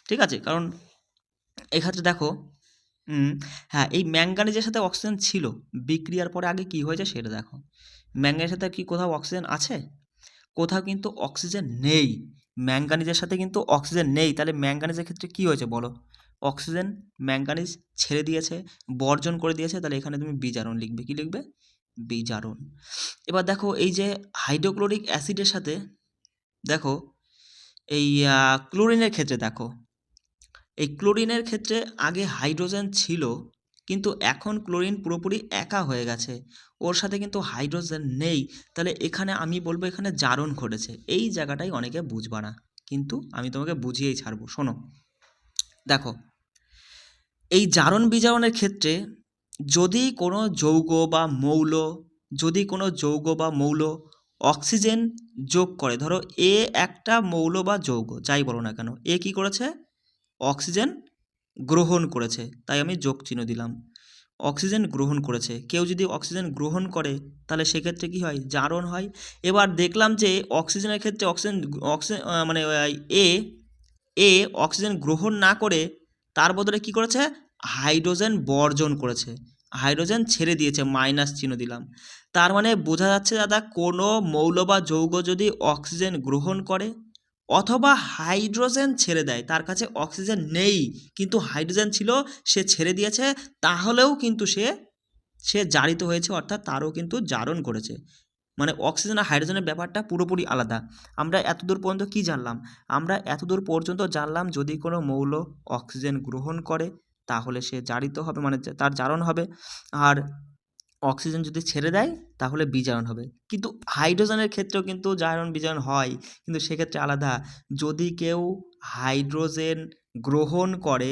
A: ঠিক আছে। কারণ এক্ষেত্রে দেখো উম, হ্যাঁ, এই ম্যাঙ্গানিজের সাথে অক্সিজেন ছিল, বিক্রিয়ার পরে আগে কি হয়েছে সেটা দেখো। ম্যাঙ্গানিজের সাথে কি কোথাও অক্সিজেন আছে? কোথাও কিন্তু অক্সিজেন নেই। ম্যাঙ্গানিজের সাথে কিন্তু অক্সিজেন নেই, তাহলে ম্যাঙ্গানিজের ক্ষেত্রে কি হয়েছে বলো? অক্সিজেন ম্যাঙ্গানিজ ছেড়ে দিয়েছে, বর্জন করে দিয়েছে, তাহলে এখানে তুমি বিজারণ লিখবে। কি লিখবে? বিজারণ। এবার দেখো এই যে হাইড্রোক্লোরিক অ্যাসিডের সাথে দেখো এই ক্লোরিনের ক্ষেত্রে দেখো, এই ক্লোরিনের ক্ষেত্রে আগে হাইড্রোজেন ছিল, কিন্তু এখন ক্লোরিন পুরোপুরি একা হয়ে গেছে, ওর সাথে কিন্তু হাইড্রোজেন নেই, তাহলে এখানে আমি বলবো এখানে জারণ ঘটেছে। এই জায়গাটাই অনেকে বুঝবা না, কিন্তু আমি তোমাকে বুঝিয়েই ছাড়বো। শোনো, দেখো এই জারণ বিজারণের ক্ষেত্রে যদি কোনো যৌগ বা মৌল, যদি কোনো যৌগ বা মৌল অক্সিজেন যোগ করে, ধরো এ একটা মৌল বা যৌগ যাই বলো না কেন, এ কি করেছে? অক্সিজেন গ্রহণ করেছে, তাই আমি যোগ চিহ্ন দিলাম। অক্সিজেন গ্রহণ করেছে, কেউ যদি অক্সিজেন গ্রহণ করে তাহলে সেক্ষেত্রে কি হয়? জারণ হয়। এবার দেখলাম যে অক্সিজেনের ক্ষেত্রে অক্সিজেন অক্সিজেন মানে এ এ অক্সিজেন গ্রহণ না করে তার বদলে কি করেছে? হাইড্রোজেন বর্জন করেছে, হাইড্রোজেন ছেড়ে দিয়েছে, মাইনাস চিহ্ন দিলাম। তার মানে বোঝা যাচ্ছে দাদা, কোনো মৌল বা যৌগ যদি অক্সিজেন গ্রহণ করে অথবা হাইড্রোজেন ছেড়ে দেয়, তার কাছে অক্সিজেন নেই কিন্তু হাইড্রোজেন ছিল, সে ছেড়ে দিয়েছে, তাহলেও কিন্তু সে সে জারিত হয়েছে, অর্থাৎ তারও কিন্তু জারণ করেছে। মানে অক্সিজেন আর হাইড্রোজেনের ব্যাপারটা পুরোপুরি আলাদা। আমরা এতদূর পর্যন্ত কি জানলাম? আমরা এতদূর পর্যন্ত জানলাম যদি কোনো মৌল অক্সিজেন গ্রহণ করে তাহলে সে জারিত হবে, মানে তার জারণ হবে, আর অক্সিজেন যদি ছেড়ে দেয় তাহলে বিজারণ হবে। কিন্তু হাইড্রোজেনের ক্ষেত্রেও কিন্তু জারণ বিজারণ হয়, কিন্তু সেক্ষেত্রে আলাদা। যদি কেউ হাইড্রোজেন গ্রহণ করে,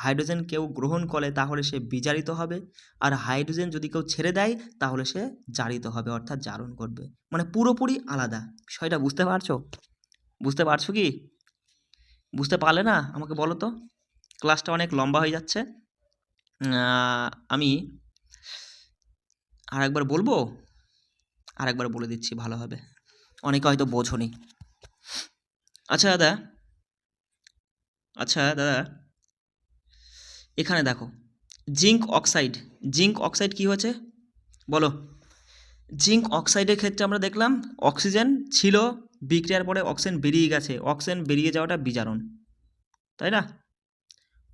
A: হাইড্রোজেন কেউ গ্রহণ করে তাহলে সে বিজারিত হবে, আর হাইড্রোজেন যদি কেউ ছেড়ে দেয় তাহলে সে জারিত হবে, অর্থাৎ জারণ করবে। মানে পুরোপুরি আলাদা। বিষয়টা বুঝতে পারছো? বুঝতে পারছো কি? বুঝতে পারলে না আমাকে বলো তো, ক্লাসটা অনেক লম্বা হয়ে যাচ্ছে। আমি আর একবার বলবো, আর একবার বলে দিচ্ছি, ভালো হবে, অনেকে হয়তো বোঝোনি। আচ্ছা দাদা, আচ্ছা দাদা, এখানে দেখো জিঙ্ক অক্সাইড, জিঙ্ক অক্সাইড কি হয়েছে বলো? জিঙ্ক অক্সাইডের ক্ষেত্রে আমরা দেখলাম অক্সিজেন ছিল, বিক্রিয়ার পরে অক্সিজেন বেরিয়ে গেছে, অক্সিজেন বেরিয়ে যাওয়াটা বিজারণ, তাই না?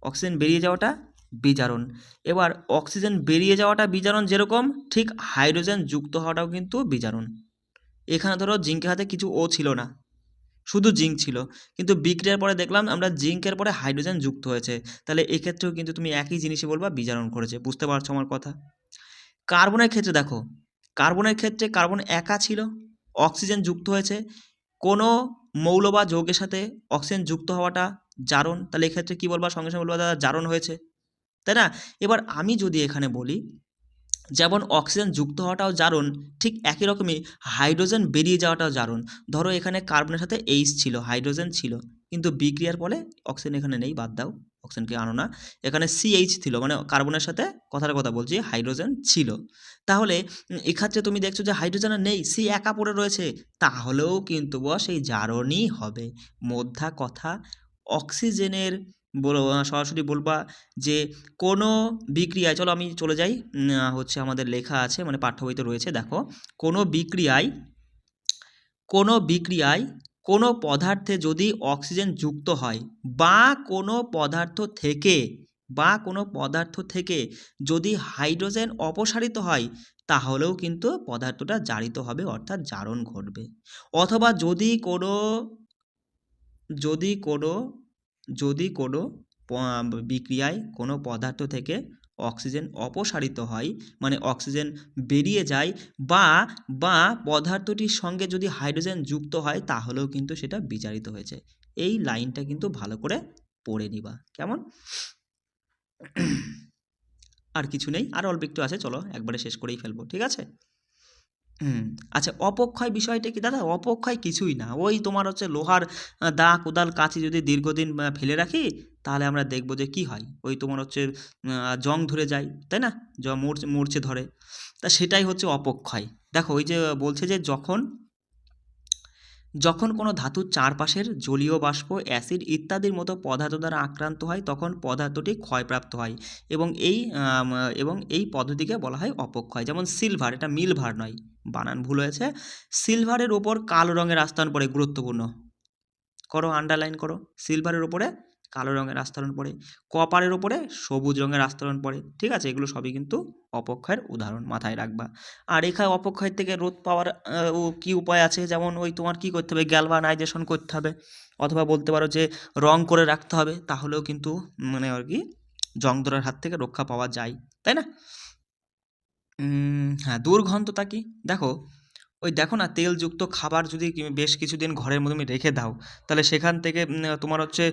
A: অক্সিজেন বেরিয়ে যাওয়াটা বিজারণ। এবার অক্সিজেন বেরিয়ে যাওয়াটা বিজারণ যেরকম, ঠিক হাইড্রোজেন যুক্ত হওয়াটাও কিন্তু বিজারণ। এখানে ধরো জিঙ্কের হাতে কিছু ও ছিল না, শুধু জিঙ্ক ছিল, কিন্তু বিক্রিয়ার পরে দেখলাম আমরা জিঙ্কের পরে হাইড্রোজেন যুক্ত হয়েছে, তাহলে এক্ষেত্রেও কিন্তু তুমি একই জিনিসই বলবা, বিজারণ করেছে। বুঝতে পারছো আমার কথা? কার্বনের ক্ষেত্রে দেখো, কার্বনের ক্ষেত্রে কার্বন একা ছিল, অক্সিজেন যুক্ত হয়েছে, কোনো মৌল বা যৌগের সাথে অক্সিজেন যুক্ত হওয়াটা জারণ, তাহলে এক্ষেত্রে কী বলবা? সঙ্গে সঙ্গে বলবা দাদা জারণ হয়েছে, তাই না? এবার আমি যদি এখানে বলি যেমন অক্সিজেন যুক্ত হওয়াটাও জারণ, ঠিক একই রকমই হাইড্রোজেন বেরিয়ে যাওয়াটাও জারণ। ধরো এখানে কার্বনের সাথে এইচ ছিল, হাইড্রোজেন ছিল, কিন্তু বিক্রিয়ার ফলে অক্সিজেন এখানে নেই, বাদ দাও, অক্সিজেনকে আনো না। এখানে সিএইচ ছিল, মানে কার্বনের সাথে কথার কথা বলছি, হাইড্রোজেন ছিল। তাহলে এক্ষেত্রে তুমি দেখছো যে হাইড্রোজেন নেই, সি একা পড়ে রয়েছে, তাহলেও কিন্তু সেই জারণই হবে। মোদ্দা কথা, অক্সিজেনের সরাসরি বলবা যে কোনো বিক্রিয়ায়, চলো আমি চলে যাই, হচ্ছে আমাদের লেখা আছে, মানে পাঠ্য বইতে রয়েছে, দেখো কোনো বিক্রিয়ায়, কোনো বিক্রিয়ায় কোনো পদার্থে যদি অক্সিজেন যুক্ত হয় বা কোনো পদার্থ থেকে, বা কোনো পদার্থ থেকে যদি হাইড্রোজেন অপসারিত হয় তাহলেও কিন্তু পদার্থটা জারিত হবে, অর্থাৎ জারণ ঘটবে। অথবা যদি কোনো, যদি কোনো, যদি কোনো বিক্রিয়ায় কোনো পদার্থ থেকে অক্সিজেন অপসারিত হয়, মানে অক্সিজেন বেরিয়ে যায়, বা বা পদার্থটির সঙ্গে যদি হাইড্রোজেন যুক্ত হয় তাহলেও কিন্তু সেটা বিজারিত হয়েছে। এই লাইনটা কিন্তু ভালো করে পড়ে নিবা, কেমন? আর কিছু নেই, আর অল্প একটু আছে, চলো একবারে শেষ করেই ফেলবো, ঠিক আছে? আচ্ছা, অপক্ষয় বিষয়টা কি দাদা? অপক্ষয় কিছুই না, ওই তোমার হচ্ছে লোহার দা, কোদাল, কাঁচি যদি দীর্ঘদিন ফেলে রাখি তাহলে আমরা দেখব যে কি হয়, ওই তোমার হচ্ছে জং ধরে যায়, তাই না? মরচে ধরে, তা সেটাই হচ্ছে অপক্ষয়। দেখো ওই যে বলছে যে যখন যখন কোনো ধাতুর চারপাশের জলীয় বাষ্প, অ্যাসিড ইত্যাদির মতো পদার্থ দ্বারা আক্রান্ত হয় তখন পদার্থটি ক্ষয়প্রাপ্ত হয় এবং এই পদ্ধতিকে বলা হয় অপক্ষয়। যেমন সিলভার, এটা মিলভার নয়, বানান ভুল হয়েছে। সিলভারের ওপর কালো রঙের আস্তরণ পড়ে, গুরুত্বপূর্ণ, করো আন্ডারলাইন করো। সিলভারের ওপরে কালো রঙের আস্তরণ পড়ে, কপারের ওপরে সবুজ রঙের আস্তরণ পড়ে, ঠিক আছে? এগুলো সবই কিন্তু অপক্ষয়ের উদাহরণ, মাথায় রাখবা। আর রেখা অপক্ষয় থেকে রোধ পাওয়ার কি উপায় আছে? যেমন ওই তোমার কি করতে হবে, গ্যালভানাইজেশন করতে হবে, অথবা বলতে পারো যে রং করে রাখতে হবে, তাহলেও কিন্তু মানে আর কি জং ধরার হাত থেকে রক্ষা পাওয়া যায়, তাই না? হ্যাঁ, দুর্গন্ধতা কি? দেখো, ওই দেখো না, তেলযুক্ত খাবার যদি বেশ কিছুদিন ঘরের মধ্যে তুমি রেখে দাও, তাহলে সেখান থেকে তোমার হচ্ছে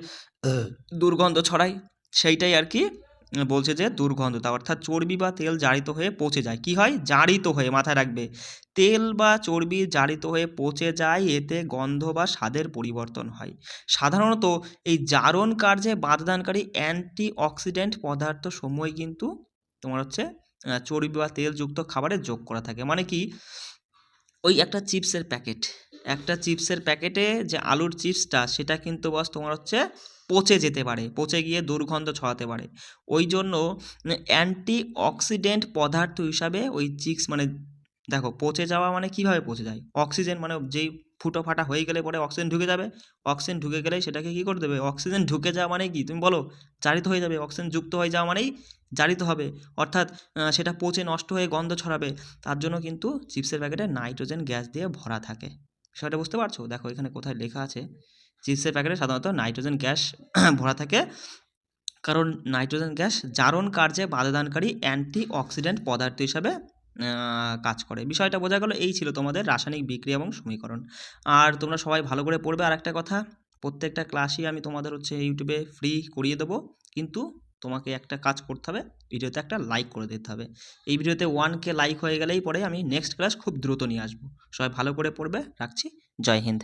A: দুর্গন্ধ ছড়ায়। সেইটাই আর কি বলছে যে দুর্গন্ধতা, অর্থাৎ চর্বি বা তেল জারিত হয়ে পচে যায়। কি হয়? জারিত হয়ে, মাথায় রাখবে, তেল বা চর্বি জারিত হয়ে পচে যায়, এতে গন্ধ বা স্বাদের পরিবর্তন হয়। সাধারণত এই জারণ কার্যে বাধাদানকারী অ্যান্টি অক্সিডেন্ট পদার্থ সমূহই কিন্তু তোমার হচ্ছে চর্বি বা তেলযুক্ত খাবারে যোগ করা থাকে। মানে কি, ওই একটা চিপসের প্যাকেটে যে আলুর চিপসটা, সেটা কিন্তু বস তোমার হচ্ছে পচে যেতে পারে, পচে গিয়ে দুর্গন্ধ ছড়াতে পারে। ওই জন্য অ্যান্টি অক্সিডেন্ট পদার্থ হিসাবে ওই চিপস, মানে দেখো, পচে যাওয়া মানে কীভাবে পচে যায়? অক্সিজেন, মানে যেই ফুটো ফাটা হয়ে গেলে পরে অক্সিজেন ঢুকে যাবে, অক্সিজেন ঢুকে গেলেই সেটাকে কী করে দেবে? অক্সিজেন ঢুকে যাওয়া মানে কি তুমি বলো? জারিত হয়ে যাবে। অক্সিজেন যুক্ত হয়ে যাওয়া মানেই জারিত হবে, অর্থাৎ সেটা পচে নষ্ট হয়ে গন্ধ ছড়াবে। তার জন্য কিন্তু চিপসের প্যাকেটে নাইট্রোজেন গ্যাস দিয়ে ভরা থাকে। বিষয়টা বুঝতে পারছো? দেখো এখানে কোথায় লেখা আছে, চিপসের প্যাকেটে সাধারণত নাইট্রোজেন গ্যাস ভরা থাকে, কারণ নাইট্রোজেন গ্যাস জারণ কার্যে বাধাদানকারী অ্যান্টি অক্সিডেন্ট পদার্থ হিসাবে কাজ করে। বিষয়টা বোঝা গেল। এই ছিল তোমাদের রাসায়নিক বিক্রিয়া এবং সমীকরণ। আর তোমরা সবাই ভালো করে পড়বে। আর একটা কথা, প্রত্যেকটা ক্লাসই আমি তোমাদের হচ্ছে ইউটিউবে ফ্রি করিয়ে দেবো, কিন্তু তোমাকে একটা কাজ করতে হবে, ভিডিওতে একটা লাইক করে দিতে হবে। এই ভিডিওতে 1K লাইক হয়ে গেলেই পরে আমি নেক্সট ক্লাস খুব দ্রুত নিয়ে আসবো। সবাই ভালো করে পড়বে। রাখছি। জয় হিন্দ।